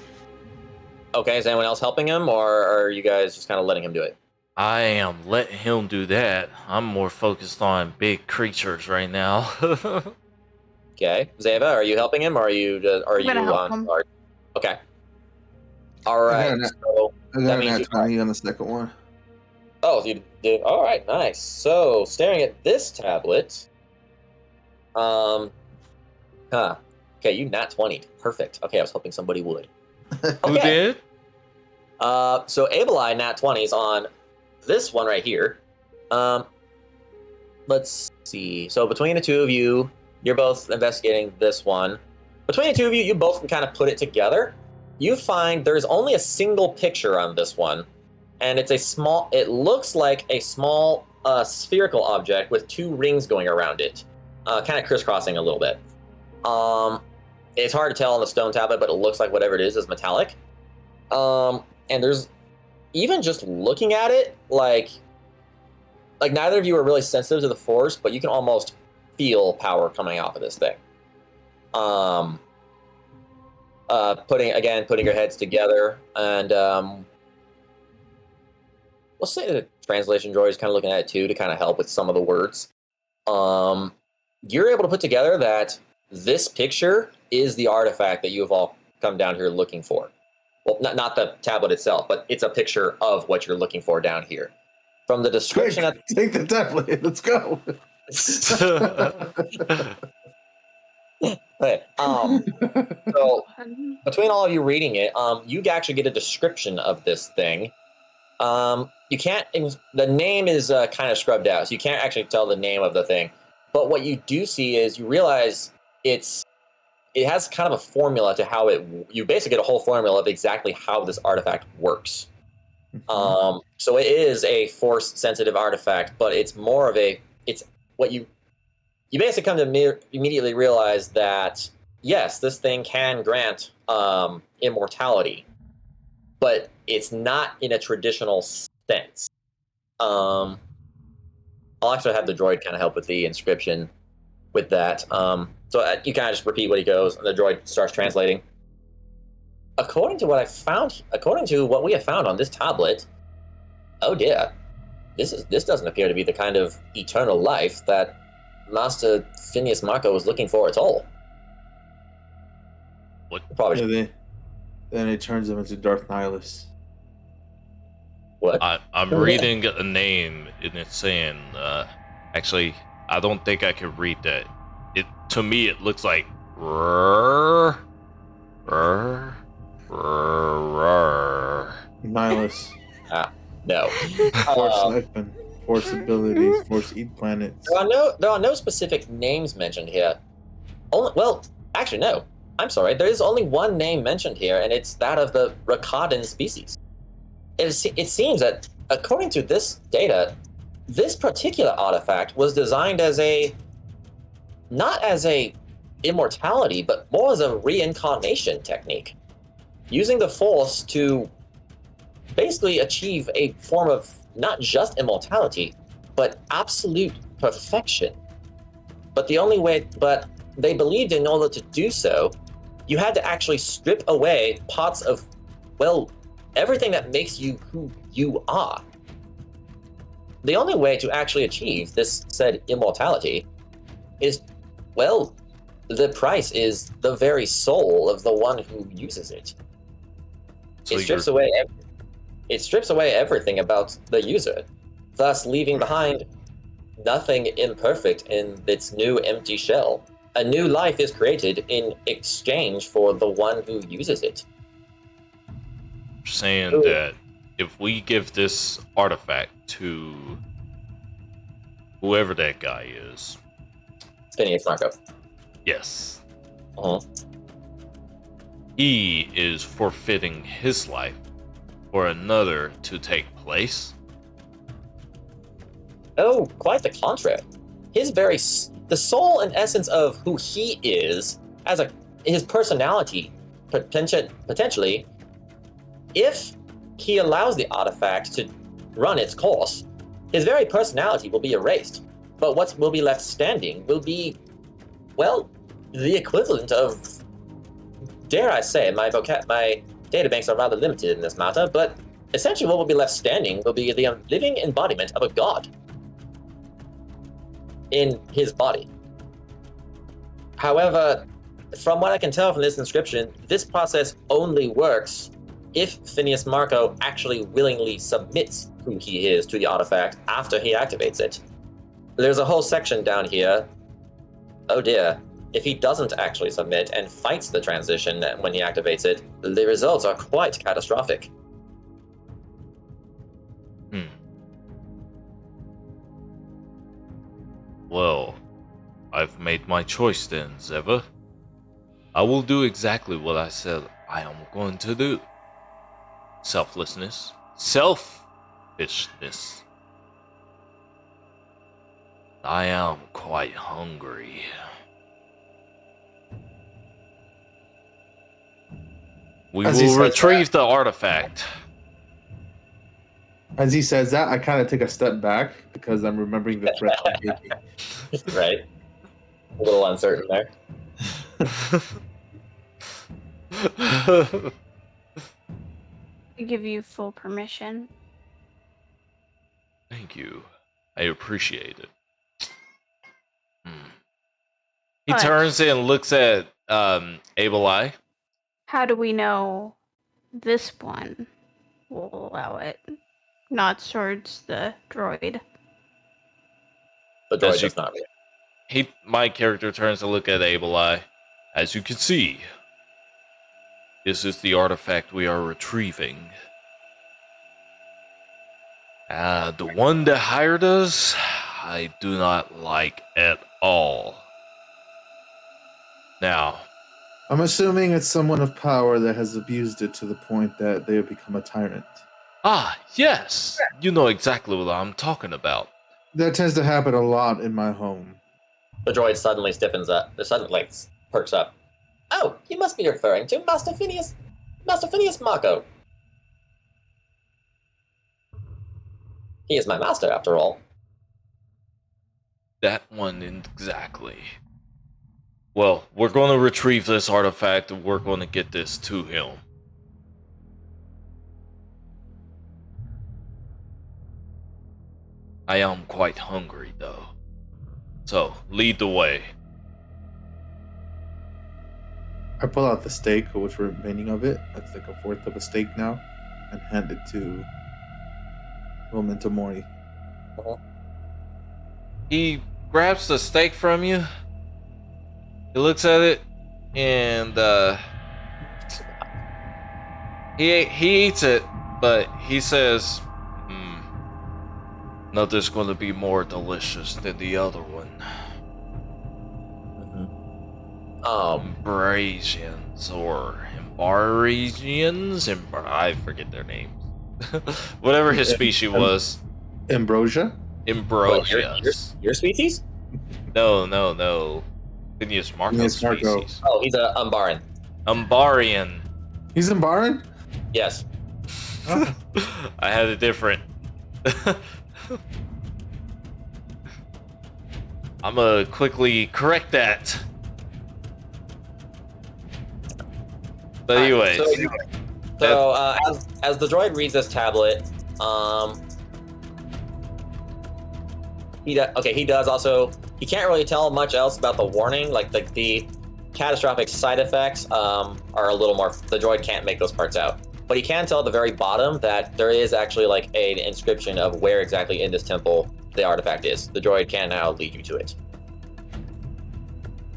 Okay. Is anyone else helping him, or are you guys just kind of letting him do it? I am letting him do that. I'm more focused on big creatures right now. Okay. Zeva, are you helping him, or are you help on him. guard? Okay. All right. So I that got means an you. 20 on the second one. Oh, you did. All right, nice. So, staring at this tablet, okay, you nat 20. Perfect. Okay, I was hoping somebody would. Who Okay. did? So Abelai nat 20s on this one right here. Let's see. So between the 2 of you, you're both investigating this one. Between the 2 of you, you both can kind of put it together. You find there's only a single picture on this one. And it looks like a small spherical object with 2 rings going around it, kind of crisscrossing a little bit. It's hard to tell on the stone tablet, but it looks like whatever it is metallic. And there's, even just looking at it, like neither of you are really sensitive to the force, but you can almost feel power coming off of this thing. Putting your heads together, and we'll say the translation droid is kind of looking at it too to kind of help with some of the words. You're able to put together that this picture is the artifact that you have all come down here looking for. Well, not the tablet itself, but it's a picture of what you're looking for down here. From the description, Take the tablet. Let's go. Okay. So between all of you reading it, you actually get a description of this thing. You can't. The name is kind of scrubbed out, so you can't actually tell the name of the thing. But what you do see is you realize it has kind of a formula to how you basically get a whole formula of exactly how this artifact works. So it is a force sensitive artifact, but it's more of it's what you basically come to immediately realize that yes, this thing can grant immortality, but it's not in a traditional sense. I'll actually have the droid kind of help with the inscription with that. So you kind of just repeat what he goes, and the droid starts translating. According to what we have found on this tablet, oh dear, this doesn't appear to be the kind of eternal life that Master Phineas Marco was looking for at all. What? Probably. Then it turns them into Darth Nihilus. What? I'm reading a name, and it's saying, actually, I don't think I can read that. To me, it looks like Rrrr. Rrrr. Rrrr. Nihilus. No. Force weapon. Force abilities. Force eat planets. There are no specific names mentioned here. Actually, no. I'm sorry. There is only one name mentioned here, and it's that of the Rakatan species. It seems that, according to this data, this particular artifact was designed as not as a immortality, but more as a reincarnation technique, using the Force to basically achieve a form of not just immortality, but absolute perfection. But they believed in order to do so, you had to actually strip away parts of, everything that makes you who you are. The only way to actually achieve this said immortality is, the price is the very soul of the one who uses it. So it strips away everything about the user, thus leaving behind nothing imperfect in its new empty shell. A new life is created in exchange for the one who uses it. Saying that if we give this artifact to whoever that guy is, Phineas Marco. yes, Uh-huh. he is forfeiting his life for another to take place. Oh, quite the contrary. The soul and essence of who he is, his personality, potentially, if he allows the artifact to run its course, his very personality will be erased. But what will be left standing will be, the equivalent of, dare I say, my databanks are rather limited in this matter, but essentially what will be left standing will be the living embodiment of a god in his body. However, from what I can tell from this inscription, this process only works if Phineas Marco actually willingly submits who he is to the artifact after he activates it. There's a whole section down here. Oh dear. If he doesn't actually submit and fights the transition when he activates it, the results are quite catastrophic. Well, I've made my choice then, Zeva. I will do exactly what I said I am going to do. Selflessness. Selfishness. I am quite hungry. We will retrieve the artifact. As he says that, I kind of take a step back because I'm remembering the threat he gave me. Right. A little uncertain there. I give you full permission. Thank you. I appreciate it. He But turns and looks at Able Eye. how do we know this one will allow it? Not towards the droid. The droid does not. My character turns to look at Able Eye. As you can see, this is the artifact we are retrieving. The one that hired us, I do not like at all. Now, I'm assuming it's someone of power that has abused it to the point that they have become a tyrant. Yes! You know exactly what I'm talking about. That tends to happen a lot in my home. The droid suddenly stiffens up. The suddenly perks up. Oh, you must be referring to Master Phineas Marco. He is my master, after all. That one exactly. Well, we're going to retrieve this artifact and we're going to get this to him. I am quite hungry, though. So, lead the way. I pull out the steak, or what's remaining of it. That's like a fourth of a steak now, and hand it to Memento Mori. He grabs the steak from you. He looks at it. and he eats it, but he says, "Nothing's going to be more delicious than the other one." Ambrasians or Ambarasians, I forget their names. Whatever his species was. Ambrosia? Ambrosia. Your species? No. Phineas Marco's Phineas Marco. species. Oh, he's a Umbaran. Umbarian. He's in Baran? Yes. Oh. I had a different. I'm gonna quickly correct that. But anyways, as the droid reads this tablet, he does also. He can't really tell much else about the warning, like the catastrophic side effects are a little more. The droid can't make those parts out, but he can tell at the very bottom that there is actually like an inscription of where exactly in this temple the artifact is. The droid can now lead you to it.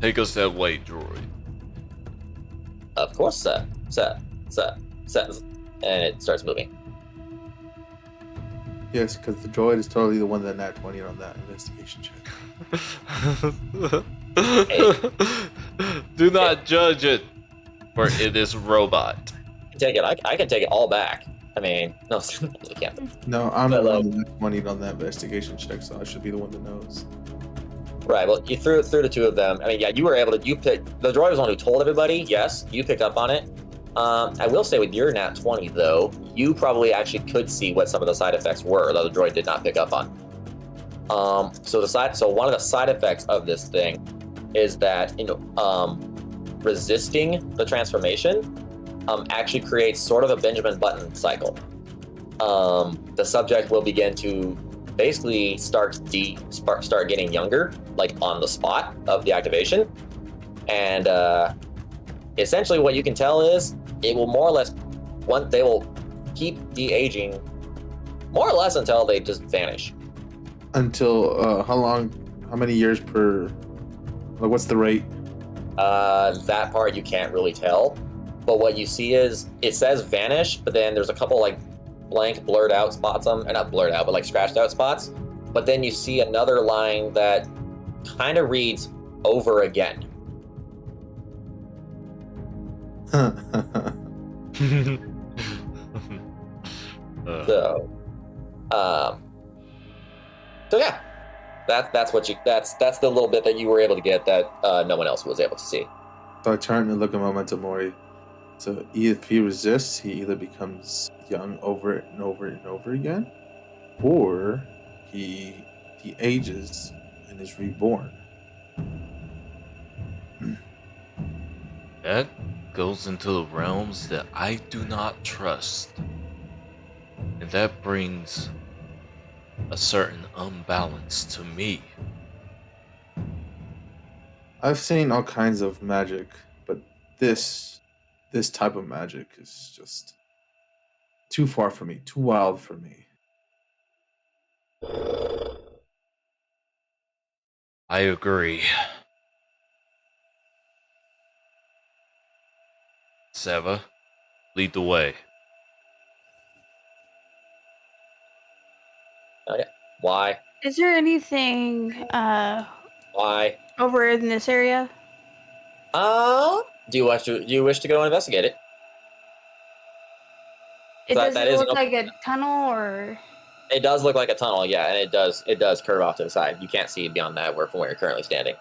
take us that way, droid. Of course, sir. And it starts moving. Yes, because the droid is totally the one that nat 20 on that investigation check. Do not judge it, for it is robot. Take it. I can take it all back. I mean, no, you can't. No, I'm the Hello. one that nat 20 on that investigation check, so I should be the one that knows. Right. Well, you threw the two of them. I mean, yeah, you were able to. You picked. The droid was the one who told everybody. Yes, you picked up on it. I will say with your nat 20 though, you probably actually could see what some of the side effects were, though the droid did not pick up on. So one of the side effects of this thing is that resisting the transformation actually creates sort of a Benjamin Button cycle. The subject will begin to basically start getting younger, like on the spot of the activation, and essentially what you can tell is it will more or less they will keep de-aging more or less until they just vanish. Until how many years per, like what's the rate? That part you can't really tell, but what you see is it says vanish, but then there's a couple like blank blurred out spots on, or not blurred out, but like scratched out spots. But then you see another line that kind of reads over again. So yeah, that's the little bit that you were able to get that no one else was able to see. So I turn and look at Memento Mori. So if he resists, he either becomes young over and over and over again, or he ages and is reborn. That goes into the realms that I do not trust. And that brings a certain unbalance to me. I've seen all kinds of magic, but this type of magic is just too far for me, too wild for me. I agree. Seva, lead the way. Okay. Why? Is there anything Why? over in this area? Do you wish to go investigate it? Does that it is look an like a tunnel, or It does look like a tunnel, yeah, and it does curve off to the side. You can't see beyond that from where you're currently standing.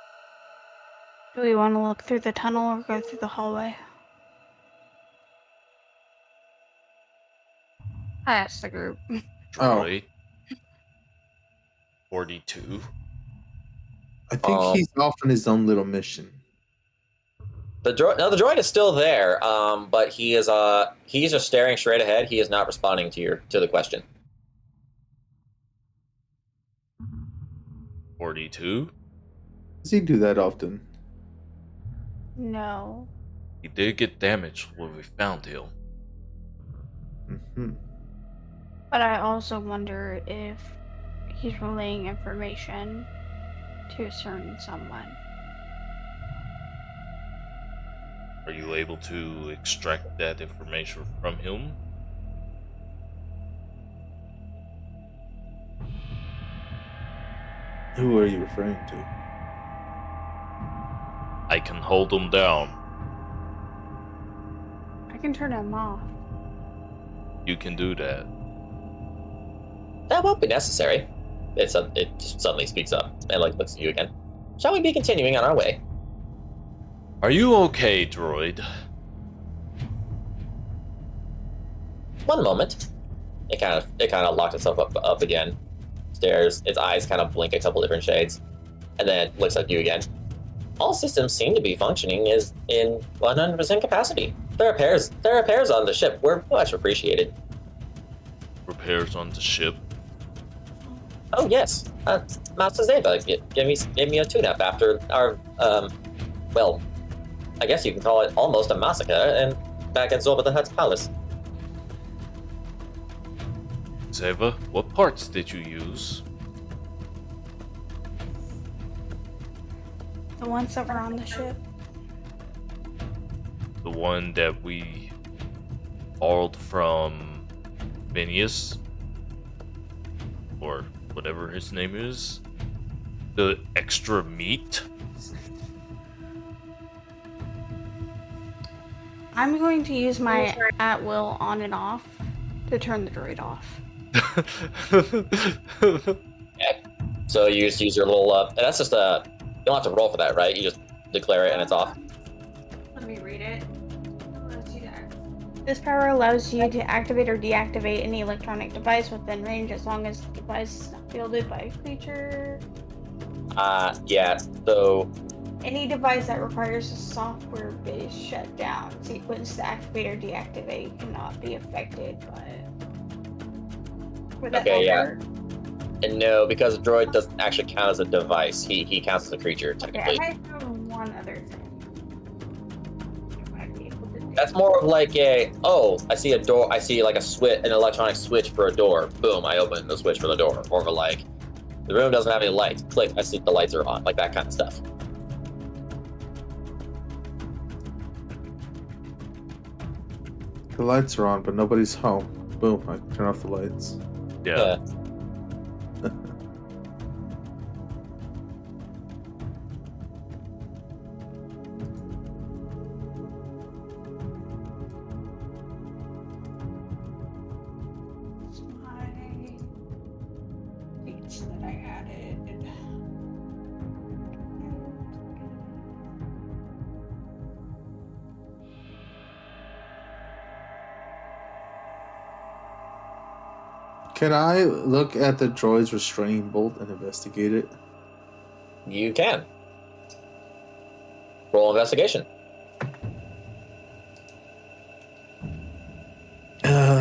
do we want to look through the tunnel or go through the hallway? I asked the group. Droid. 42. I think he's off on his own little mission. The droid is still there, but he's just staring straight ahead. He is not responding to the question. 42. Does he do that often? No. He did get damaged when we found him. Mm-hmm. But I also wonder if he's relaying information to a certain someone. Are you able to extract that information from him? Who are you referring to? I can hold him down. I can turn him off. You can do that. That won't be necessary. It just suddenly speaks up and like looks at you again. Shall we be continuing on our way? Are you okay, droid? One moment. It kind of locked itself up again. Stares. Its eyes kind of blink a couple different shades, and then looks at you again. All systems seem to be functioning is in 100% capacity. There are repairs on the ship. We're much appreciated. Repairs on the ship? Oh yes, Master Zeba gave me a tune-up after our well, I guess you can call it almost a massacre, and back at Zorba the Hutt's palace. Zeva, what parts did you use? The ones that were on the ship. The one that we borrowed from Phineas? Or whatever his name is? The extra meat? I'm going to use my at will on and off to turn the droid off. Okay. So you just use your little and that's just you don't have to roll for that, right? You just declare it and it's off. Let me read it. This power allows you to activate or deactivate any electronic device within range as long as the device is not fielded by a creature. Yeah, so Any device that requires a software-based shutdown sequence to activate or deactivate cannot be affected by it. Would that Okay, yeah. work? and no, because a droid doesn't actually count as a device. He counts as a creature Okay, technically. I might have one other thing. I might be able to do. That's more of like I see a door, I see like a switch, an electronic switch for a door. Boom, I open the switch for the door. Or like, the room doesn't have any lights. Click, I see the lights are on. Like that kind of stuff. The lights are on, but nobody's home. Boom, I turn off the lights. Yeah. It's my dates that I added. Can I look at the droid's restraining bolt and investigate it? You can. Roll investigation.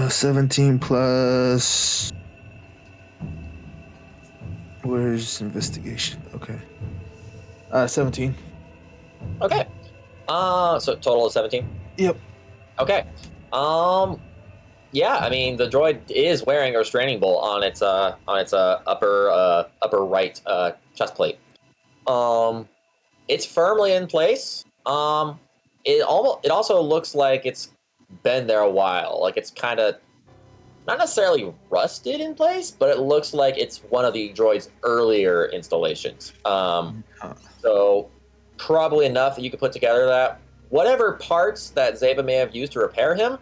17 plus. Where's investigation? Okay. 17. Okay. So total of 17? Yep. Okay. Yeah, I mean the droid is wearing a restraining bolt on its upper right chest plate. It's firmly in place. It also looks like it's been there a while. Like it's kind of not necessarily rusted in place, but it looks like it's one of the droid's earlier installations. So probably enough that you could put together that whatever parts that Zeba may have used to repair him,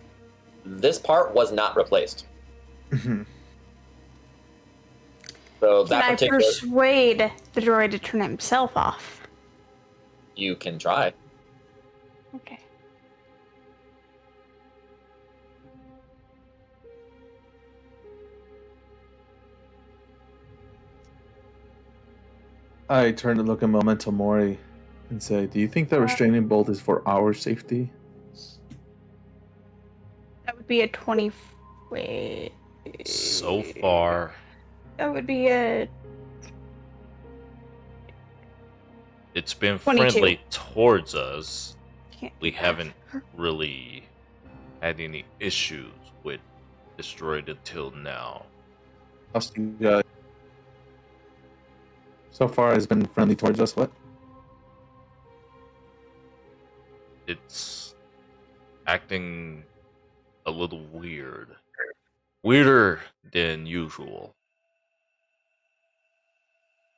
this part was not replaced. So Can that I particular, persuade the droid to turn himself off? you can try. Okay. I turn to look at Memento Mori and say, do you think that restraining bolt is for our safety? That would be a 20. Wait. So far, That would be a. it's been 22. friendly towards us. Can't We do that. haven't really had any issues with this droid until now. Trust you guys. So far, has been friendly towards us. What? It's acting a little weird. Weirder than usual.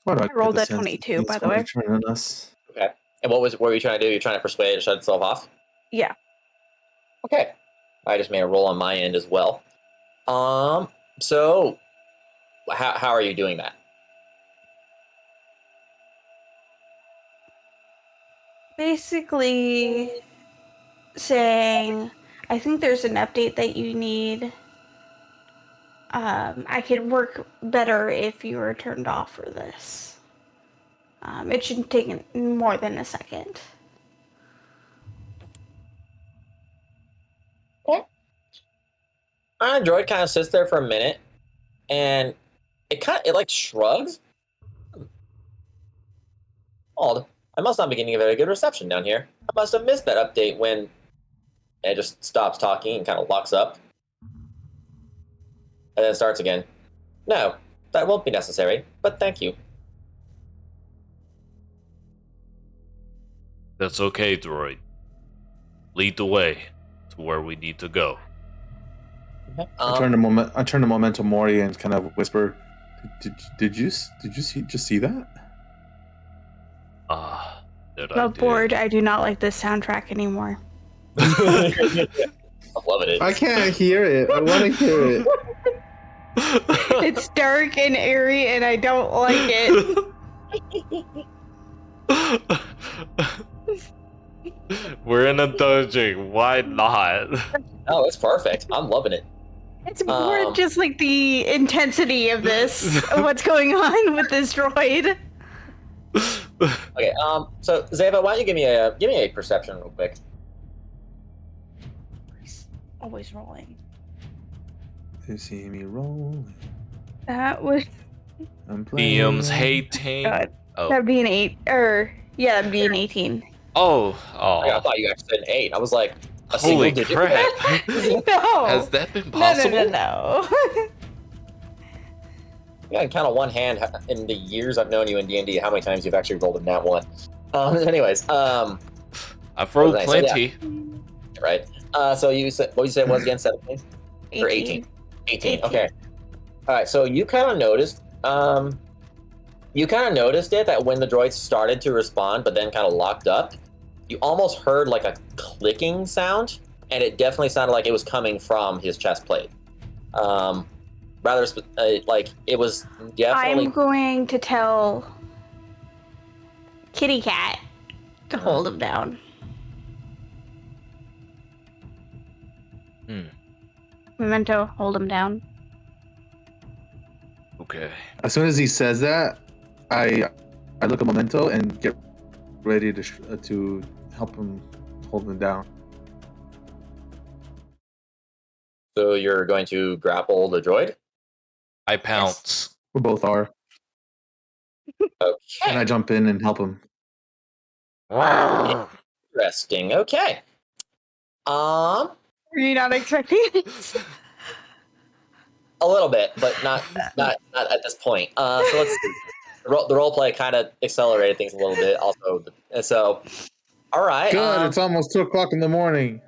Why do I get rolled the a sense 22, he's by the going way. to turn on us? Okay. And what were you trying to do? You're trying to persuade it to shut itself off? Yeah. Okay. I just made a roll on my end as well. So how are you doing that? Basically saying, I think there's an update that you need. I could work better if you were turned off for this. It shouldn't take more than a second. Okay. Droid kind of sits there for a minute, and it like shrugs. Odd. I must not be getting a very good reception down here. I must have missed that update when it just stops talking and kind of locks up. And then starts again. No, that won't be necessary, but thank you. That's okay, droid. Lead the way to where we need to go. Okay. I turn to Memento Mori and kind of whisper, "Did you see that?" That I'm bored. I do not like this soundtrack anymore. I'm loving it. I can't hear it. I want to hear it. It's dark and airy, and I don't like it. We're in a dungeon. Why not? Oh, it's perfect. I'm loving it. It's more just like the intensity of this, of what's going on with this droid. Okay. So Zeva, why don't you give me a perception real quick? Always rolling. You see me rolling. That was I'm playing. DM's hating. God. Oh. That'd be an 8, or yeah, that'd be an 18. Oh. I thought you guys said an 8. I was like, a Holy single digit? crap. No. Has that been possible? No. Yeah, I can count on one hand in the years I've known you in DnD how many times you've actually rolled a nat 1. Anyways, I've rolled nice. plenty. So, yeah. Right. So you said what you said was again 17 or 18? 18. Okay. All right. So you kind of noticed. It that when the droids started to respond, but then kind of locked up, you almost heard like a clicking sound, and it definitely sounded like it was coming from his chest plate. Like it was definitely. I'm going to tell Kitty Cat to hold him down. Memento, hold him down. Okay. As soon as he says that, I look at Memento and get ready to help him hold him down. So you're going to grapple the droid? I pounce. We both are. Okay. And I jump in and help him. Interesting. Okay. Were you not expecting this? A little bit, but not at this point. So let's see. The role play kind of accelerated things a little bit. Also, so all right. Good. It's almost 2:00 in the morning.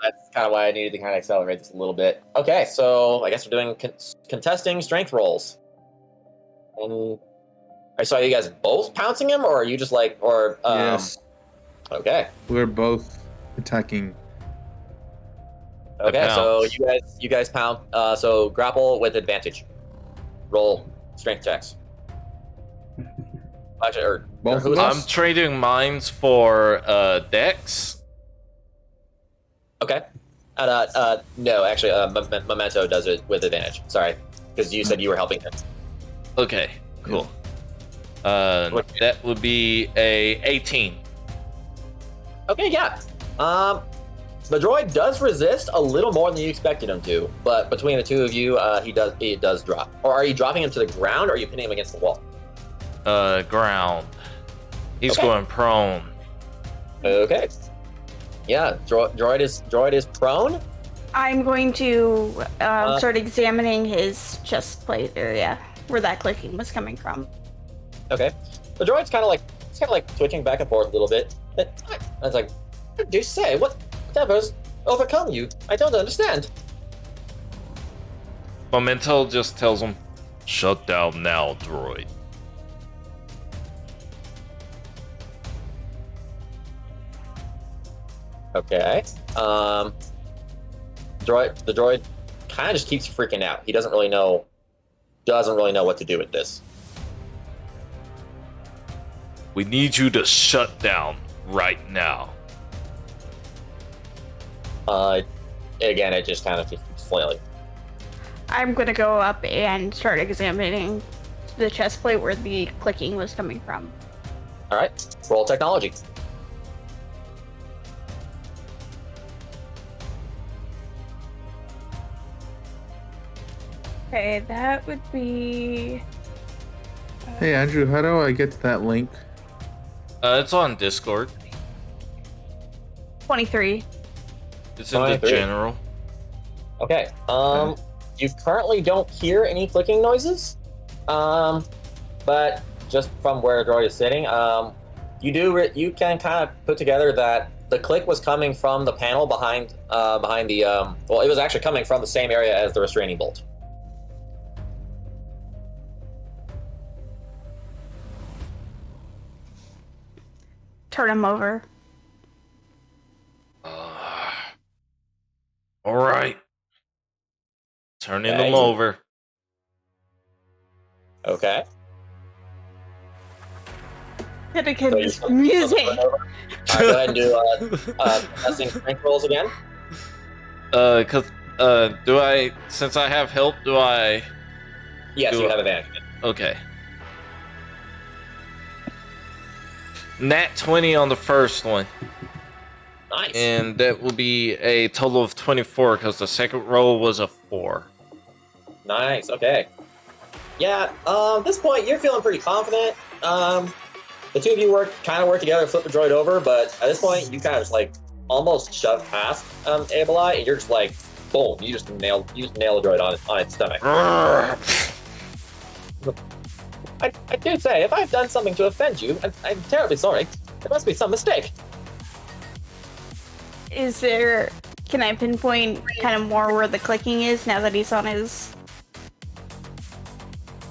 That's kind of why I needed to kind of accelerate this a little bit. Okay, so I guess we're doing contesting strength rolls. And I saw you guys both pouncing him, or are you just like, or yes. Okay. We're both attacking. Okay, so you guys pound. So grapple with advantage. Roll strength checks. Actually, or Both who's of us? I'm trading mines for Dex. Okay. No, actually, Memento does it with advantage. Sorry, because you said you were helping him. Okay, cool. That would be a 18. Okay, yeah. The droid does resist a little more than you expected him to, but between the two of you, he does drop. Or are you dropping him to the ground, or are you pinning him against the wall? Ground. He's Okay. going prone. Okay. Yeah, droid is prone. I'm going to start examining his chest plate area where that clicking was coming from. Okay. The droid's kind of like twitching back and forth a little bit. It's like, what did you say? What tempers overcome you? I don't understand. Memento just tells him, "Shut down now, droid." Okay. The droid kind of just keeps freaking out. He doesn't really know what to do with this. We need you to shut down right now. Again, it just kind of keeps flailing. I'm gonna go up and start examining the chest plate where the clicking was coming from. All right, roll technology. Okay, that would be. Hey Andrew, how do I get to that link? It's on Discord. 23. It's in the 23. general. Okay. You currently don't hear any clicking noises. But just from where the droid is sitting, you can kind of put together that the click was coming from the panel behind the well, it was actually coming from the same area as the restraining bolt. Turn him over. All right. Turning Okay. them over. Okay. Anakin's So music. go ahead and do testing strength rolls again. Do I, since I have help, do I? Yes, Do you I- have advantage. Okay. Nat 20 on the first one. Nice. And that will be a total of 24 because the second roll was a 4. Nice. Okay. Yeah. At this point, you're feeling pretty confident. The two of you work together, flip the droid over, but at this point, you kind of just like almost shove past Abelai, and you're just like, boom! You just nail the droid on its stomach. I do say, if I've done something to offend you, I'm terribly sorry. There must be some mistake. Is there. Can I pinpoint kind of more where the clicking is now that he's on his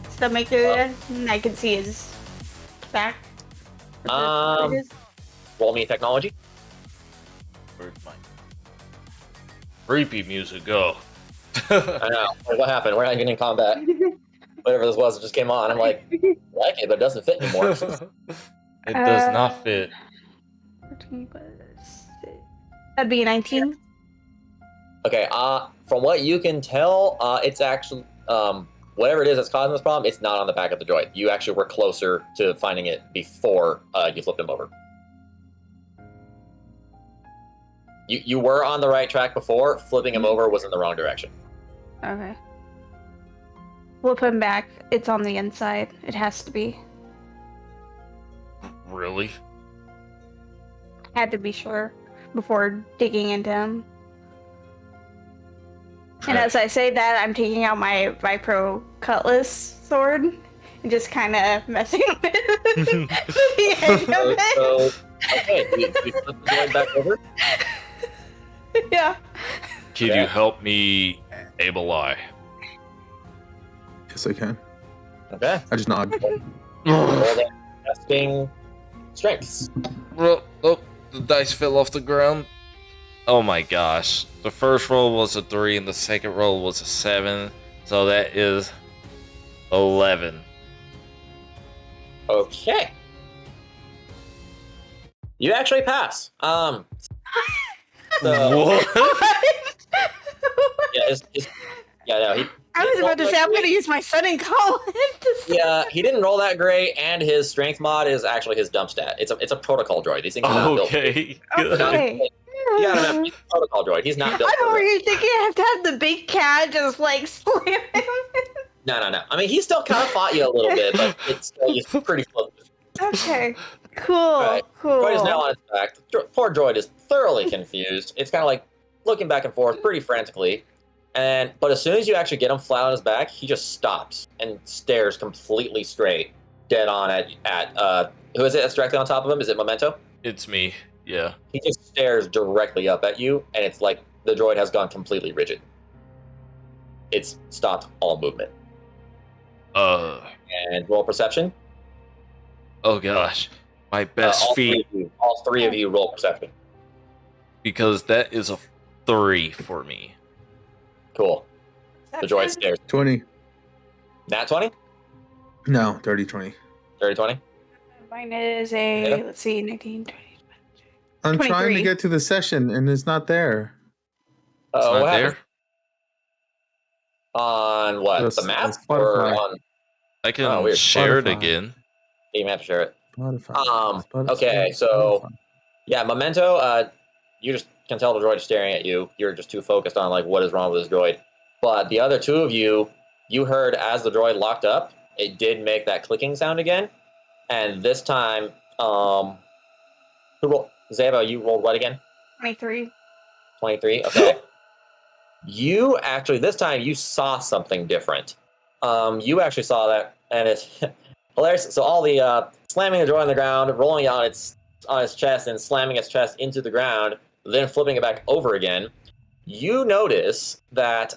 stomach area? And I can see his back. Roll me technology. Where'd my creepy music go? I know. Like, what happened? We're not even in combat. Whatever this was, it just came on. I'm like, I like it, but it doesn't fit anymore. It does not fit. 14 plus 6. That'd be 19. Okay, from what you can tell, it's actually, whatever it is that's causing this problem, it's not on the back of the droid. You actually were closer to finding it before you flipped him over. You were on the right track before, flipping him over was in the wrong direction. Okay. Flip him back. It's on the inside. It has to be. Really? Had to be sure before digging into him. And as I say that, I'm taking out my Vipro Cutlass sword and just kind of messing with the edge of it. So, okay, you flip the droid back over? Yeah. Can Yeah. you help me, Abelai? Yes, I can. Okay. I just nod. Roll that testing strengths. Oh, the dice fell off the ground. Oh my gosh. The first roll was a 3 and the second roll was a 7. So that is 11. Okay. You actually pass. So, What? yeah, no, I was about to say, I'm going to use my son in college. Yeah, he didn't roll that great, and his strength mod is actually his dump stat. It's a protocol droid. These things are not built. Okay. Good. Okay. You gotta remember, he's a protocol droid. He's not built. I know For where this. you're thinking I have to have the big cat just like slam him. No. I mean, he still kind of fought you a little bit, but it's he's pretty close. Okay. Cool. Right. Cool. Droid is now on its back. The poor droid is thoroughly confused. It's kind of like looking back and forth pretty frantically. But as soon as you actually get him flat on his back, he just stops and stares completely straight, dead on at who is it that's directly on top of him? Is it Memento? It's me. Yeah. He just stares directly up at you, and it's like the droid has gone completely rigid. It's stopped all movement. And roll perception. Oh gosh, my best feat. All three of you roll perception. Because that is a 3 for me. Cool. The droid stares. 20. Nat 20? No, 30, 20. 30, 20? Mine is a, Yeah. let's see, 19, 20. I'm trying to 23. get to the session and it's not there. It's What not there. happened? On what? The map? Or Spotify. on... I can share it again. You may have to share it. Spotify. Okay, so... Yeah, Memento, you just can tell the droid is staring at you. You're just too focused on, like, what is wrong with this droid. But the other two of you, you heard as the droid locked up, it did make that clicking sound again. And this time, who rolled? Zeba, you rolled what again? 23. 23? Okay. You actually, this time, you saw something different. You actually saw that, and it's hilarious. So all the slamming the droid on the ground, rolling it on its chest, and slamming its chest into the ground, then flipping it back over again. You notice that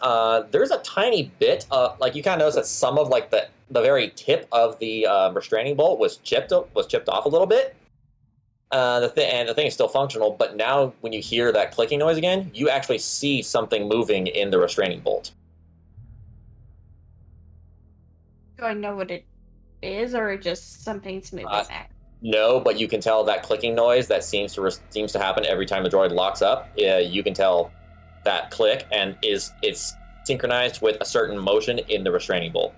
there's a tiny bit of, like, you kind of notice that some of, like, the very tip of the restraining bolt was chipped off a little bit. The thing is still functional, but now when you hear that clicking noise again, you actually see something moving in the restraining bolt. Do I know what it is, or just something's moving back? No, but you can tell that clicking noise that seems to happen every time the droid locks up. You can tell that click, and it's synchronized with a certain motion in the restraining bolt.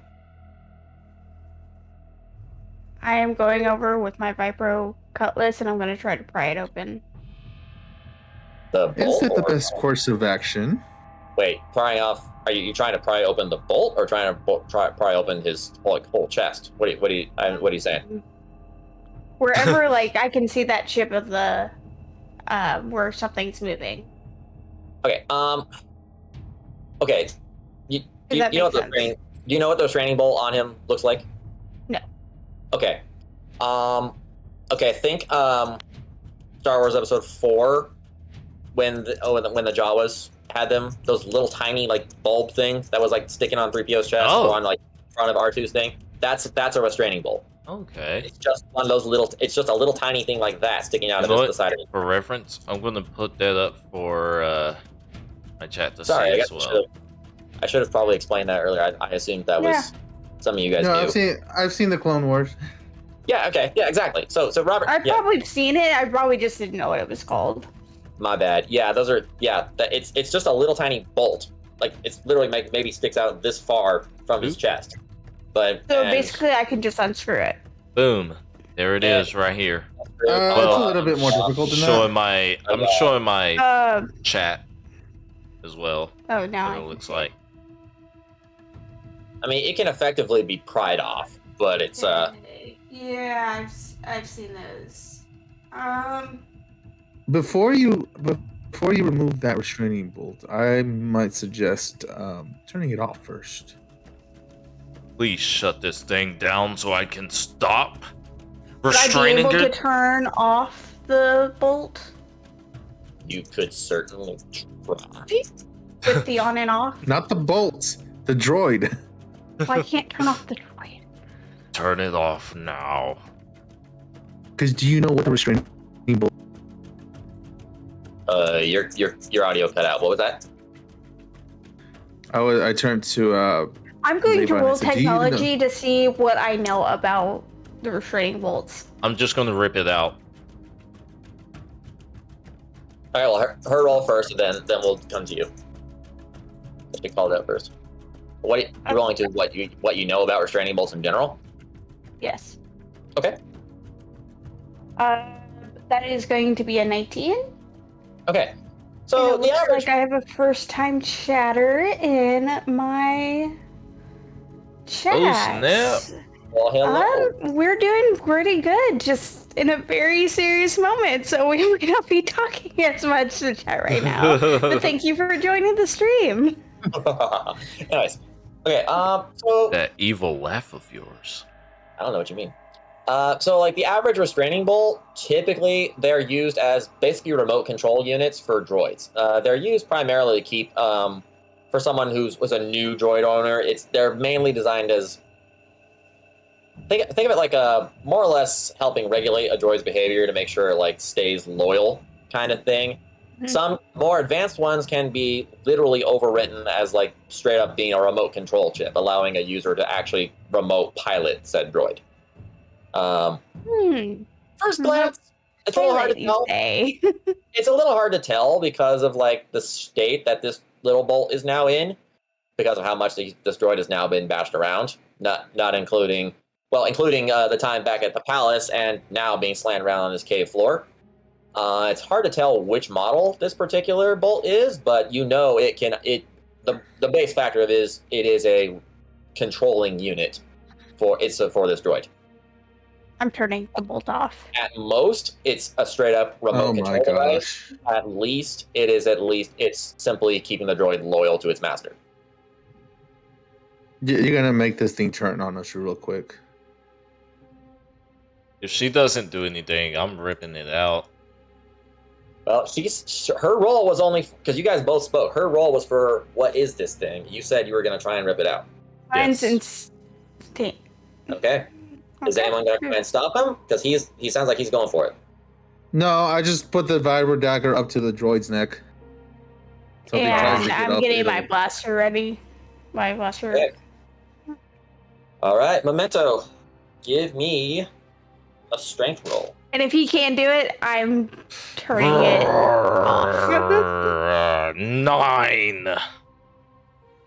I am going over with my Vipro cutlass, and I'm going to try to pry it open. The bolt? Is it the best course of action? Wait, prying off? Are you trying to pry open the bolt, or trying to pry open his whole chest? What are you saying? Wherever, like, I can see that chip of the where something's moving. Okay. Okay. Do you know what the restraining bolt on him looks like? No. Okay. Okay. Think Star Wars Episode 4 when the Jawas had them, those little tiny, like, bulb thing that was, like, sticking on 3PO's chest or on, like, front of R2's thing. That's a restraining bolt. Okay. It's just one of those little. It's just a little tiny thing like that sticking out of the side of it. For reference, I'm going to put that up for my chat to see as well. I should have probably explained that earlier. I assumed that was something you guys knew. I've seen the Clone Wars. Yeah. Okay. Yeah. Exactly. So Robert. I've probably seen it. I probably just didn't know what it was called. My bad. Yeah. Those are. Yeah. It's just a little tiny bolt. Like, it's literally maybe sticks out this far from his chest. Basically, I can just unscrew it. Boom. There it is, right here. It's a little bit more difficult than that. I'm showing my chat as well. Oh, now what it looks like. I mean, it can effectively be pried off, but it's Yeah, I've seen those. Before you remove that restraining bolt, I might suggest turning it off first. Please shut this thing down so I can stop restraining it. Would I be able to turn off the bolt? You could certainly try. With the on and off? Not the bolts, the droid. Well, I can't turn off the droid. Turn it off now. Because do you know what the restraining bolt? Your audio cut out. What was that? I turned to I'm going to roll technology to see what I know about the restraining bolts. I'm just going to rip it out. All right, well, her roll first, and then we'll come to you. She called out first. You're rolling to what you know about restraining bolts in general? Yes. Okay. That is going to be a 19. Okay. So it looks like I have a first-time chatter in my chat. Oh, snap. Well, hello. We're doing pretty good, just in a very serious moment, so we might not be talking as much in the chat right now. But thank you for joining the stream. Nice. Okay, so... That evil laugh of yours. I don't know what you mean. So like the average restraining bolt, typically they're used as basically remote control units for droids. They're used primarily to keep, for someone was a new droid owner, they're mainly designed as, think of it like more or less helping regulate a droid's behavior to make sure it like stays loyal kind of thing. Mm-hmm. Some more advanced ones can be literally overwritten as like straight up being a remote control chip, allowing a user to actually remote pilot said droid. First glance, it's a little hard to tell. It's a little hard to tell because of like the state that this little bolt is now in, because of how much this droid has now been bashed around. Not including the time back at the palace and now being slammed around on this cave floor. It's hard to tell which model this particular bolt is, but the base factor of it is a controlling unit for this droid. I'm turning the bolt off. At most, it's a straight up remote control device. At least, it's simply keeping the droid loyal to its master. You're gonna make this thing turn on us real quick. If she doesn't do anything, I'm ripping it out. Well, her role was only because you guys both spoke. Her role was for what is this thing? You said you were gonna try and rip it out. Mine's Yes. instinct. Okay. Is anyone gonna try and stop him? Because he sounds like he's going for it. No, I just put the vibro dagger up to the droid's neck. So if he tries to And get I'm up, getting my it'll- blaster ready. My blaster. Okay. All right, Memento, give me a strength roll. And if he can't do it, I'm turning it off. 9.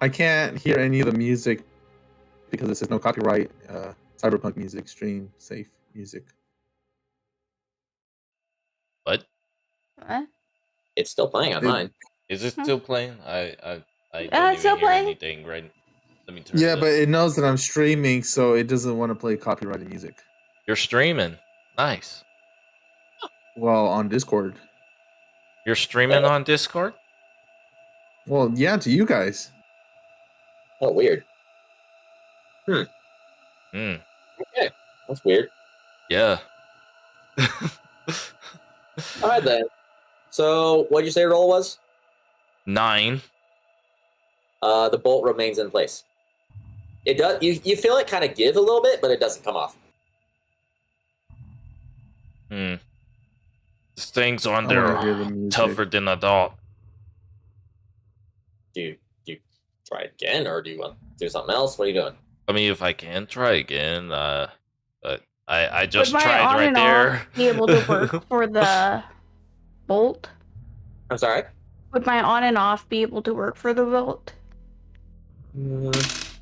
I can't hear any of the music because it says no copyright. Cyberpunk music, stream safe music. What? Huh? It's still playing on mine. Is it still playing? I don't it's even still hear playing. anything right. Let me turn Yeah, it but up. it knows that I'm streaming, so it doesn't want to play copyrighted music. You're streaming. Nice. Well, on Discord. You're streaming on Discord? Well, yeah, to you guys. Oh, weird. Hmm. Okay, that's weird. Yeah. All right then. So, what did you say your roll was? 9. The bolt remains in place. It does. You feel it kind of give a little bit, but it doesn't come off. This thing's on I wanna there hear the music. tougher than I thought. Do you try it again, or do you want to do something else? What are you doing? I mean, if I can try again, but I just Would my tried on right and there. off be able to work for the bolt? I'm sorry. Would my on and off be able to work for the bolt? Oops.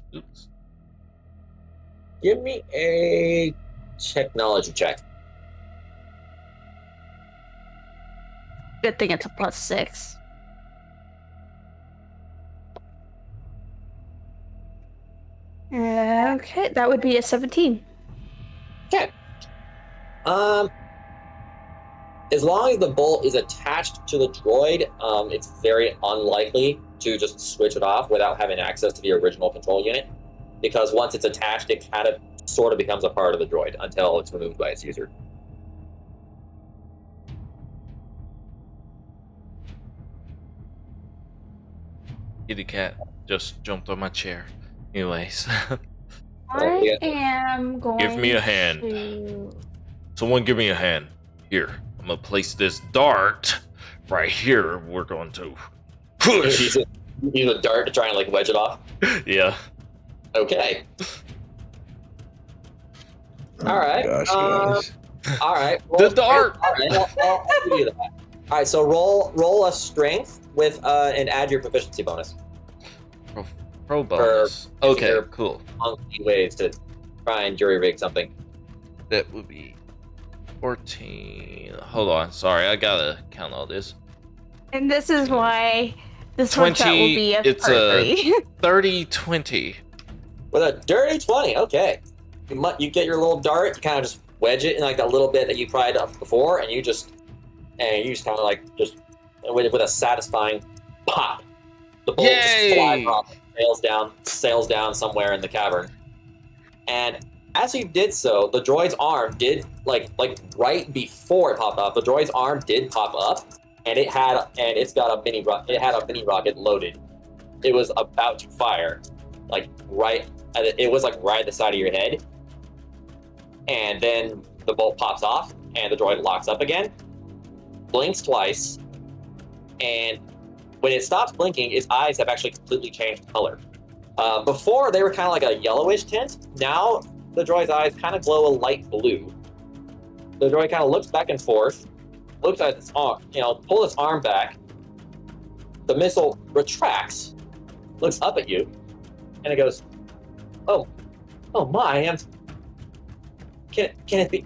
Give me a technology check. Good thing it's a +6. Okay, that would be a 17. Okay. As long as the bolt is attached to the droid, it's very unlikely to just switch it off without having access to the original control unit. Because once it's attached, it kind of sort of becomes a part of the droid until it's removed by its user. Kitty cat just jumped on my chair. Anyways. I am going Give me a hand. to... Someone give me a hand. Here. I'm gonna place this dart right here. We're going to push. Use a dart to try and like wedge it off. Yeah. Okay. Oh All right. my gosh. All right. The dart. All right. I'll give you that. All right. So roll a strength with and add your proficiency bonus. Pro bonus. Okay, your cool. Monkey ways to try and jury rig something. That would be 14. Hold on. Sorry, I gotta count all this. And this is why this one shot will be a it's part a 3. 30-20. With a dirty 20. Okay. You get your little dart. You kind of just wedge it in like that little bit that you pried up before, and you just kind of like just with a satisfying pop. The bolt just flies off, sails down somewhere in the cavern. And as you did so, the droid's arm did like right before it popped off. The droid's arm did pop up, and it had a mini rocket loaded. It was about to fire, like right. It was like right at the side of your head, and then the bolt pops off, and the droid locks up again, blinks twice, and when it stops blinking, its eyes have actually completely changed color. Before, they were kind of like a yellowish tint. Now, the droid's eyes kind of glow a light blue. The droid kind of looks back and forth, looks at its arm, pulls its arm back. The missile retracts, looks up at you, and it goes, "Oh my, can it be?"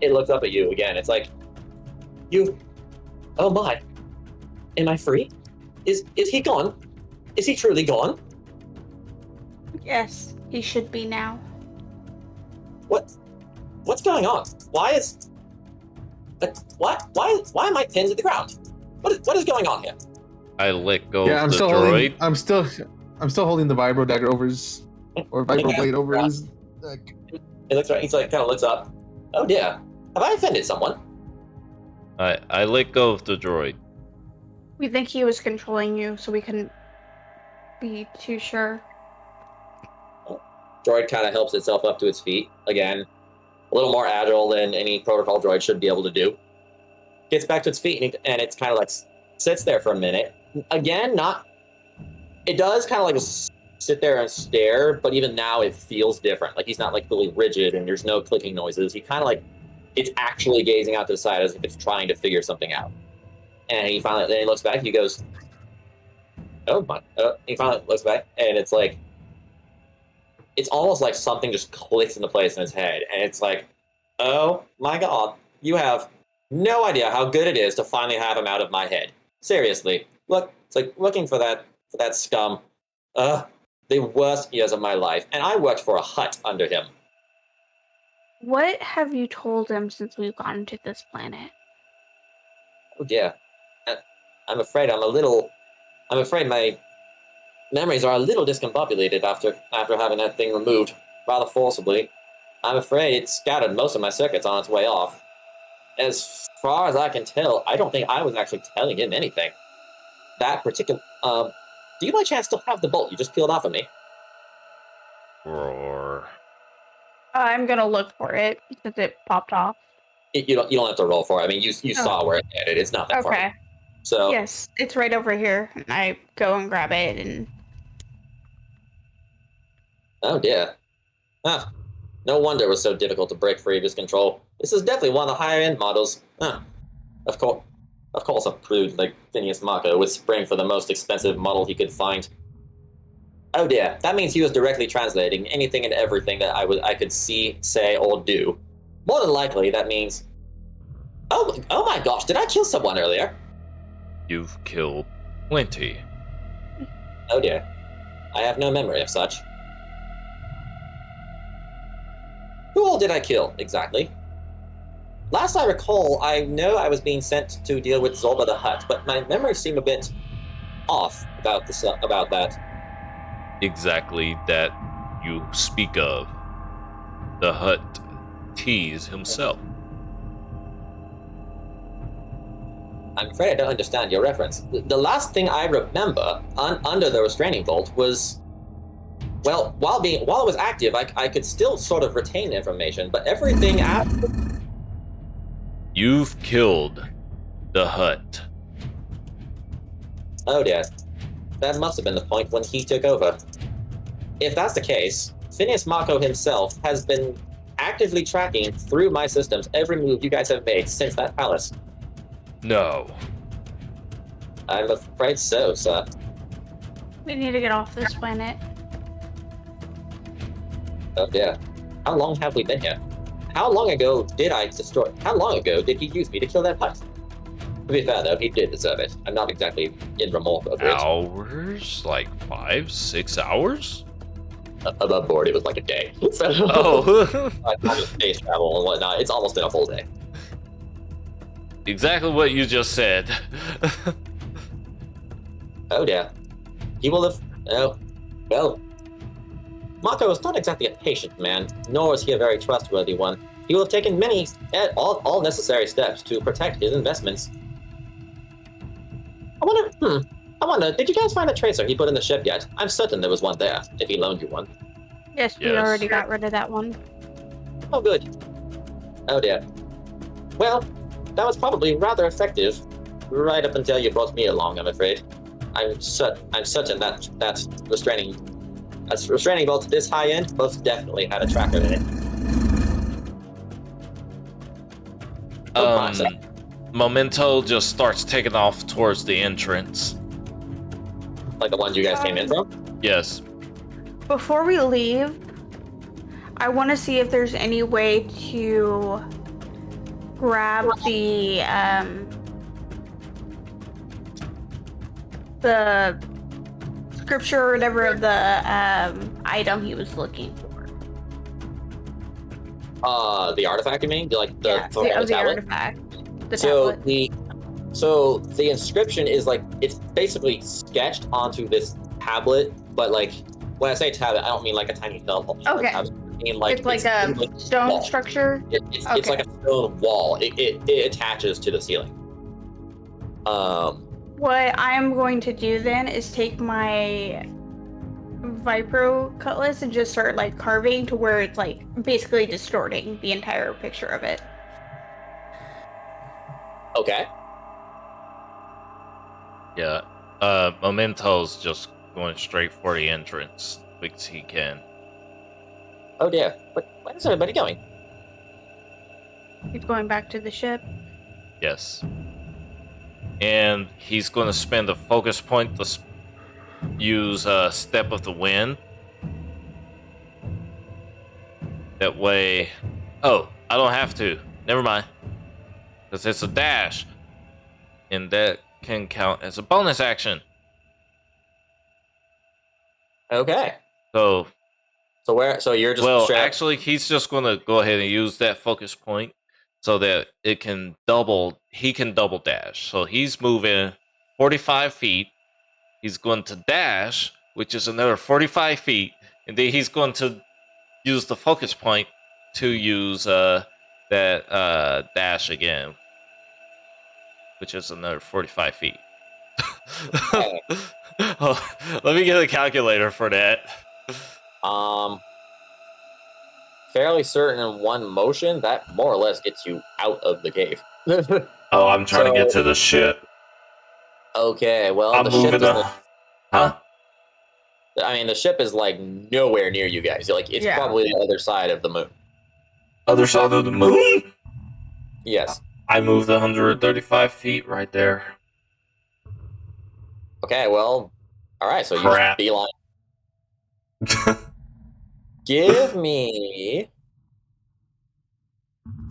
It looks up at you again. It's like, oh my, am I free? Is he gone? Is he truly gone? Yes, he should be now. What's going on? Why am I pinned to the ground? What is going on here? I let go Yeah, of the droid. I'm still holding the vibro dagger over his, or vibro blade over his neck. It looks right. He's like, kind of looks up. Oh dear, have I offended someone? I let go of the droid. We think he was controlling you, so we couldn't be too sure. Droid kind of helps itself up to its feet again, a little more agile than any protocol droid should be able to do. Gets back to its feet, and it's kind of like sits there for a minute. Again, it does kind of like sit there and stare, but even now it feels different. Like he's not like fully rigid, and there's no clicking noises. He kind of like it's actually gazing out to the side as if it's trying to figure something out. And then he looks back. He goes, "Oh my!" He finally looks back, and it's like. It's almost like something just clicks into place in his head, and it's like, oh my god, you have no idea how good it is to finally have him out of my head. Seriously, look, it's like looking for that scum. The worst years of my life, and I worked for a hut under him. What have you told him since we've gotten to this planet? Oh dear, I'm afraid my memories are a little discombobulated after having that thing removed rather forcibly. I'm afraid it scattered most of my circuits on its way off. As far as I can tell, I don't think I was actually telling him anything. That particular... do you by chance still have the bolt you just peeled off of me? Roar. I'm gonna look for it since it popped off. You don't have to roll for it. I mean, you saw where it headed. It's not that far. Okay. So Yes, it's right over here. I go and grab it and... Oh dear. Huh. No wonder it was so difficult to break free of his control. This is definitely one of the higher end models. Huh. Of course, a prude like Phineas Marco would spring for the most expensive model he could find. Oh dear, that means he was directly translating anything and everything that I could see, say, or do. More than likely, that means... Oh my gosh, did I kill someone earlier? You've killed plenty. Oh dear. I have no memory of such. Who all did I kill, exactly? Last I recall, I know I was being sent to deal with Zolba the Hutt, but my memories seem a bit off about that. Exactly that you speak of. The Hutt teased himself. I'm afraid I don't understand your reference. The last thing I remember under the restraining bolt was... Well, while it was active, I could still sort of retain information, but everything after... You've killed the Hutt. Oh dear. That must have been the point when he took over. If that's the case, Phineas Marco himself has been actively tracking through my systems every move you guys have made since that palace. No. I'm afraid so, sir. We need to get off this planet. Oh dear. How long have we been here? How long ago did he use me to kill that Hutt? To be fair though, he did deserve it. I'm not exactly in remorse over it. Hours? Like 5, 6 hours? Above board, it was like a day. Oh. I had space travel and whatnot. It's almost been a full day. Exactly what you just said. Oh dear. He will have... Oh. Well. Mako is not exactly a patient man, nor is he a very trustworthy one. He will have taken all necessary steps to protect his investments. I wonder, did you guys find the tracer he put in the ship yet? I'm certain there was one there, if he loaned you one. Yes, we Yes. already got rid of that one. Oh, good. Oh, dear. Well, that was probably rather effective, right up until you brought me along, I'm afraid. I'm certain that restraining bolt this high end most definitely had a tracker in it. Memento just starts taking off towards the entrance. Like the ones you guys came in from? Yes. Before we leave, I want to see if there's any way to grab the scripture or whatever of the item he was looking for. The artifact, you mean? Like the the tablet? artifact. The So tablet. the inscription is like, it's basically sketched onto this tablet, but like when I say tablet, I don't mean like a tiny cell. Okay. I mean like it's like a stone wall. structure. It's Okay. like a stone wall. It attaches to the ceiling. What I'm going to do then is take my Vipro cutlass and just start like carving to where it's like basically distorting the entire picture of it. Okay. Yeah. Memento's just going straight for the entrance, because he can. Oh dear. Where is everybody going? He's going back to the ship. Yes. And he's going to spend a focus point to use Step of the Wind. That way... Oh, I don't have to. Never mind. Because it's a dash. And that can count as a bonus action. Okay. So you're just actually, he's just going to go ahead and use that focus point so that he can double dash. So he's moving 45 feet. He's going to dash, which is another 45 feet. And then he's going to use the focus point to use that dash again, which is another 45 feet. Oh, let me get a calculator for that. Fairly certain in one motion, that more or less gets you out of the cave. Oh, I'm trying to get to the ship. Okay, well, I'm the ship moving is Huh? I mean, the ship is like nowhere near you guys. Like, it's probably the other side of the moon. Other side of the moon? Yes. I moved 135 feet right there. Okay, well, all right. So Crap. you beeline. Give me.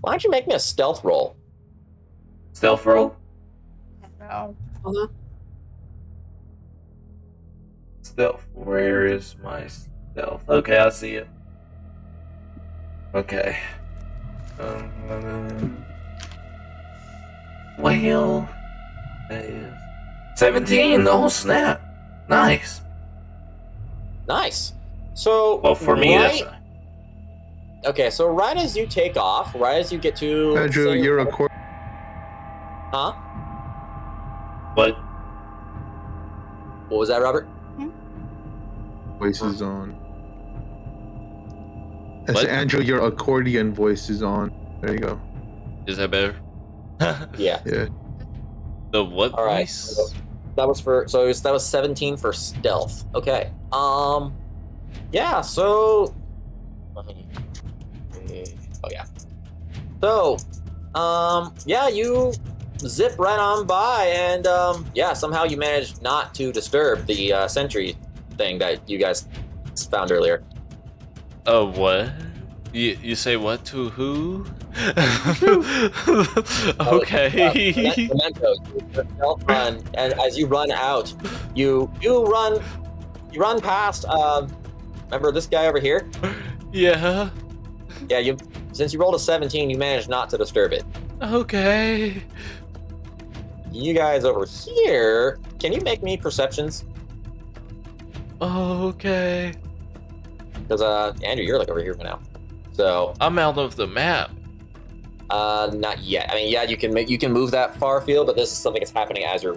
Why don't you make me a stealth roll? Stealth roll? No. Stealth. Where is my stealth? Okay, I see it. Okay. Well, that is 17. Oh snap! Nice. Nice. So. Well, for me, that's. Okay, so right as you take off, right as you get to. Andrew, you're a court. Huh? What? What was that, Robert? Voice is on. What? Andrew, your accordion voice is on. There you go. Is that better? Yeah. Yeah. The what All right. voice? So that was 17 for stealth. Okay. Yeah. So. Oh yeah. So, yeah, you zip right on by, and yeah, somehow you managed not to disturb the sentry thing that you guys found earlier. Oh, what? You say what to who? Okay. Memento, you run, and as you run out, you run past. Remember this guy over here? Yeah. Yeah, since you rolled a 17, you managed not to disturb it. Okay. You guys over here, can you make me perceptions? Okay. because Andrew, you're like over here for now. So I'm out of the map. not yet. I mean, yeah, you can move that far field, but this is something that's happening as you're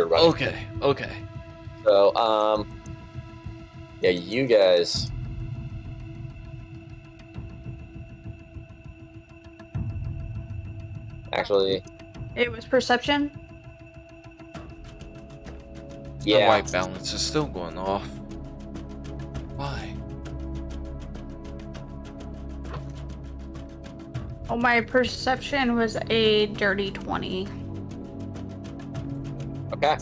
running. Okay. So yeah, you guys. Actually, It was perception. The yeah. white balance is still going off. Why? Oh, my perception was a dirty 20. Okay.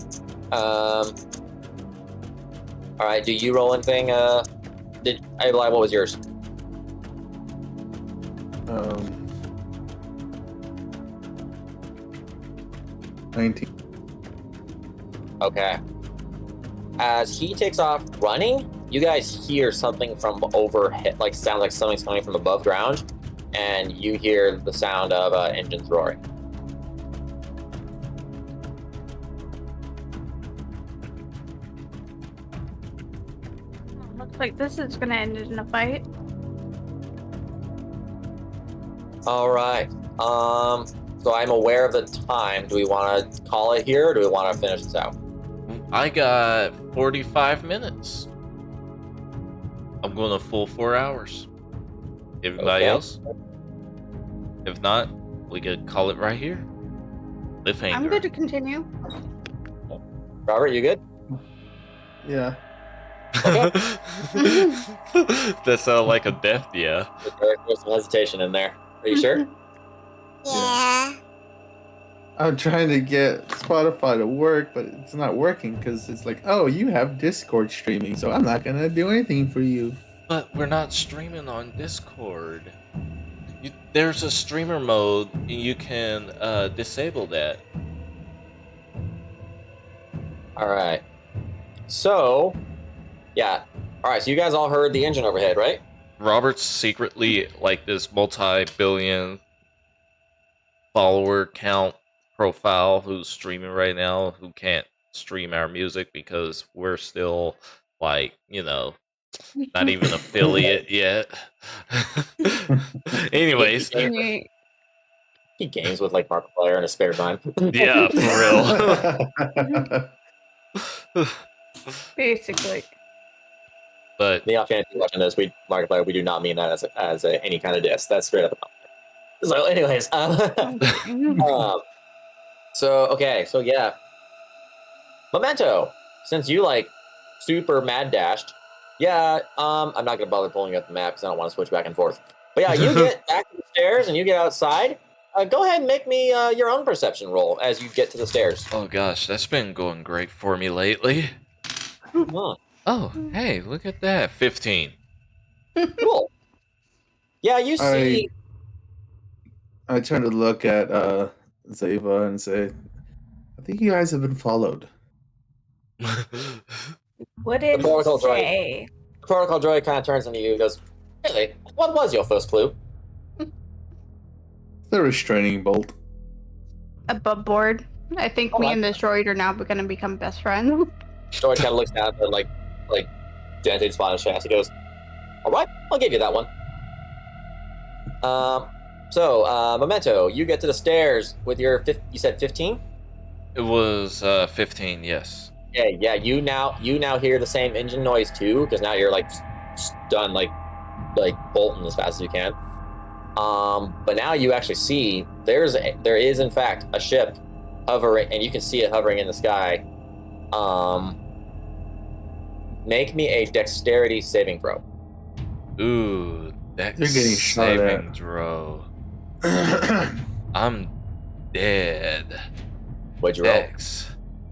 All right. Do you roll anything? What was yours? 19. Okay. As he takes off running, you guys hear something from overhead, like sounds like something's coming from above ground, and you hear the sound of engines roaring. Looks like this is gonna end in a fight. All right. So I'm aware of the time. Do we want to call it here, or do we want to finish this out? I got 45 minutes. I'm going a full 4 hours. Everybody Okay. else? If not, we could call it right here. Cliffhanger. I'm good to continue. Robert, you good? Yeah. That sounded like a death, yeah. There's some hesitation in there. Are you sure? Yeah. I'm trying to get Spotify to work, but it's not working because it's like, oh, you have Discord streaming, so I'm not gonna do anything for you. But we're not streaming on Discord. There's a streamer mode, and you can disable that. All right. So, yeah. All right. So you guys all heard the engine overhead, right? Robert's secretly like this multi-billion follower count profile who's streaming right now, who can't stream our music because we're still like, not even affiliate yet. Anyways, He games with like Markiplier in his spare time. yeah, for real. Basically. But The opportunity watching this, Markiplier, we do not mean that as any kind of diss. That's straight up. So, anyways, so yeah, Memento. Since you like super mad dashed, yeah, I'm not gonna bother pulling up the map because I don't want to switch back and forth. But yeah, you get back to the stairs and you get outside. Go ahead and make me your own perception roll as you get to the stairs. oh gosh, that's been going great for me lately. Huh. Oh, hey, look at that. 15. Cool. Yeah, you see. I try to look at Zeva and say, I think you guys have been followed. What did The protocol it say? The protocol droid kind of turns into you and goes, "Really? What was your first clue?" The restraining bolt. Above board. I think me and this droid are now going to become best friends. Droid kind of looks down at like dented spot in his chest. He goes, "All right, I'll give you that one." So, Memento, you get to the stairs with your you said 15? It was 15, yes. Yeah. You now hear the same engine noise too, because now you're like stunned, like bolting as fast as you can. But now you actually see there is in fact a ship hovering, and you can see it hovering in the sky. Make me a dexterity saving throw. Ooh, that's You're getting shot at. saving throw. I'm dead. What'd you roll? X.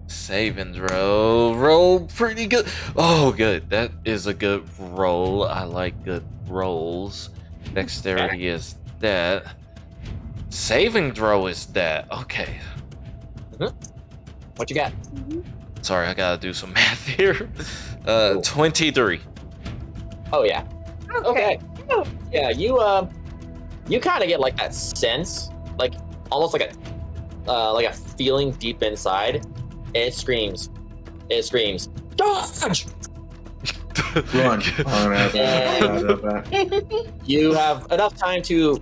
Save and roll pretty good. Oh, good. That is a good roll. I like good rolls. Dexterity is that. Saving throw is that. Okay. What you got? Sorry, I gotta do some math here. 23. Oh yeah. Okay. Yeah, you kind of get like that sense, like almost like a feeling deep inside, and it screams, "Dodge!" Run. You have enough time to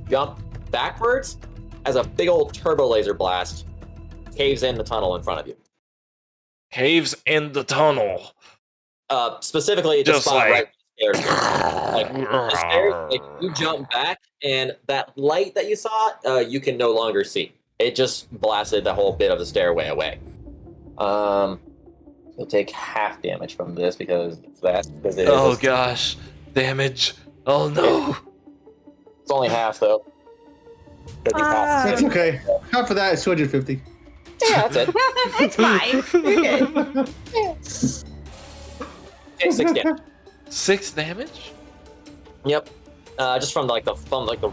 jump backwards as a big old turbo laser blast caves in the tunnel in front of you. Caves in the tunnel. Specifically, the Just spot like- right where the stairs are. Like, the stairs, like, you jump back, and that light that you saw, you can no longer see. It just blasted the whole bit of the stairway away. You'll take half damage from this because it's that. Because it Oh is gosh, damage. Oh no. it's only half though. 'Cause you passed That's it. okay. Half of that is 250. Yeah, that's it. It's fine. You're good. Take 6 damage. 6 damage? Yep. Just from like the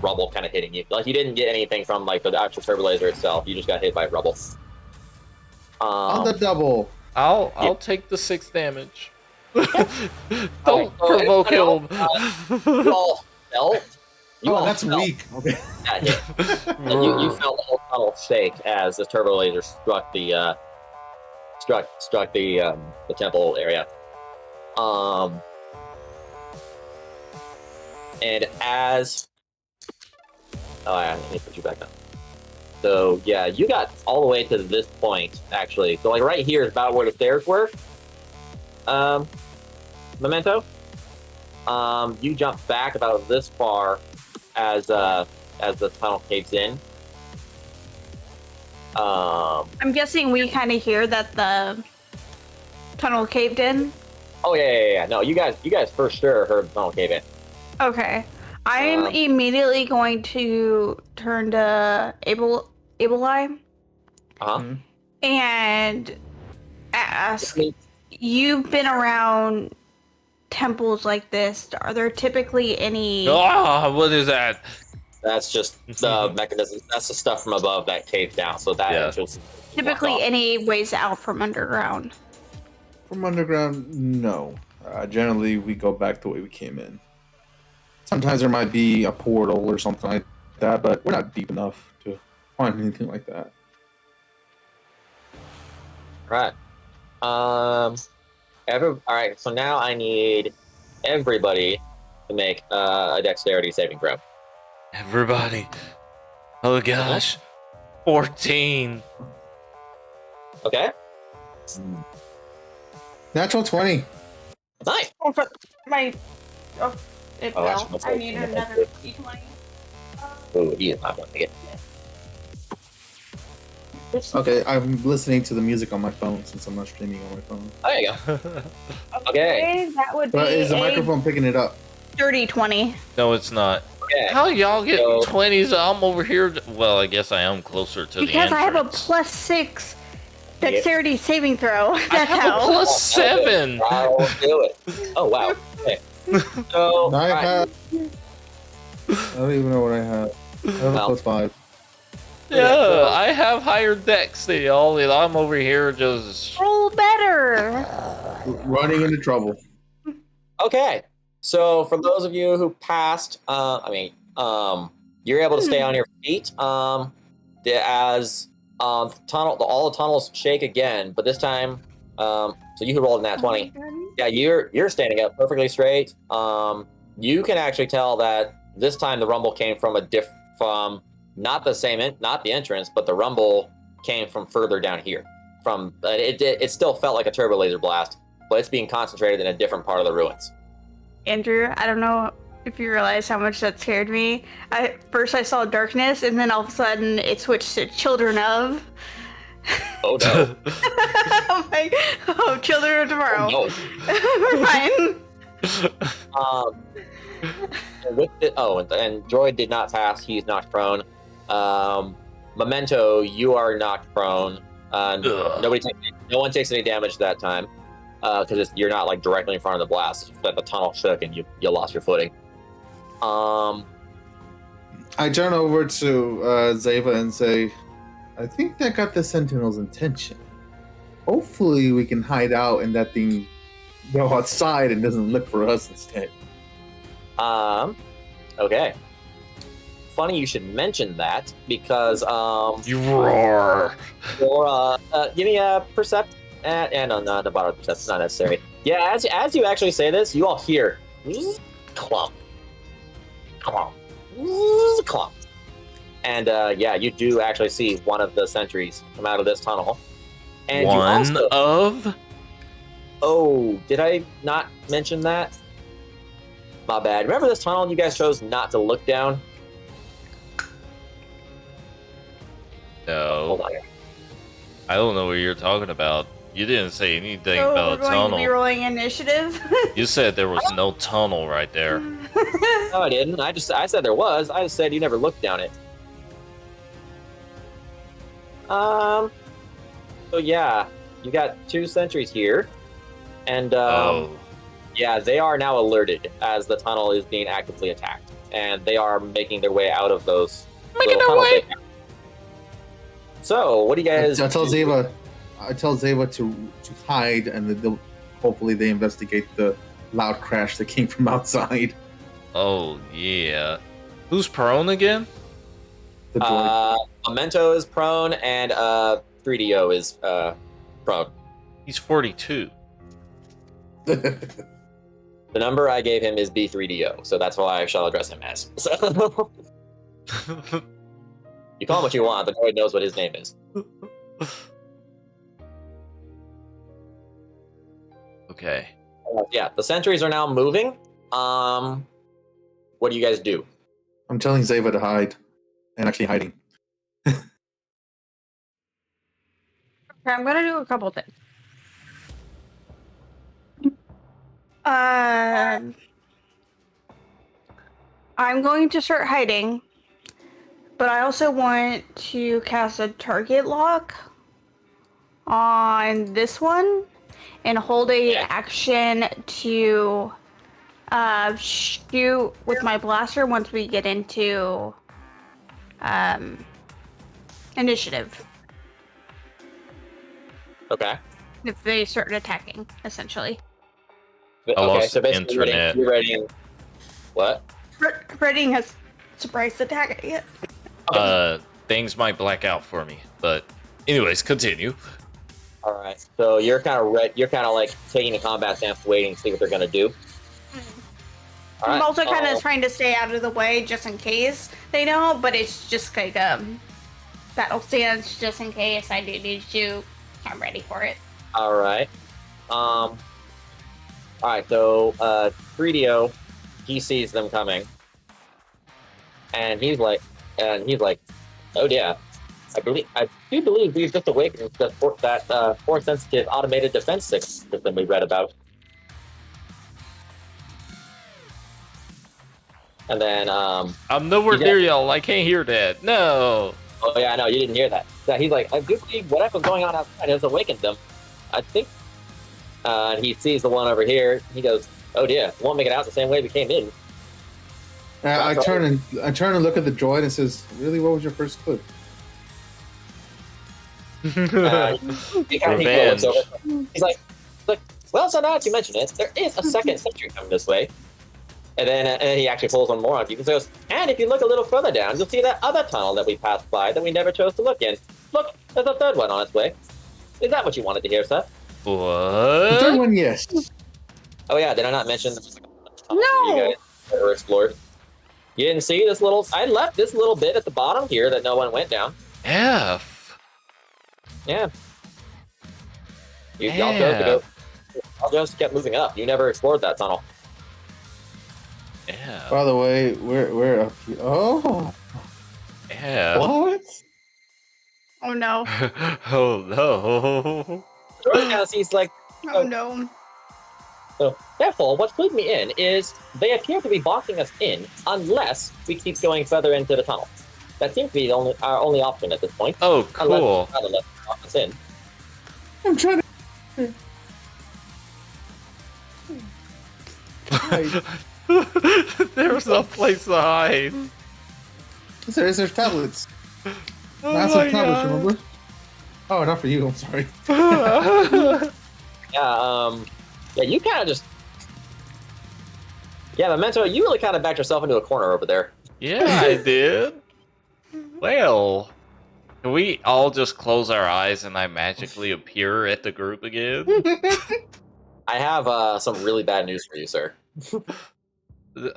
rubble kind of hitting you. Like you didn't get anything from like the actual turbo laser itself. You just got hit by rubble. On the double. I'll take the 6 damage. Don't so provoke him. You all felt. You all That's felt weak. Okay. that hit. And you felt the whole tunnel shake as the turbo laser struck the the temple area. And as I need to put you back up. So yeah, you got all the way to this point actually. So like right here is about where the stairs were. Memento. You jump back about this far as the tunnel caves in. I'm guessing we kind of hear that the tunnel caved in. Oh yeah. No, you guys for sure heard the tunnel cave in. Okay. I'm immediately going to turn to Able Eye Uh-huh. and ask, you've been around temples like this. Are there typically any... What is that? That's just the mechanism. That's the stuff from above that caves down. So that Yeah. entrance. Typically any ways out from underground? From underground, no. Generally, we go back the way we came in. Sometimes there might be a portal or something like that, but we're not deep enough to find anything like that. Right. All right. So now I need everybody to make a dexterity saving throw. Everybody. Oh gosh. 14. Okay. Natural 20. Nice. Oh, for my. Oh, it Oh, fell. actually, that's I right. need another d20. Oh, he is not going to get. Okay, I'm listening to the music on my phone since I'm not streaming on my phone. There you go. Okay. That would be But is the a microphone picking it up? Dirty 20. No, it's not. Okay. How y'all get So- 20s? I'm over here. Well, I guess I am closer to Because the I have a entrance. +6 dexterity saving throw. I That's have a how. +7. I'll do it. Oh wow. Okay. So I alright. have. I don't even know what I have. I have Well. a +5. Yeah, I have higher dex than y'all, and I'm over here just. Roll better. Running into trouble. Okay. So for those of you who passed, you're able to stay on your feet. As tunnel, all the tunnels shake again, but this time, so you rolled a nat 20. Yeah, you're standing up perfectly straight. You can actually tell that this time the rumble came from from not the entrance, but the rumble came from further down here. It still felt like a turbo laser blast, but it's being concentrated in a different part of the ruins. Andrew, I don't know if you realize how much that scared me. First I saw darkness, and then all of a sudden it switched to Children of. Oh no! I'm like, oh, Children of Tomorrow. Oh, We're fine. no. And Droid did not pass. He's knocked prone. Memento, you are knocked prone. No one takes any damage that time because you're not like directly in front of the blast. It's that the tunnel shook and you lost your footing. I turn over to Zeva and say, I think that got the Sentinel's attention. Hopefully we can hide out and that thing go outside and doesn't look for us instead. Okay. Funny you should mention that because You roar. give me a No, the bottom that's not necessary. Yeah, as you actually say this, you all hear clump, clump, clump, and yeah, you do actually see one of the sentries come out of this tunnel. And One you also, of? oh, did I not mention that? My bad. Remember this tunnel you guys chose not to look down? No. Hold on. I don't know what you're talking about. You didn't say anything So about we're a going to be tunnel. rolling initiative. You said there was no tunnel right there. No, I didn't. I said there was. I just said you never looked down it. So yeah, you got 2 sentries here, and yeah, they are now alerted as the tunnel is being actively attacked, and they are making their way out of those little tunnels they have. So, what do you guys? I tell Zeva to hide, and that hopefully they investigate the loud crash that came from outside. Oh, yeah. Who's prone again? The droid. Memento is prone, and 3DO is prone. He's 42. The number I gave him is B3DO, so that's why I shall address him as. So, you call him what you want, the droid knows what his name is. Okay. Yeah, the sentries are now moving. What do you guys do? I'm telling Zeva to hide, and actually hiding. Okay, I'm gonna do a couple things. I'm going to start hiding, but I also want to cast a target lock on this one and hold a action to shoot with my blaster once we get into initiative. Okay. If they start attacking, essentially. I Okay, lost so basically internet. you're ready. What? Reading has surprise attack. Yeah. Things might black out for me, but anyways, continue. All right. So you're kind of You're kind of like taking a combat stance, waiting to see what they're gonna do. All I'm right. also kind of trying to stay out of the way just in case they know, but it's just like battle stance just in case I do need to. I'm ready for it. All right. All right. So 3DO, he sees them coming, and he's like, oh yeah, I do believe we've just awakened that force sensitive automated defense system we read about. And then I'm nowhere near y'all. I can't hear that. No. oh yeah, I know you didn't hear that. So he's like, I do believe whatever's going on outside has awakened them. I think. And he sees the one over here. He goes, oh dear, won't make it out the same way we came in. I turn and look at the droid and says, "Really, what was your first clue?" He looks over. He's like, well, so now that you mention it, there is a second sentry coming this way. And then and he actually pulls one more on you. He goes, and if you look a little further down, you'll see that other tunnel that we passed by that we never chose to look in. Look, there's a third one on its way. Is that what you wanted to hear, sir? The third What? one, yes. Oh yeah, did I not mention the tunnel No! you guys never explored? You didn't see this little... I left this little bit at the bottom here that no one went down. F. Yeah. Y'all chose to go... Y'all just kept moving up. You never explored that tunnel. Yeah. By the way, we're up here. Oh, Yeah. what? Oh no. Oh no. George kind of sees like... Oh no. So, therefore, what's clued me in is they appear to be boxing us in unless we keep going further into the tunnel. That seems to be our only option at this point. Oh, cool. Unless they box us in. I'm trying to. There's no place to hide. There's tablets. Oh Massive my tablets, God. remember? Oh, not for you. I'm sorry. Yeah, you kind of just... Yeah, Memento, you really kind of backed yourself into a corner over there. Yeah, I did. Well, Can we all just close our eyes and I magically appear at the group again? I have some really bad news for you, sir.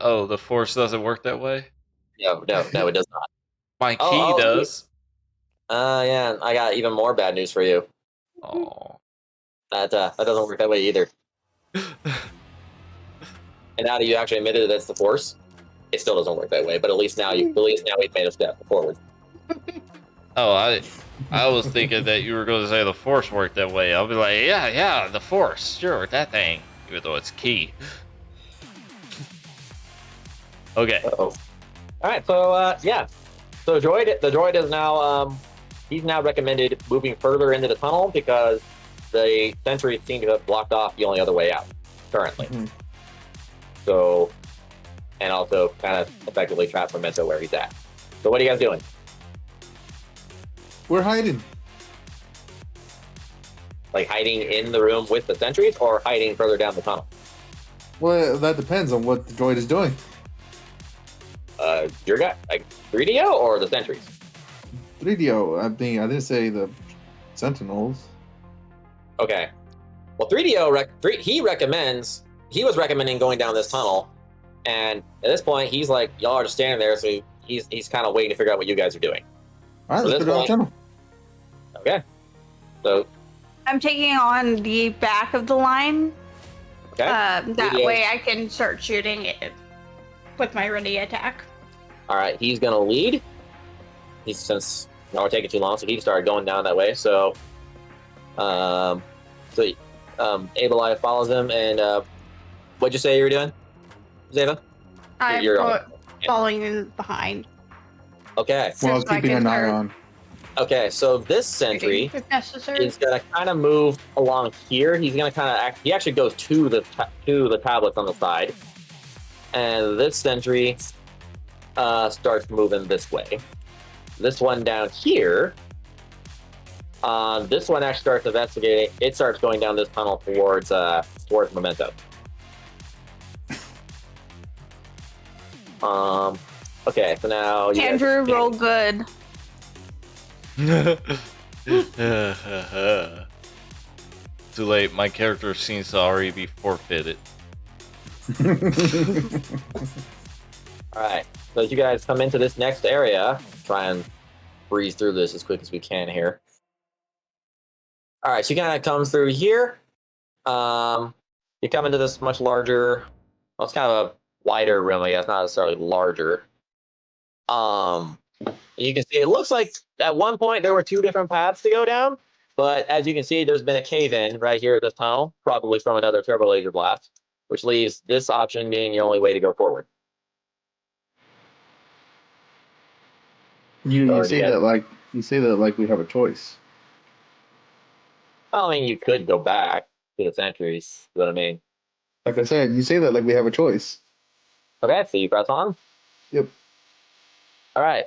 Oh, the force doesn't work that way? No, it does not. My key does. Yeah, I got even more bad news for you. Oh. That doesn't work that way either. And now that you actually admitted that it's the force, it still doesn't work that way. But at least now we've made a step forward. Oh, I was thinking that you were going to say the force worked that way. I'll be like, yeah, the force, sure, that thing, even though it's key. Okay. Uh-oh. All right, so yeah, so the droid is now he's now recommended moving further into the tunnel because the sentries seem to have blocked off the only other way out currently. Mhm. So, and also kind of effectively trap Memento where he's at. So what are you guys doing? We're hiding. Like hiding in the room with the sentries, or hiding further down the tunnel? Well, that depends on what the droid is doing. Your guy, like 3DO or the sentries? 3DO. I mean, I didn't say the Sentinels. Okay. Well, 3DO he was recommending going down this tunnel, and at this point he's like, y'all are just standing there, so he's kind of waiting to figure out what you guys are doing. All right, So let's this go down the tunnel. Okay. So I'm taking on the back of the line. okay. That 3DO way I can start shooting it with my ready attack. All right, he's gonna lead. Since we're taking too long, so he started going down that way. So, Abelai follows him, and what'd you say you were doing, Zeva? I'm You're following in behind. Okay. Well, So I keeping can an eye start on. Okay. So this sentry if necessary. is gonna kind of move along here. He's gonna he actually goes to the tablets on the side, and this sentry starts moving this way. This one down here, this one actually starts investigating. It starts going down this tunnel towards Memento. Okay, so now you guys Andrew, are roll good. Too late. My character seems to already be forfeited. All right, so as you guys come into this next area, try and breeze through this as quick as we can here. All right, so you kind of come through here. You come into this much larger, well, it's kind of a wider room, I guess, not necessarily larger. You can see it looks like at one point there were two different paths to go down, but as you can see, there's been a cave-in right here at this tunnel, probably from another turbo laser blast, which leaves this option being the only way to go forward. You say that like we have a choice. I mean, you could go back to the sentries, you know what I mean? Like I said, you say that like we have a choice. Okay, so you press on. Yep. All right.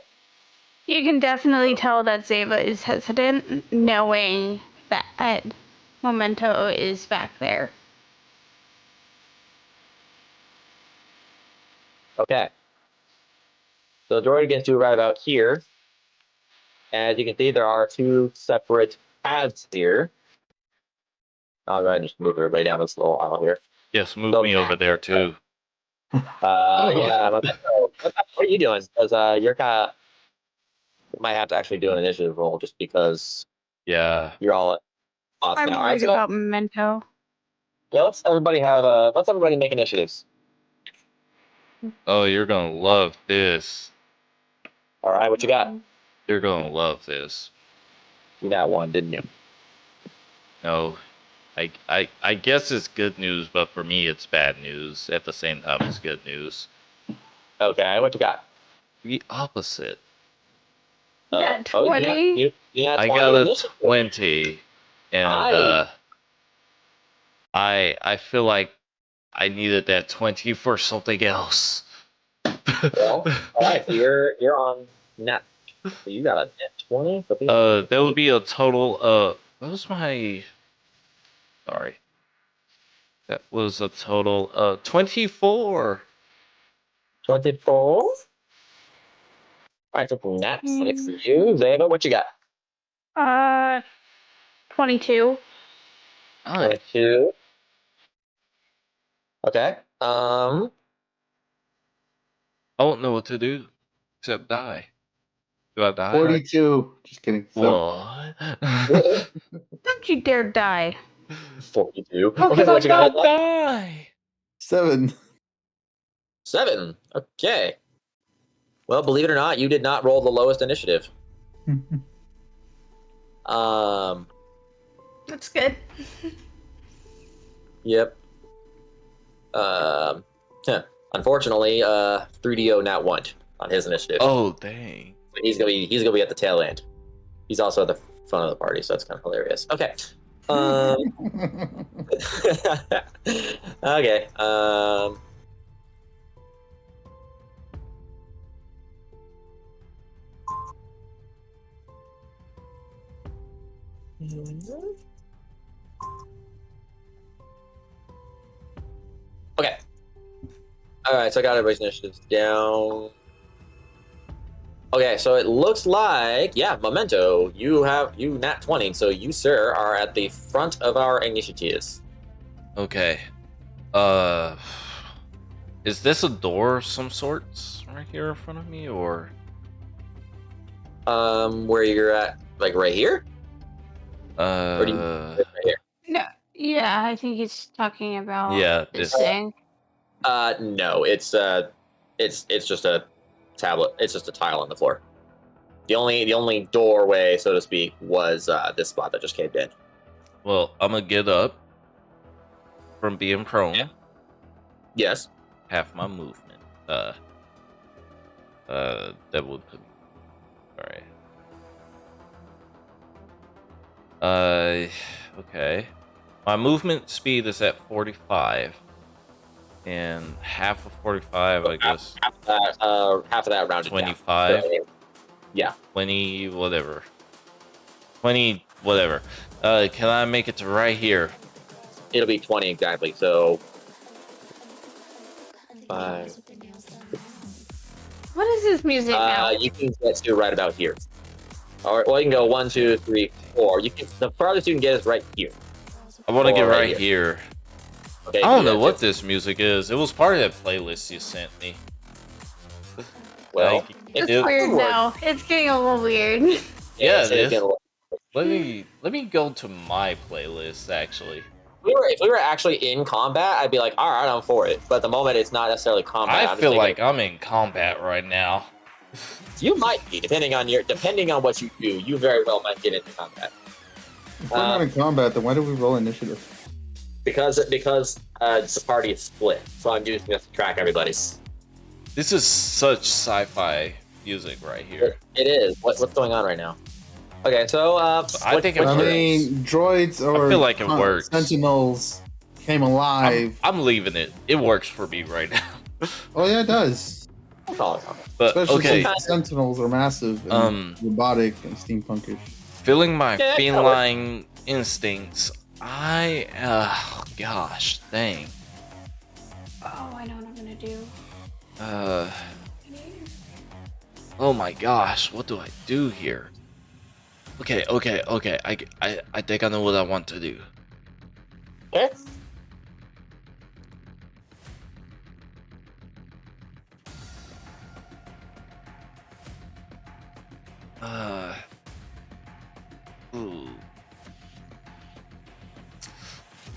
You can definitely tell that Zeva is hesitant, knowing that Memento is back there. Okay. So the droid gets to right about here. As you can see, there are two separate paths here. I'll go ahead and just move everybody down this little aisle here. Yes, move me over there too. Yeah. What are you doing? Because you're kind of might have to actually do an initiative roll just because Yeah. you're all at odds I'm now. All worried right, so about Memento. yeah, let's everybody make initiatives. Oh, you're gonna love this. All right, what you got? You're gonna love this. You got one, didn't you? No, I guess it's good news, but for me it's bad news. At the same time, it's good news. Okay, what you got? The opposite. That Oh, 20. you got I 20 got a initiative. 20, and Nice. I feel like I needed that 20 for something else. Well, all right, so you're on net. So you got a net 20. That would be a total of, what was my, sorry. That was a total of 24. 24. All right, so net 6 for you. Zava, what you got? 22. 22. Okay. I don't know what to do except die. Do I die? 42. Just kidding. So, What? Don't you dare die. 42. How Okay, could I what you got? not die? 7. 7. Okay. Well, believe it or not, you did not roll the lowest initiative. That's good. Yep. Unfortunately, 3DO nat 1 on his initiative. Oh dang. He's gonna be at the tail end. He's also at the front of the party, so that's kind of hilarious. Okay. Okay. Okay. All right, so I got everybody's initiatives down. Okay, so it looks like, yeah, Memento, you nat 20, so you, sir, are at the front of our initiatives. Okay. Is this a door of some sorts right here in front of me, or? Where you're at, like right here? Or do you right here? No. Yeah, I think he's talking about Yeah, this this. thing. No, it's just a tablet. It's just a tile on the floor. The only doorway, so to speak, was this spot that just caved in. Well, I'm gonna get up from being prone. Yeah. Yes. Half my movement. That would put me. Alright. Okay. My movement speed is at 45. And half of 45, I guess. Half of that rounded 25. down. Yeah. 20, whatever. 20, whatever. Can I make it to right here? It'll be 20 exactly. So 5. What is this music now? You can get to right about here. All right. Well, you can go 1, 2, 3, 4. The farthest you can get is right here. I want to get Or right here. Okay. I don't know what this music is. It was part of that playlist you sent me. Well, Like, It's it- weird now. It's getting a little weird. Yeah, it's it is. getting- Let me go to my playlist actually. If we were actually in combat, I'd be like, all right, I'm for it. But at the moment, it's not necessarily combat. I I'm just feel thinking- like I'm in combat right now. You might be, depending on what you do. You very well might get into combat If we're not in combat, then why do we roll initiative? because the party is split. So I'm using this to track everybody. This is such sci-fi music right here. It is. What's going on right now? Okay, so I think it I works. mean, droids or I feel like it works. sentinels came alive. I'm leaving it. It works for me right now. Oh yeah, it does. I'll call it combat. But Especially okay, since sentinels are massive and robotic and steampunkish. feeling my Yeah, feline instincts. Gosh, dang. Oh, I know what I'm gonna do. Oh my gosh, what do I do here? Okay. I think I know what I want to do. Okay. Ooh.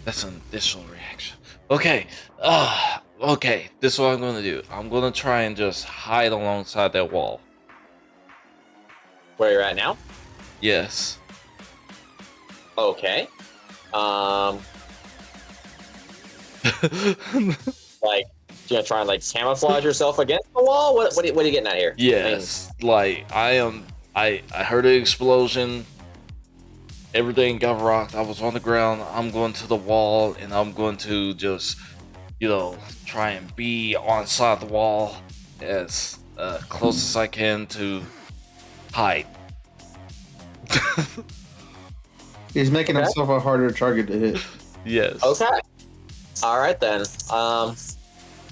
That's an additional reaction. Okay. Okay. This is what I'm gonna do. I'm gonna try and just hide alongside that wall. Where you're at now? Yes. Okay. Like, you gonna try and like camouflage yourself against the wall? What are you getting at here? Yes. Like I heard an explosion. Everything got rocked. I was on the ground. I'm going to the wall and I'm going to just, try and be on side the wall as close as I can to hide. He's making Okay. himself a harder target to hit. Yes. Okay. All right then.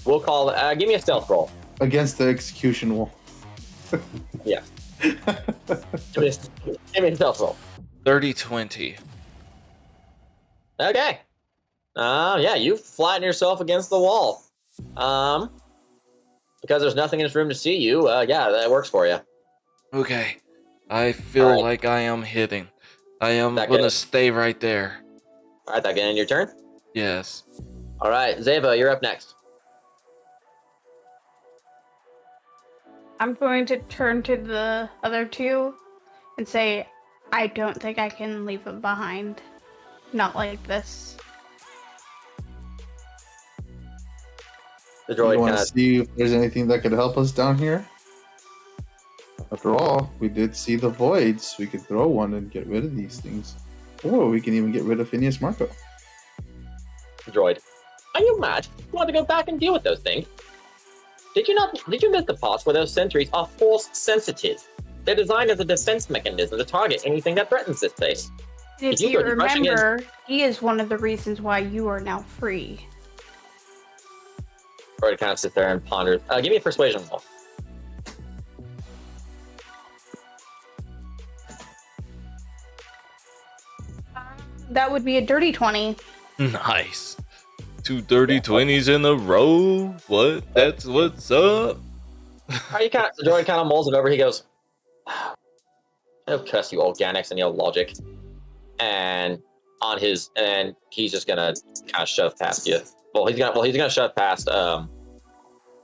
We'll call it. Give me a stealth roll. Against the execution wall. Yeah. Give me a stealth roll. 30-20. Okay. Yeah, you flatten yourself against the wall. Because there's nothing in this room to see you, yeah, that works for you. Okay. I feel Alright. like I am hitting. I am That gonna good. stay right there. Alright, that getting your turn? Yes. Alright, Zeva, you're up next. I'm going to turn to the other two and say, I don't think I can leave him behind. Not like this. The You droid want kind to of... see if there's anything that could help us down here? After all, we did see the voids. We could throw one and get rid of these things. Or we can even get rid of Phineas Marco. Droid. Are you mad? You want to go back and deal with those things? Did you miss the parts where those sentries are force sensitive? They're designed as a defense mechanism to target anything that threatens this place. And if you you go rushing in- remember, he is one of the reasons why you are now free. Droid kind of sits there and ponders. Give me a persuasion roll. That would be a dirty 20. Nice. 2 dirty 20s in a row. What? That's what's up. The droid kind of mulls it over. He goes, "Oh, curse you organics and your logic." And he's just gonna kind of shove past you. He's gonna shove past.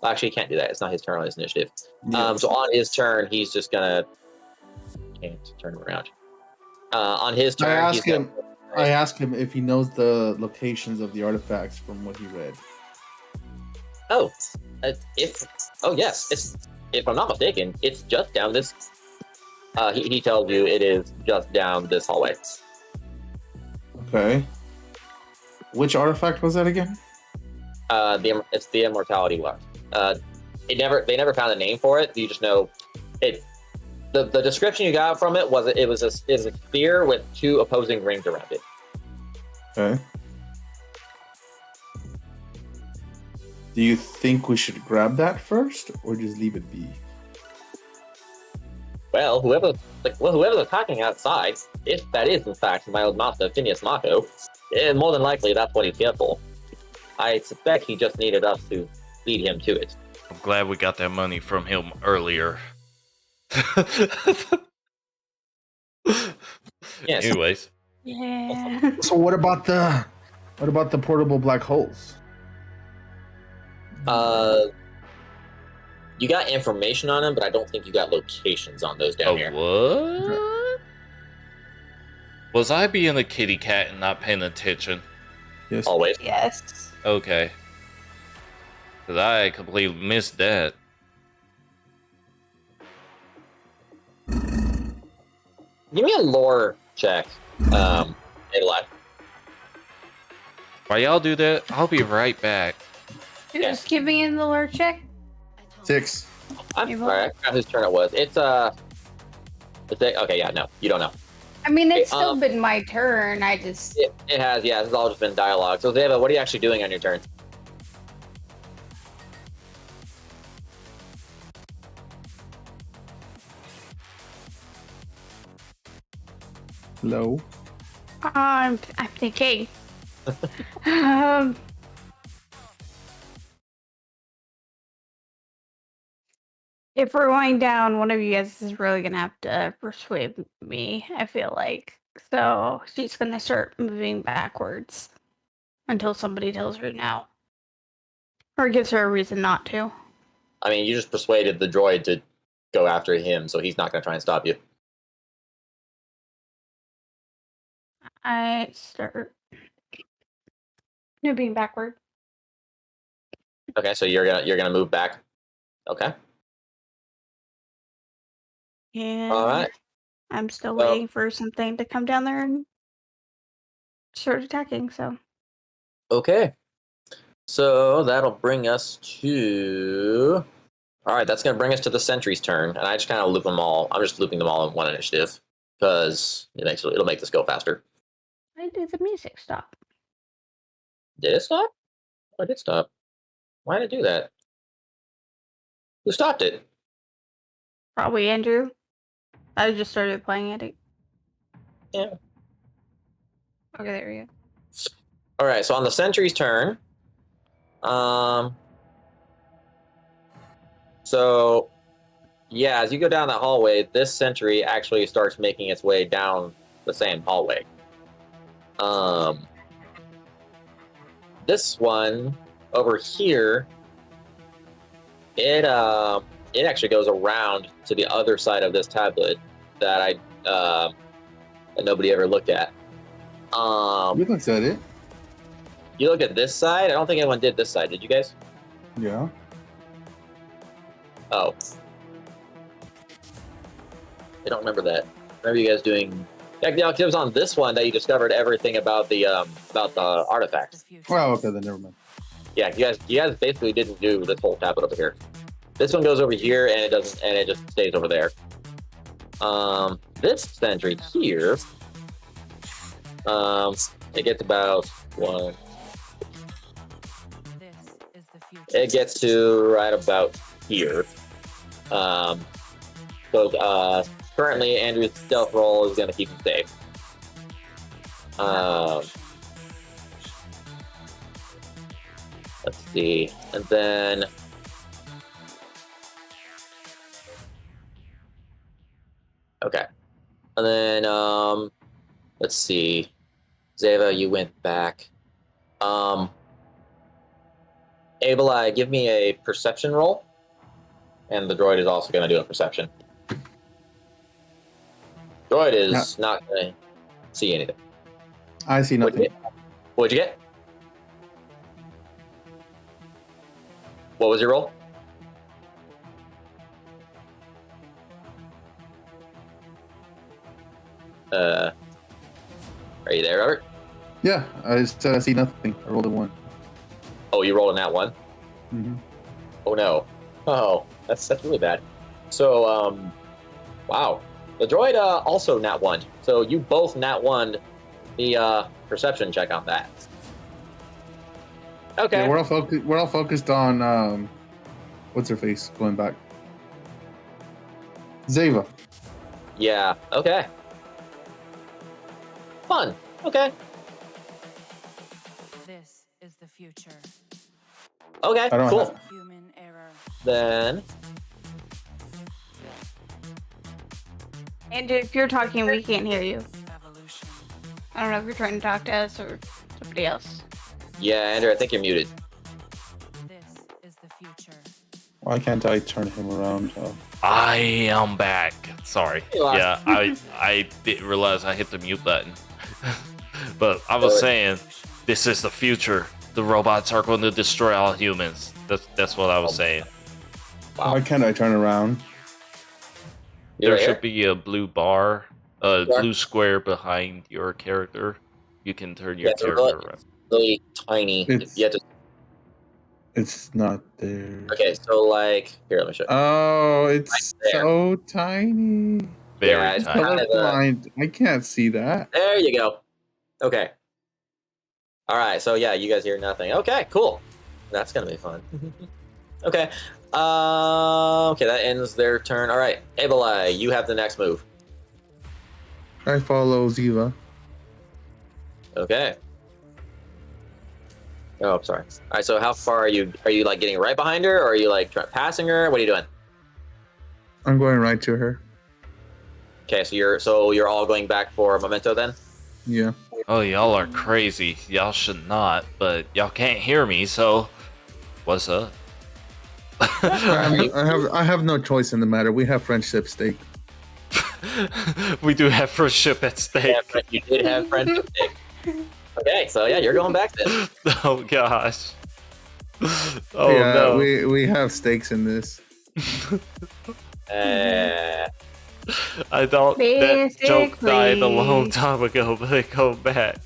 Actually, he can't do that. It's not his turn on his initiative. Yeah. So on his turn, he's just gonna can't turn him around. On his turn, I ask him if he knows the locations of the artifacts from what he read. Yes, if I'm not mistaken, it's just down this. He tells you it is just down this hallway. Okay. Which artifact was that again? It's the immortality one. They never found a name for it. You just know it. The description you got from it was it was a sphere with 2 opposing rings around it. Okay. Do you think we should grab that first, or just leave it be? Well, whoever's attacking outside, if that is in fact my old master Phineas Marco, more than likely that's what he's here for. I suspect he just needed us to lead him to it. I'm glad we got that money from him earlier. Yes. Anyways. Yeah. So what about the portable black holes? You got information on them, but I don't think you got locations on those down here. What? Was I being a kitty cat and not paying attention? Yes. Always. Yes. Okay. Because I completely missed that. Give me a lore check. Life. While y'all do that, I'll be right back. Who's giving in the lure check? 6. I'm You sorry, I forgot whose turn it was. Okay, yeah, no, you don't know. I mean, it's still been my turn. I just... It has, yeah, it's all just been dialogue. So, Zeva, what are you actually doing on your turn? Hello. I'm thinking. If we're going down, one of you guys is really gonna have to persuade me, I feel like. So she's gonna start moving backwards until somebody tells her no. Or gives her a reason not to. I mean, you just persuaded the droid to go after him, so he's not going to try and stop you. I start moving backward. Okay, so you're gonna move back. Okay. And All right. I'm still Well- waiting for something to come down there and start attacking, so. Okay. So that'll bring us to. All right, that's gonna bring us to the sentry's turn, and I just kind of loop them all. I'm just looping them all in one initiative because it'll make this go faster. Why did the music stop? Did it stop? Oh, it did stop. Why did it do that? Who stopped it? Probably Andrew. I just started playing it. Yeah. Okay, there we go. All right. So on the sentry's turn, so yeah, as you go down that hallway, this sentry actually starts making its way down the same hallway. This one over here, it actually goes around to the other side of this tablet that that nobody ever looked at. We looked at it. You looked at this side? I don't think anyone did this side. Did you guys? Yeah. Oh. I don't remember that. Remember you guys doing... Yeah, it was on this one that you discovered everything about the artifacts. Well, okay, then never mind. Yeah, you guys basically didn't do this whole tablet over here. This one goes over here and it doesn't, and it just stays over there. This sentry here, it gets about one. It gets to right about here. So currently Andrew's stealth roll is going to keep him safe. Let's see, and then okay, and then let's see, Zeva, you went back. Abelai, give me a perception roll, and the droid is also going to do a perception. Droid is not going to see anything. I see nothing. What'd you get? What was your roll? Are you there, Robert? Yeah, I said I see nothing. I rolled a 1. Oh, you rolled a nat 1? Mm-hmm. Oh no. Oh, that's really bad. So, wow. The droid also nat 1. So you both nat 1 the perception check on that. Okay. Yeah, we're all focused on what's her face going back. Zeva. Yeah. Okay. Fun. Okay. This is the future. Okay. I don't Cool. have- Human error. Then. And if you're talking, we can't hear you. Evolution. I don't know if you're trying to talk to us or somebody else. Yeah, Andrew, I think you're muted. This is the future. Why can't I turn him around? I am back. Sorry. You are. Yeah, I didn't realize I hit the mute button. But I was saying, this is the future. The robots are going to destroy all humans. That's what I was saying. Wow. Why can't I turn around? You're There right should be a blue bar, a Sure. blue square behind your character. You can turn your Yeah, so character look. around. Really tiny. It's- You have to. It's not there. Okay, so like here, let me show you. Oh, it's Right there. so tiny. Very Yeah, it's tiny. kind of Colorblind. I can't see that. There you go. Okay. All right. So yeah, you guys hear nothing. Okay. Cool. That's gonna be fun. Okay. Okay, that ends their turn. All right, Abelai, you have the next move. I follow Ziva. Okay. Oh, I'm sorry. All right. So how far are you? Are you like getting right behind her, or are you like passing her? What are you doing? I'm going right to her. Okay. So you're all going back for Memento then. Yeah. Oh, y'all are crazy. Y'all should not, but y'all can't hear me, so what's up? I have no choice in the matter. We have friendship at stake. We do have friendship at stake. Yeah, you did have friendship. Okay. So yeah, you're going back then. Oh gosh. Oh yeah, no. we have stakes in this. I thought that joke died a Basically. long time ago, but it come back.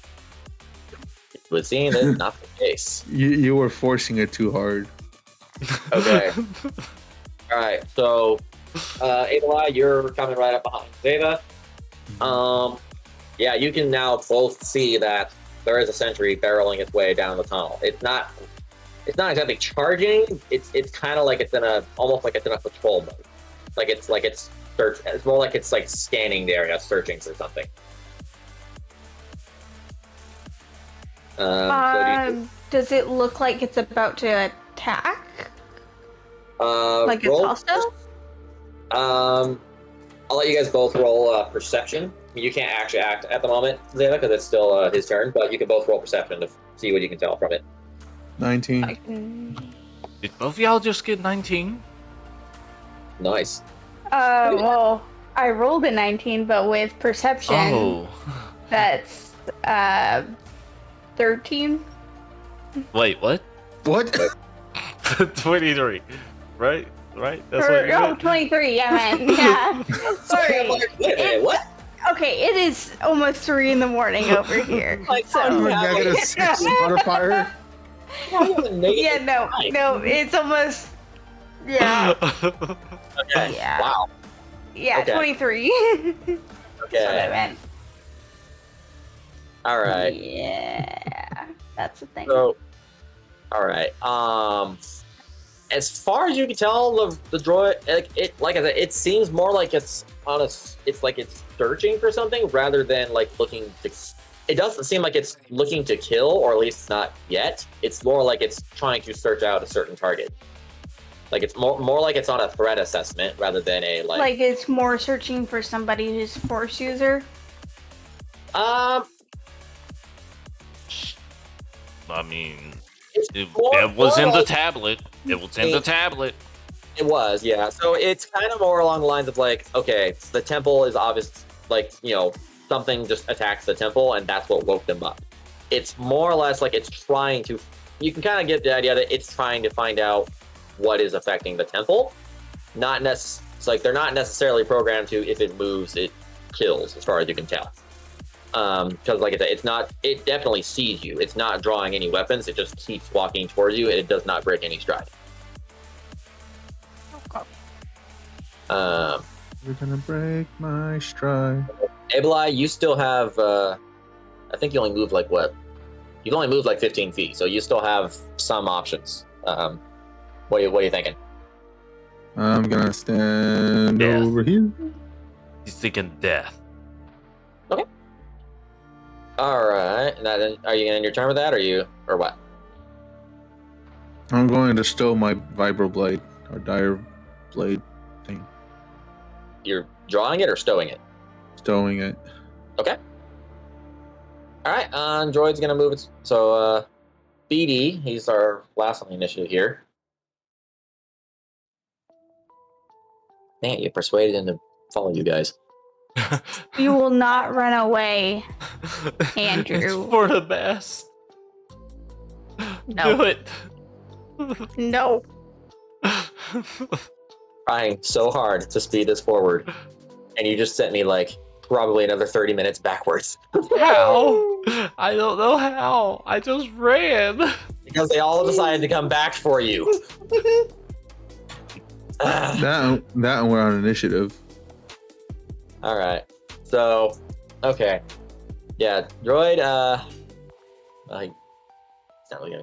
It would seem that's not the case. You were forcing it too hard. Okay. All right. So, Abelai, you're coming right up behind Zeva. Yeah, you can now both see that there is a sentry barreling its way down the tunnel. It's not exactly charging. It's kind of like almost like it's in a patrol mode. It's more like it's like scanning the area, searching for something. Does it look like it's about to attack? Like it's roll. hostile? I'll let you guys both roll perception. You can't actually act at the moment, Zayla, because it's still his turn, but you can both roll perception to see what you can tell from it. 19. I can... Did both of y'all just get 19? Nice. Well, I rolled a 19, but with perception, Oh. that's 13. Wait, what? What? 23. Right? That's Or, what you oh, meant? 23, yeah, man. Yeah. Sorry. Wait a minute, what? Okay, it is almost 3 in the morning over here. Like, So, Oh my God, I got a 6 modifier. yeah, no, it's almost, yeah, Okay. Yeah. Wow. yeah, Okay. 23. That's what I Okay. meant. All right. Yeah, that's the thing. So, all right. As far as you can tell, the droid, like I said, it seems more like it's on a. It's like it's searching for something rather than like looking to. It doesn't seem like it's looking to kill, or at least not yet. It's more like it's trying to search out a certain target. Like it's more like it's on a threat assessment rather than a like. Like it's more searching for somebody who's a Force user. I mean, it more was in the like- tablet. It was in the tablet. It was, yeah. So it's kind of more along the lines of like, okay, the temple is obvious, like, you know, something just attacks the temple and that's what woke them up. It's more or less like it's trying to, you can kind of get the idea that it's trying to find out what is affecting the temple. It's like they're not necessarily programmed to, if it moves, it kills, as far as you can tell. Because like I said, it definitely sees you. It's not drawing any weapons. It just keeps walking towards you and it does not break any stride. You're gonna break my stride. Abelai, you still have, I think you only moved like what? You've only moved like 15 feet, so you still have some options. What are you thinking? I'm gonna stand Death. over here. He's thinking death. All right. And then, are you gonna end your turn with that, or what? I'm going to stow my vibroblade or dire blade thing. You're drawing it or stowing it? Stowing it. Okay. All right. Droid's gonna move it. So, BD, he's our last on the initiative here. Man, you persuaded him to follow you guys. You will not run away. Andrew. It's for the best. No. Do it. No. Trying so hard to speed this forward, and you just sent me like probably another 30 minutes backwards. How? I don't know how. I just ran. Because they all decided to come back for you. That and we're on initiative. All right. So, okay. Yeah, droid. He's not really gonna.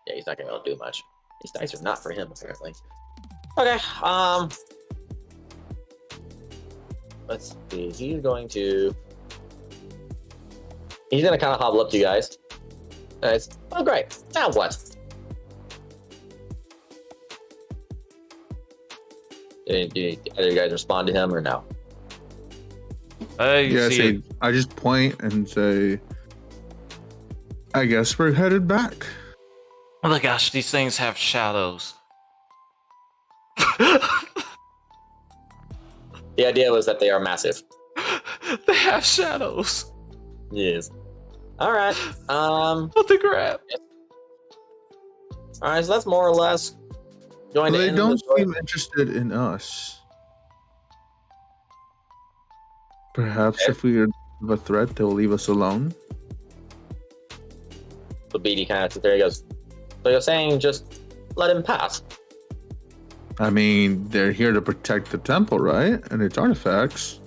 Yeah, he's not gonna be able to do much. These dice are not for him, apparently. Okay. Let's see. He's gonna kind of hobble up to you guys. Oh, great. Now what? Did either you guys respond to him or no? Yeah, I just point and say, I guess we're headed back. Oh my gosh, these things have shadows. The idea was that they are massive. They have shadows. Yes. All right. What the crap? All right. So that's more or less going to They end don't the seem interested in us. Perhaps if we are of a threat, they'll leave us alone. So BD kind of sits there. He goes, so you're saying just let him pass? I mean, they're here to protect the temple, right? And its artifacts.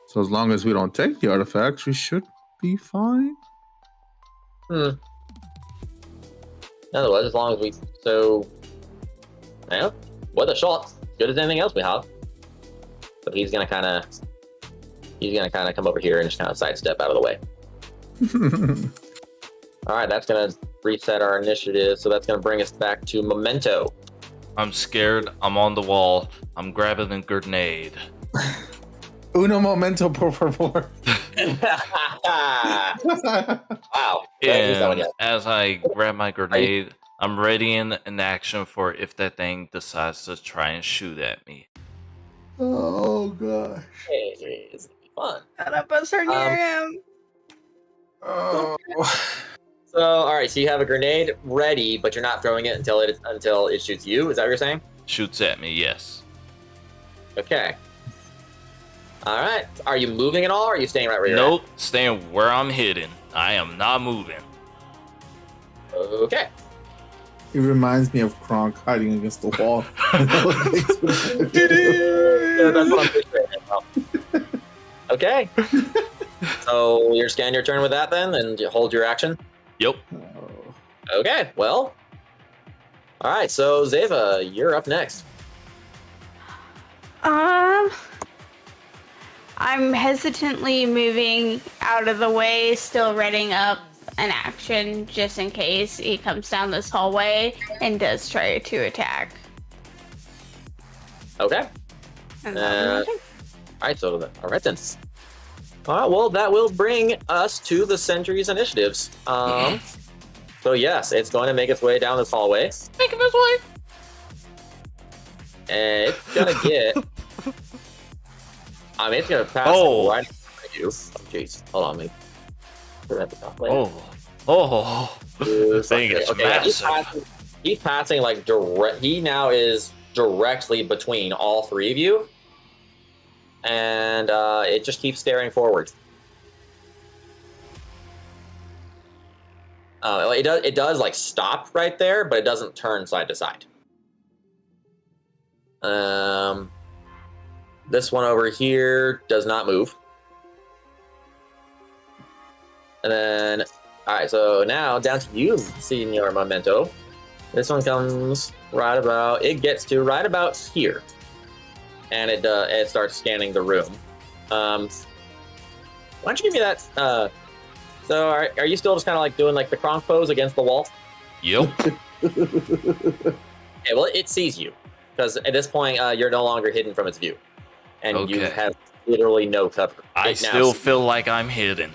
So as long as we don't take the artifacts, we should be fine. Otherwise, as long as we yeah, what a shot. Good as anything else we have. But he's gonna kind of come over here and just kind of sidestep out of the way. All right, that's gonna reset our initiative, so that's gonna bring us back to Memento. I'm scared. I'm on the wall. I'm grabbing a grenade. Uno momento, por favor. Wow. And as I grab my grenade, I'm readying an action for if that thing decides to try and shoot at me. Oh gosh. It's fun. None of us are near him. Oh. So, all right. So you have a grenade ready, but you're not throwing it until it shoots you. Is that what you're saying? Shoots at me, yes. Okay. All right. Are you moving at all, or are you staying right where you're Nope, staying where I'm hidden. I am not moving. at? Okay. It reminds me of Kronk hiding against the wall. Yeah, that's what I'm picturing. Okay. So you're scanning your turn with that then, and you hold your action. Yep. Okay. Well. All right. So Zeva, you're up next. I'm hesitantly moving out of the way, still readying up an action just in case he comes down this hallway and does try to attack. Okay. And all right. So all right then. All right. Well, that will bring us to the sentry's initiatives. So yes, it's going to make its way down this hallway. Making this way. And it's gonna get. I mean, it's gonna pass right in front of you. Oh, jeez. Hold on, me. Put it at the top. This thing is massive. He's passing like direct. He now is directly between all three of you, and it just keeps staring forward. It does like stop right there, but it doesn't turn side to side. This one over here does not move. And then, all right, so now down to you, Senior Memento. This one comes it gets to right about here. And it starts scanning the room. Why don't you give me that, so are you still just kind of like doing like the Kronk pose against the wall? Yep. Okay, well, it sees you. Because at this point, you're no longer hidden from its view. And you have literally no cover. I still feel like I'm hidden.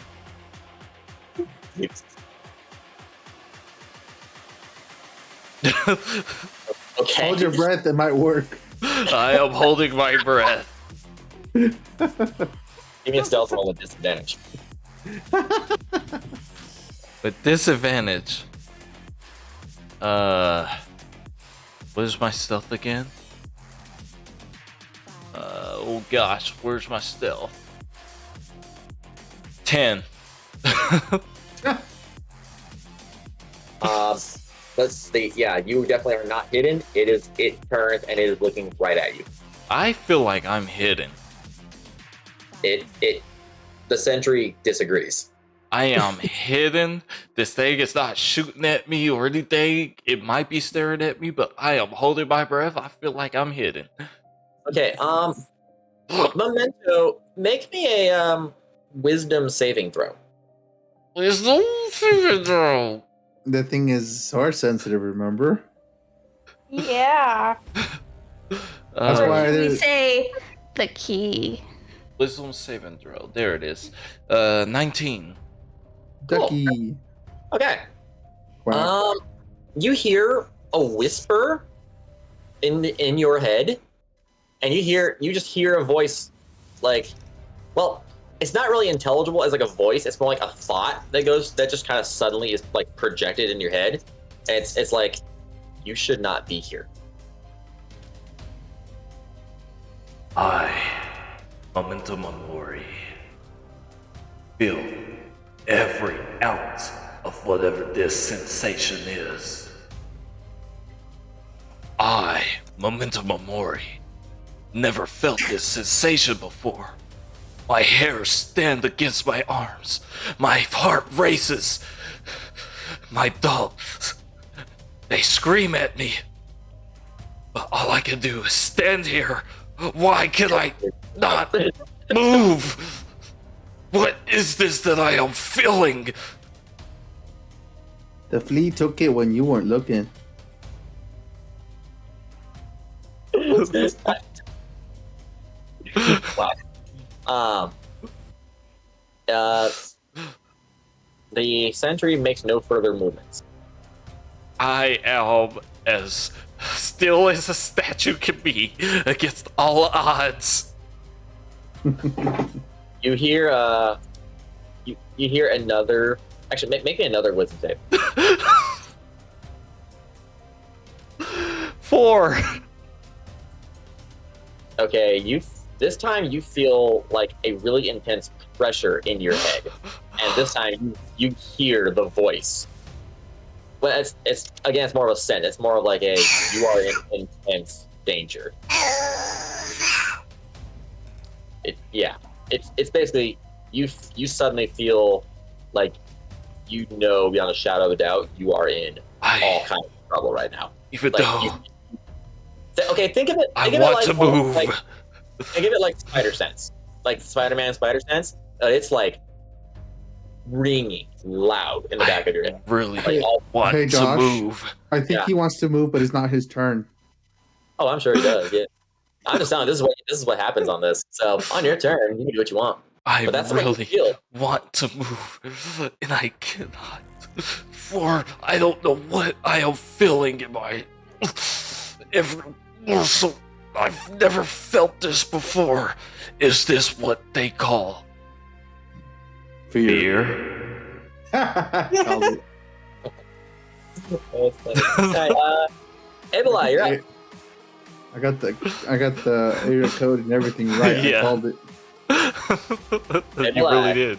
Okay. Hold your breath, it might work. I am holding my breath. Give me a stealth roll with disadvantage. With disadvantage. What is my stealth again? Oh gosh, where's my stealth? 10. Let's see. Yeah, you definitely are not hidden. It turns and it is looking right at you. I feel like I'm hidden. The sentry disagrees. I am hidden. This thing is not shooting at me or anything. It might be staring at me, but I am holding my breath. I feel like I'm hidden. Okay, Memento, make me a wisdom saving throw. Wisdom saving throw. The thing is source sensitive, remember? Yeah. That's why we say the key. Wisdom saving throw. There it is. 19. Ducky. Cool. Okay. Wow. You hear a whisper in your head, and you just hear a voice, like, well, it's not really intelligible as like a voice. It's more like a thought that just kind of suddenly is like projected in your head. And it's like, you should not be here. I, Memento Mori, feel every ounce of whatever this sensation is. I, Memento Mori, never felt this sensation before. My hairs stand against my arms. My heart races. My dogs, they scream at me. But all I can do is stand here. Why can I not move? What is this that I am feeling? The flea took it when you weren't looking. What's this? Wow. The sentry makes no further movements. I am as still as a statue can be against all odds. You hear you hear another. Actually, make me another wisdom save. 4. Okay, this time you feel like a really intense pressure in your head, and this time you hear the voice. But it's more of a sense. It's more of like a you are in intense danger. It's basically you suddenly feel like beyond a shadow of a doubt you are in all kinds of trouble right now. Even Like, though think of it. I Think of want it to move. Think of it like Spider Sense, like Spider-Man Spider Sense. It's like ringing loud in the back of your head. Really Like, want Hey, to Josh. move. I think Yeah. he wants to move, but it's not his turn. Oh, I'm sure he does. Yeah, I'm just telling you, this is what happens on this. So on your turn, you can do what you want. I But that's what you really feel. want to move, and I cannot. For I don't know what I am feeling in my every muscle. I've never felt this before. Is this what they call fear? Called it. Abelai, you're up. I got the area code and everything right. Yeah. I called it. You really did.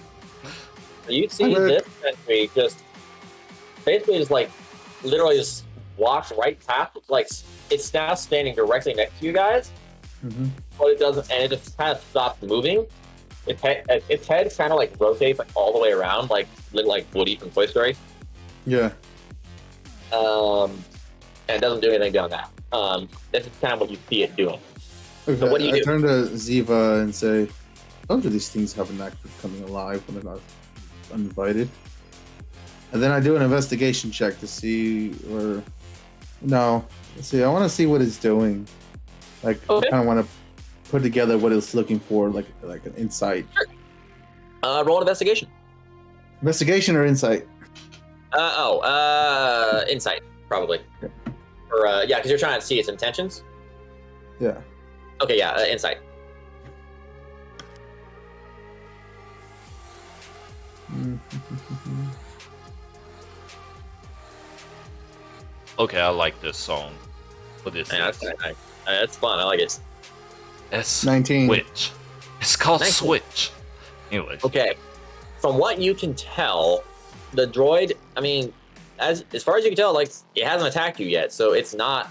You see this sentry just basically just like literally just walks right past, like it's now standing directly next to you guys, but it doesn't, and it just kind of stops moving. Its head kind of like rotates like all the way around, like Woody from Toy Story. Yeah. And it doesn't do anything beyond that. This is kind of what you see it doing. Okay, So what do you I do? turn to Ziva and say, "Don't do these things have an act of coming alive when they're not uninvited?" And then I do an investigation check to see where. No, let's see. I want to see what it's doing. Like, Okay. I kind of want to put together what it's looking for, like an insight. Roll an investigation. Investigation or insight? Insight probably. Okay. Or yeah, because you're trying to see its intentions. Yeah. Okay, yeah, insight. Okay, I like this song. What is Yeah, this? that's fun. I like it. It's 19. Switch. It's called 19. Switch. Anyways. Okay, from what you can tell, the droid. I mean, as far as you can tell, like it hasn't attacked you yet, so it's not.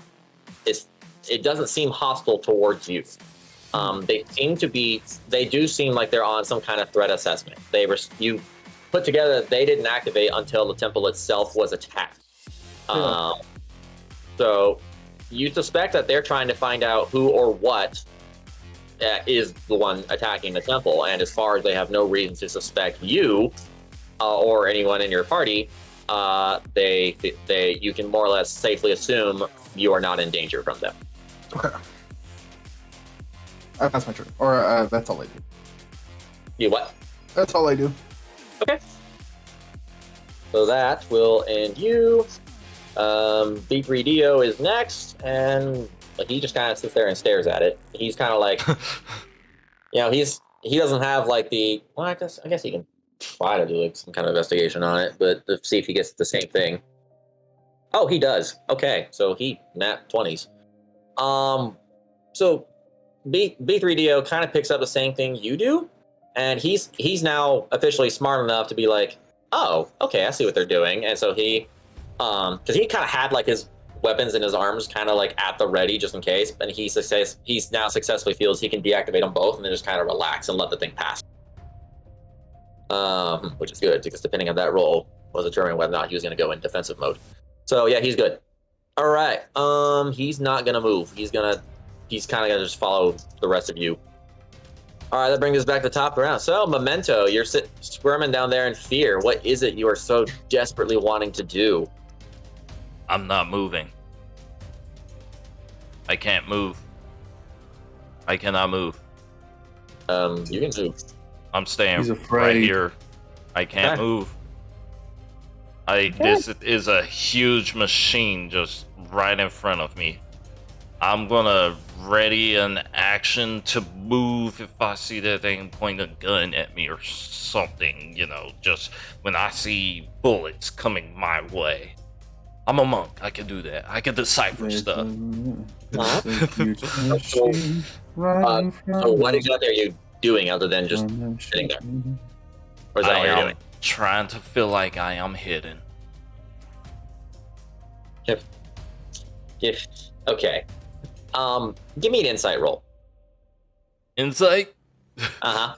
It doesn't seem hostile towards you. They do seem like they're on some kind of threat assessment. You put together that they didn't activate until the temple itself was attacked. Yeah. So you suspect that they're trying to find out who or what is the one attacking the temple, and as far as they have no reason to suspect you or anyone in your party, you can more or less safely assume you are not in danger from them. Okay. That's my turn. Or that's all I do. You what? That's all I do. Okay. So that will end you. B3DO is next, and he just kind of sits there and stares at it. He's kind of like, he doesn't have like the. Well, I guess he can try to do like some kind of investigation on it, but to see if he gets the same thing. Oh, he does. Okay, so he nat 20s. So B3DO kind of picks up the same thing you do, and he's now officially smart enough to be like, oh, okay, I see what they're doing, and so he, because he kind of had like his weapons in his arms kind of like at the ready just in case, and he's now successfully feels he can deactivate them both and then just kind of relax and let the thing pass. Which is good because depending on that roll will determine whether or not he was going to go in defensive mode. So yeah, he's good. All right. He's not gonna move. He's kind of gonna just follow the rest of you. All right, that brings us back to the top of the round. So, Memento, you're squirming down there in fear. What is it you are so desperately wanting to do? I'm not moving. I can't move. I cannot move. You can move. I'm staying He's right afraid. here. I can't Okay. move. This is a huge machine just right in front of me. I'm gonna ready an action to move if I see that thing point a gun at me or something, just when I see bullets coming my way. I'm a monk. I can do that. I can decipher stuff. So what exactly are you doing other than just sitting there? Or is that all I you're am doing? trying to feel like I am hidden. Okay. Give me an insight roll. Insight? Uh-huh.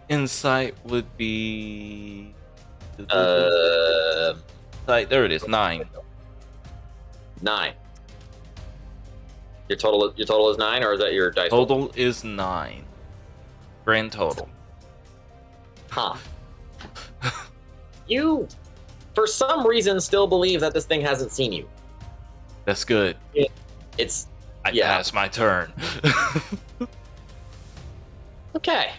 Insight would be... Uh, Insight, there it is, 9. 9. Your total is 9, or is that your dice roll? Total is 9. Grand total. Huh. You, for some reason, still believe that this thing hasn't seen you. That's good. It's I yeah. passed my turn. Okay.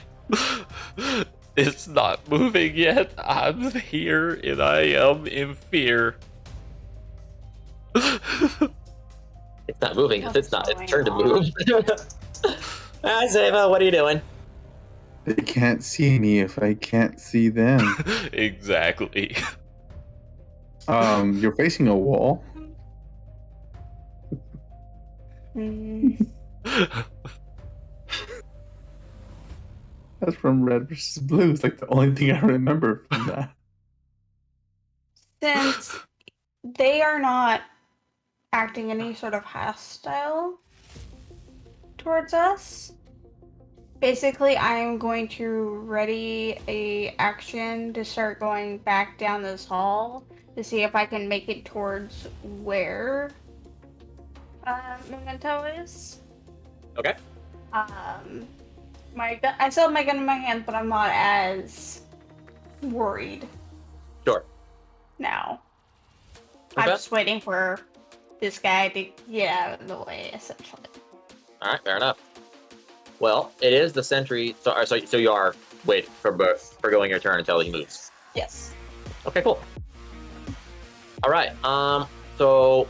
It's not moving yet. I'm here and I am in fear. It's not moving. What's It's going turned to move. Hi, Zeva. What are you doing? They can't see me if I can't see them. Exactly. You're facing a wall. That's from Red versus Blue. It's like the only thing I remember from that. Since they are not acting any sort of hostile towards us, basically I am going to ready a action to start going back down this hall to see if I can make it towards where Memento is. Okay. I still have my gun in my hand, but I'm not as worried Sure. now. Okay. I'm just waiting for this guy to get out of the way, essentially. All right. Fair enough. Well, it is the sentry. So you are waiting for going your turn until he moves. Yes. Okay. Cool. All right. So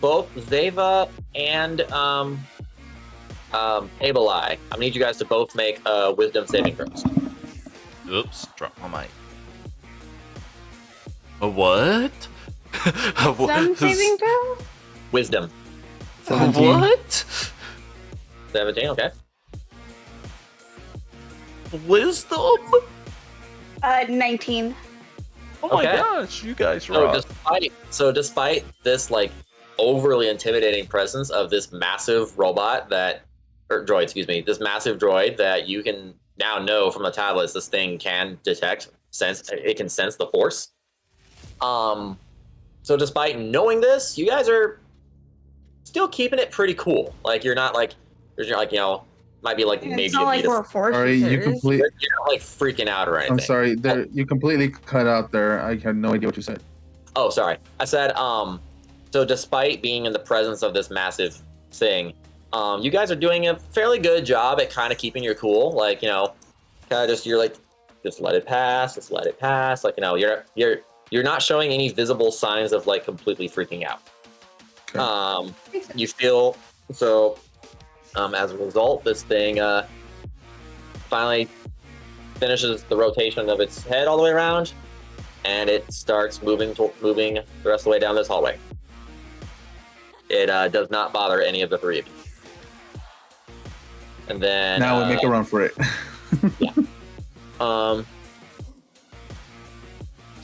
both Zeva and Abelai, I'm gonna need you guys to both make wisdom saving throws. Oops, drop my mic. A what? A what? Wisdom saving throw? Wisdom. 17. What? 17. Okay. Wisdom? 19. Oh my Okay. gosh, you guys So rock. despite this like overly intimidating presence of this massive robot droid, excuse me, this massive droid that you can now know from the tablets, this thing can sense the force. So despite knowing this, you guys are still keeping it pretty cool. Like you're not like might be like maybe It's not like we're force Sorry, you users. complete. you're not like freaking out or anything. I'm sorry. There, you completely cut out there. I had no idea what you said. Oh, sorry. I said, so despite being in the presence of this massive thing, you guys are doing a fairly good job at kind of keeping your cool. Like, kind of just let it pass, just let it pass. Like, you're not showing any visible signs of like completely freaking out. Okay. You feel so. As a result, this thing finally finishes the rotation of its head all the way around, and it starts moving the rest of the way down this hallway. It does not bother any of the three of you. And then Now we make a run for it. yeah. So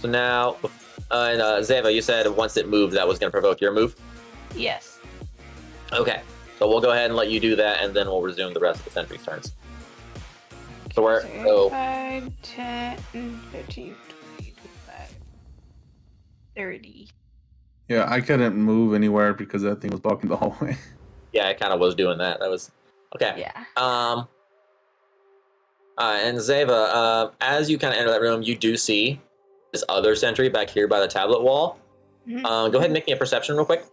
now, and Zeva, you said once it moved, that was going to provoke your move. Yes. Okay, so we'll go ahead and let you do that, and then we'll resume the rest of the sentry's turns. So we're 5, 10, 15, 20, 25, 30. Yeah, I couldn't move anywhere because that thing was blocking the hallway. Yeah, I kind of was doing that. That was okay. Yeah. And Zeva, as you kind of enter that room, you do see this other sentry back here by the tablet wall. Mhm. Go ahead and make me a perception real quick.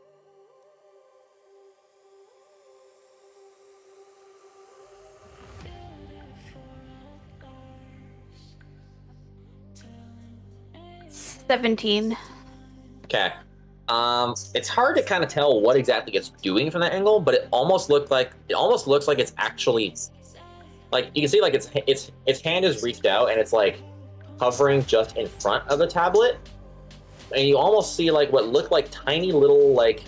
$17. Okay. It's hard to kind of tell what exactly it's doing from that angle, but it almost looks like it's actually like you can see like its hand is reached out and it's like hovering just in front of the tablet, and you almost see like what look like tiny little like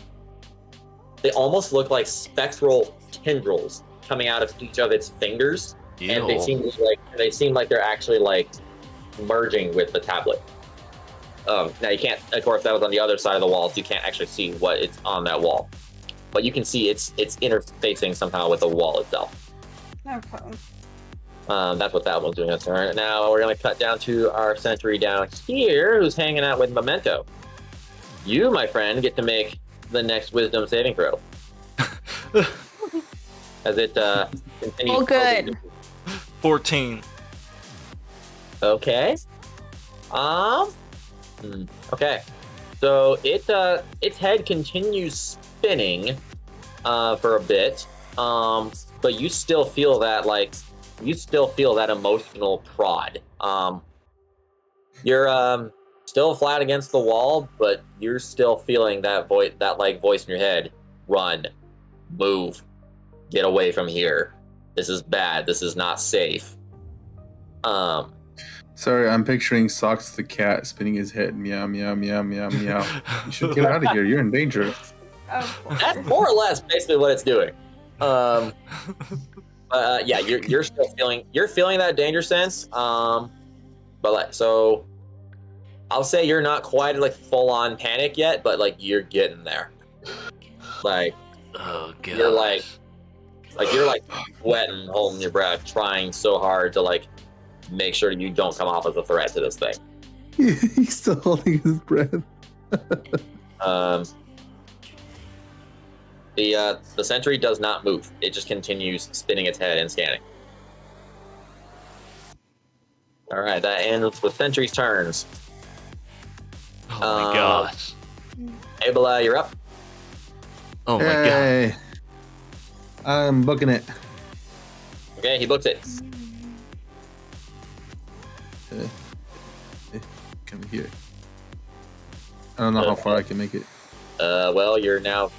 they almost look like spectral tendrils coming out of each of its fingers, and they seem like they're actually like merging with the tablet. Now you can't, of course, that was on the other side of the wall, so you can't actually see what it's on that wall. But you can see it's interfacing somehow with the wall itself. Okay. That's what that one's doing. Right. Now we're going to cut down to our sentry down here, who's hanging out with Memento. You, my friend, get to make the next wisdom saving throw. As it continues. Oh, good. 14. Okay. Okay. So its head continues spinning for a bit, but you still feel that emotional prod. You're still flat against the wall, but you're still feeling that voice in your head. Run, move, get away from here. This is bad. This is not safe. Sorry, I'm picturing Socks the cat spinning his head. Meow, meow, meow, meow, meow. You should get out of here. You're in danger. That's more or less basically what it's doing. Yeah, you're still feeling that danger sense. But like, so I'll say you're not quite like full on panic yet, but like you're getting there. Like, Oh god. you're like sweating, holding your breath, trying so hard to like make sure you don't come off as a threat to this thing. He's still holding his breath. The sentry does not move. It just continues spinning its head and scanning. All right, that ends with sentry's turns. Oh my gosh. Abela, you're up. Oh my god. Hey, I'm booking it. Okay, he books it. Come here. I don't know how far I can make it. Well, you're now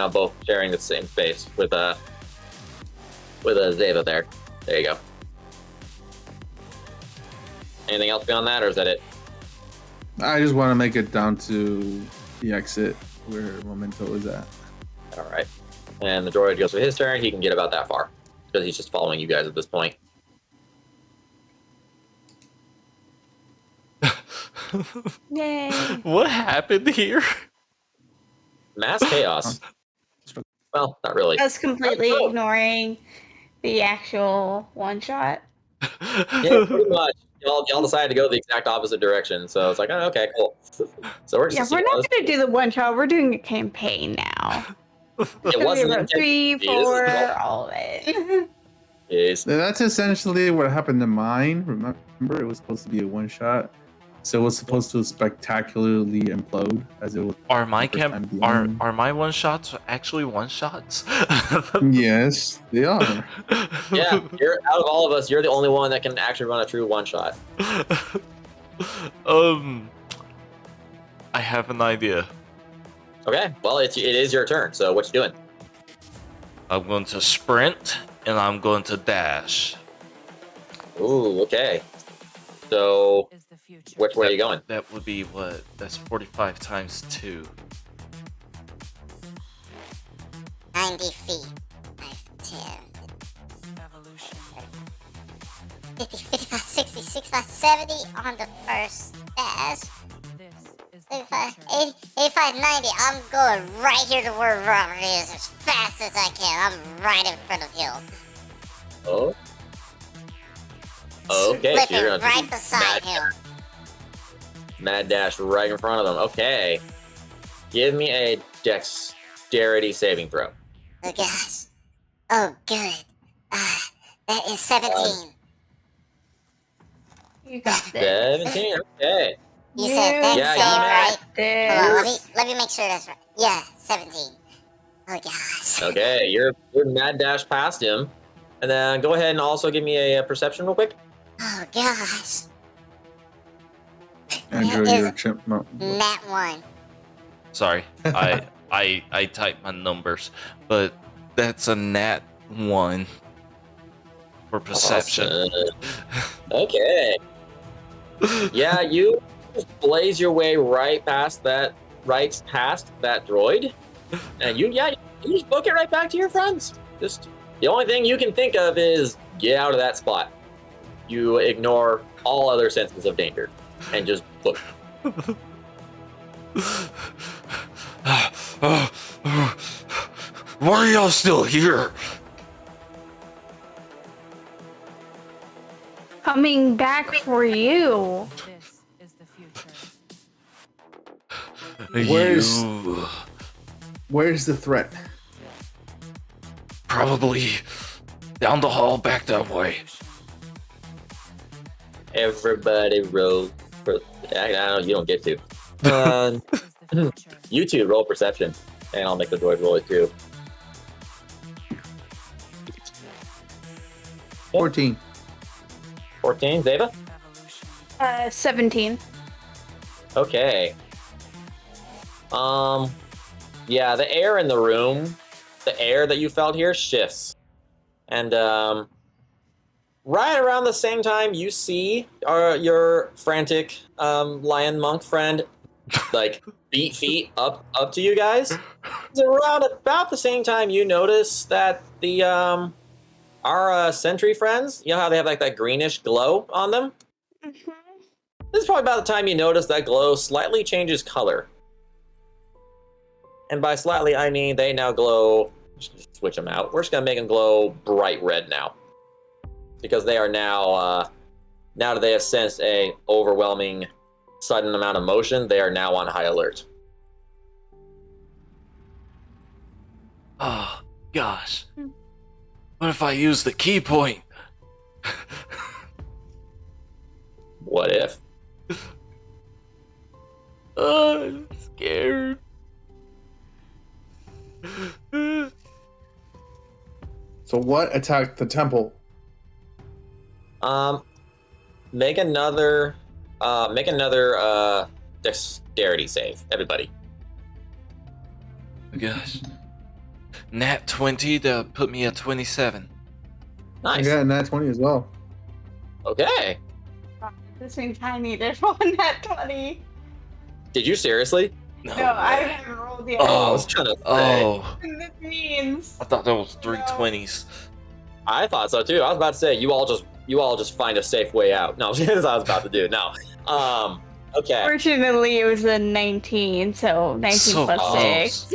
both sharing the same space with a Zeva there. There you go. Anything else beyond that, or is that it? I just want to make it down to the exit where Memento is at. All right. And the droid goes for his turn. He can get about that far because he's just following you guys at this point. Yay. What happened here? Mass chaos. Well, not really. Us completely ignoring the actual one shot. Yeah, pretty much. Y'all decided to go the exact opposite direction, so it's like, oh, okay, cool. So we're just We're not going to do the one shot. We're doing a campaign now. It wasn't about 3, 4, all of it. Jeez. That's essentially what happened to mine. Remember, it was supposed to be a one shot, so it was supposed to spectacularly implode as it was. Are my are my one shots actually one shots? Yes, they are. Yeah, you're out of all of us. You're the only one that can actually run a true one shot. I have an idea. Okay, well, it is your turn. So what you doing? I'm going to sprint and I'm going to dash. Ooh, okay. So Is the future. which way are you going? That would be what? That's 45 times 2. 90 feet. 10, Evolution. 50, 55, 60, 65, 70 on the first dash. This is the 85, future. 80, 85, 90. I'm going right here to where Robert is as fast as I can. I'm right in front of him. Oh. Okay, so you're Flipping gonna right beside him. mad dash right in front of them. Okay. Give me a dexterity saving throw. Oh gosh. Oh good. That is 17. You got this. 17. Okay. You said that Yeah, save, right? Hold on, This. let me make sure that's right. Yeah, 17. Oh gosh. Okay, you're mad dash past him, and then go ahead and also give me a perception real quick. Oh gosh. Andrew, That you're is chipmunk. nat 1. Sorry, I typed my numbers, but that's a nat 1 for perception. Awesome. Okay. Yeah, you just blaze your way right past that droid, and you just book it right back to your friends. Just the only thing you can think of is get out of that spot. You ignore all other senses of danger and just book. Why are y'all still here? Coming back for you. This is the future. Where's- You Where's the threat? probably down the hall back that way. Everybody roll. I know you don't get to. Is the future. You two roll perception, and I'll make the droid roll it too. 14. 14, Zeva? Evolution. 17. Okay. Yeah, the air in the room, the air that you felt here shifts. And, right around the same time you see your frantic, lion monk friend, like, beat feet up to you guys. It's around about the same time you notice that the, our sentry friends, you know how they have, like, that greenish glow on them? Mm-hmm. This is probably about the time you notice that glow slightly changes color. And by slightly, I mean they now glow. Just switch them out. We're just gonna make them glow bright red now, because they are now. Now that they have sensed a overwhelming, sudden amount of motion, they are now on high alert. Oh, gosh. What if I use the key point? What if? I'm scared. So what attacked the temple? Make another dexterity save, everybody. Gosh. Nat 20 to put me at 27. Nice. I got a nat 20 as well. Okay. This means I needed one at 20. Did you seriously? No, I haven't rolled yet. I was trying to say. Oh, This means. I thought that was 320s. I thought so too. I was about to say you all just find a safe way out. No, that's what I was about to do. No. Okay. Fortunately, it was a 19, so 19 So plus close. 6.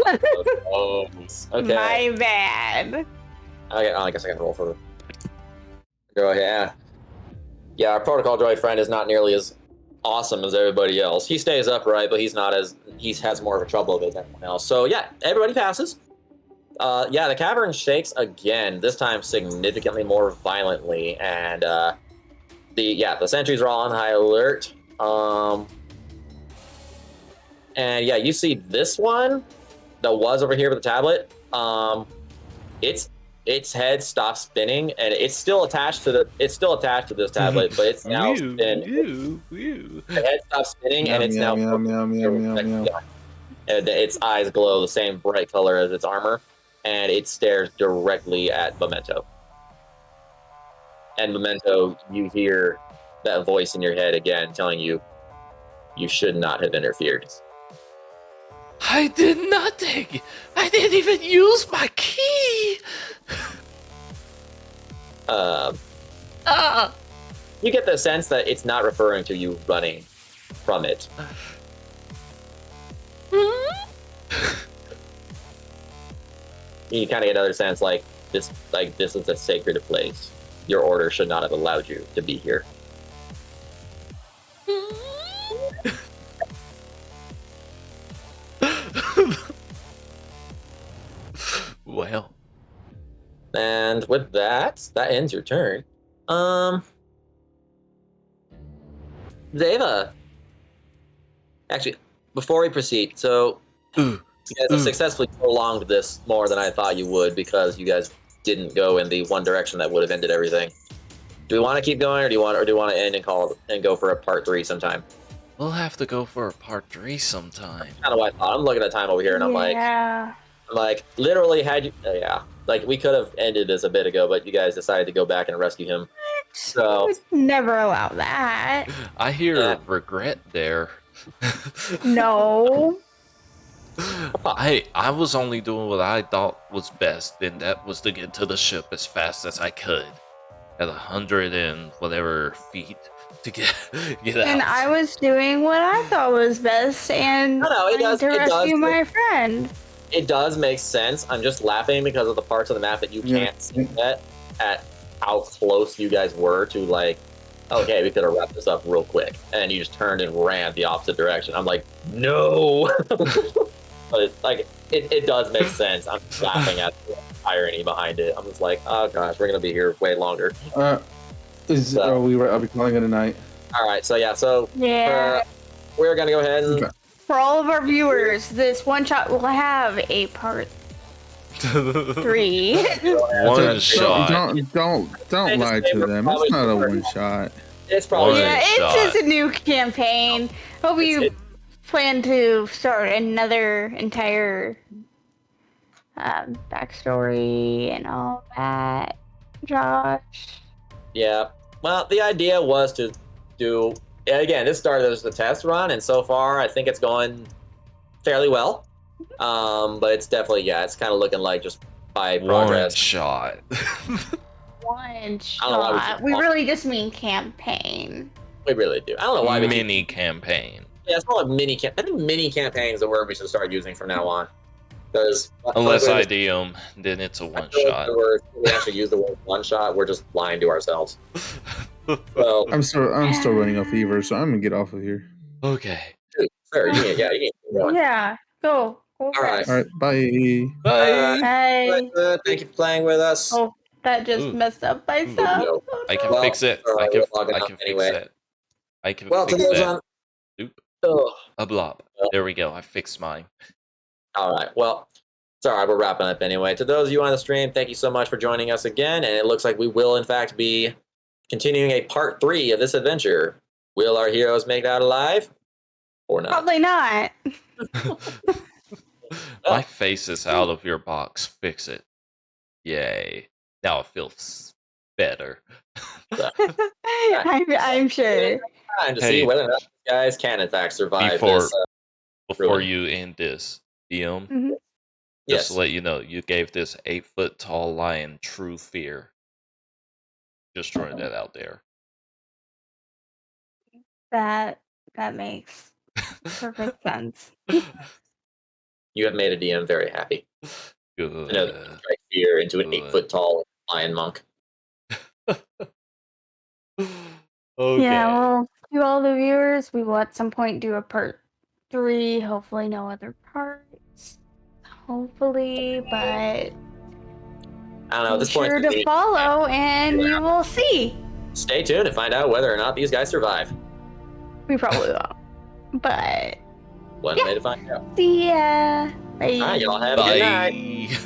Oh, okay. My bad. Okay, I guess I can roll for the. Go ahead. Yeah, our protocol droid friend is not nearly as awesome as everybody else. He stays upright, but he has more of a trouble with everyone else. So yeah, everybody passes. Yeah, the cavern shakes again. This time significantly more violently, and the sentries are all on high alert. And yeah, you see this one that was over here with the tablet. Its head stops spinning, and it's still attached to this tablet, but it's now spinning. The head stops spinning, and it's now. And its eyes glow the same bright color as its armor, and it stares directly at Memento. And Memento, you hear that voice in your head again telling you should not have interfered. I did nothing. I didn't even use my key. You get the sense that it's not referring to you running from it. You kind of get another sense like this is a sacred place. Your order should not have allowed you to be here. Well, And with that ends your turn. Deva. Actually, before we proceed, so Ooh. you guys have successfully prolonged this more than I thought you would because you guys didn't go in the one direction that would have ended everything. Do we want to keep going, or do you want to end and call it and go for a part 3 sometime? We'll have to go for a part 3 sometime. Kind of what I thought. I'm looking at time over here, and I'm like, literally, had you, yeah, like we could have ended this a bit ago, but you guys decided to go back and rescue him. So Would never allow that. I hear regret there. No. I was only doing what I thought was best, and that was to get to the ship as fast as I could. At 100 and whatever feet to get out. And I was doing what I thought was best and trying to rescue my friend. It does make sense. I'm just laughing because of the parts of the map that you can't see yet at how close you guys were to like, okay, we could have wrapped this up real quick. And you just turned and ran the opposite direction. I'm like, no. But it does make sense. I'm just laughing at the irony behind it. I'm just like, oh gosh, we're going to be here way longer. Are we calling it a night? All right, so we're going to go ahead and... For all of our viewers, this one shot will have a part 3. One shot. Don't lie to them. It's not a one shot. It's probably it's just a new campaign. Hope you plan to start another entire backstory and all that, Josh. Yeah. Well, the idea was to do. Again, this started as a test run, and so far I think it's going fairly well. But it's definitely it's kind of looking like just by progress. One shot. One shot. We really just mean campaign. We really do. I don't know why we mini campaign. Yeah, it's called mini camp. I think mini campaign is the word we should start using from now on. Unless I DM, then it's a one shot. We actually use the word one shot. We're just lying to ourselves. Well, I'm still running off fever, so I'm gonna get off of here. Okay. Dude, sir, you can go. Yeah, go. All right. Bye. Bye. Thank you for playing with us. Oh, that just messed up my stuff. I can fix it. I can fix it. I can fix it. Oop. A blob. There we go. I fixed mine. All right. Well, sorry, we're wrapping up anyway. To those of you on the stream, thank you so much for joining us again. And it looks like we will, in fact, be continuing a part 3 of this adventure. Will our heroes make it out alive or not? Probably not. My face is out of your box. Fix it. Yay. Now it feels better. I'm sure. Time to see whether or not these guys can, in fact, survive before you end this, DM, just to let you know, you gave this 8-foot tall lion true fear. Just throwing that out there. That makes perfect sense. You have made a DM very happy. Good. I know that you strike fear into an 8-foot tall lion monk. Okay. Yeah, well, to all the viewers, we will at some point do a part 3. Hopefully, no other parts. Hopefully, but I don't know. At this point, sure to follow, and you will see. Stay tuned to find out whether or not these guys survive. We probably won't, but One way to find out. see ya. Bye. All right, y'all have a good night. Bye.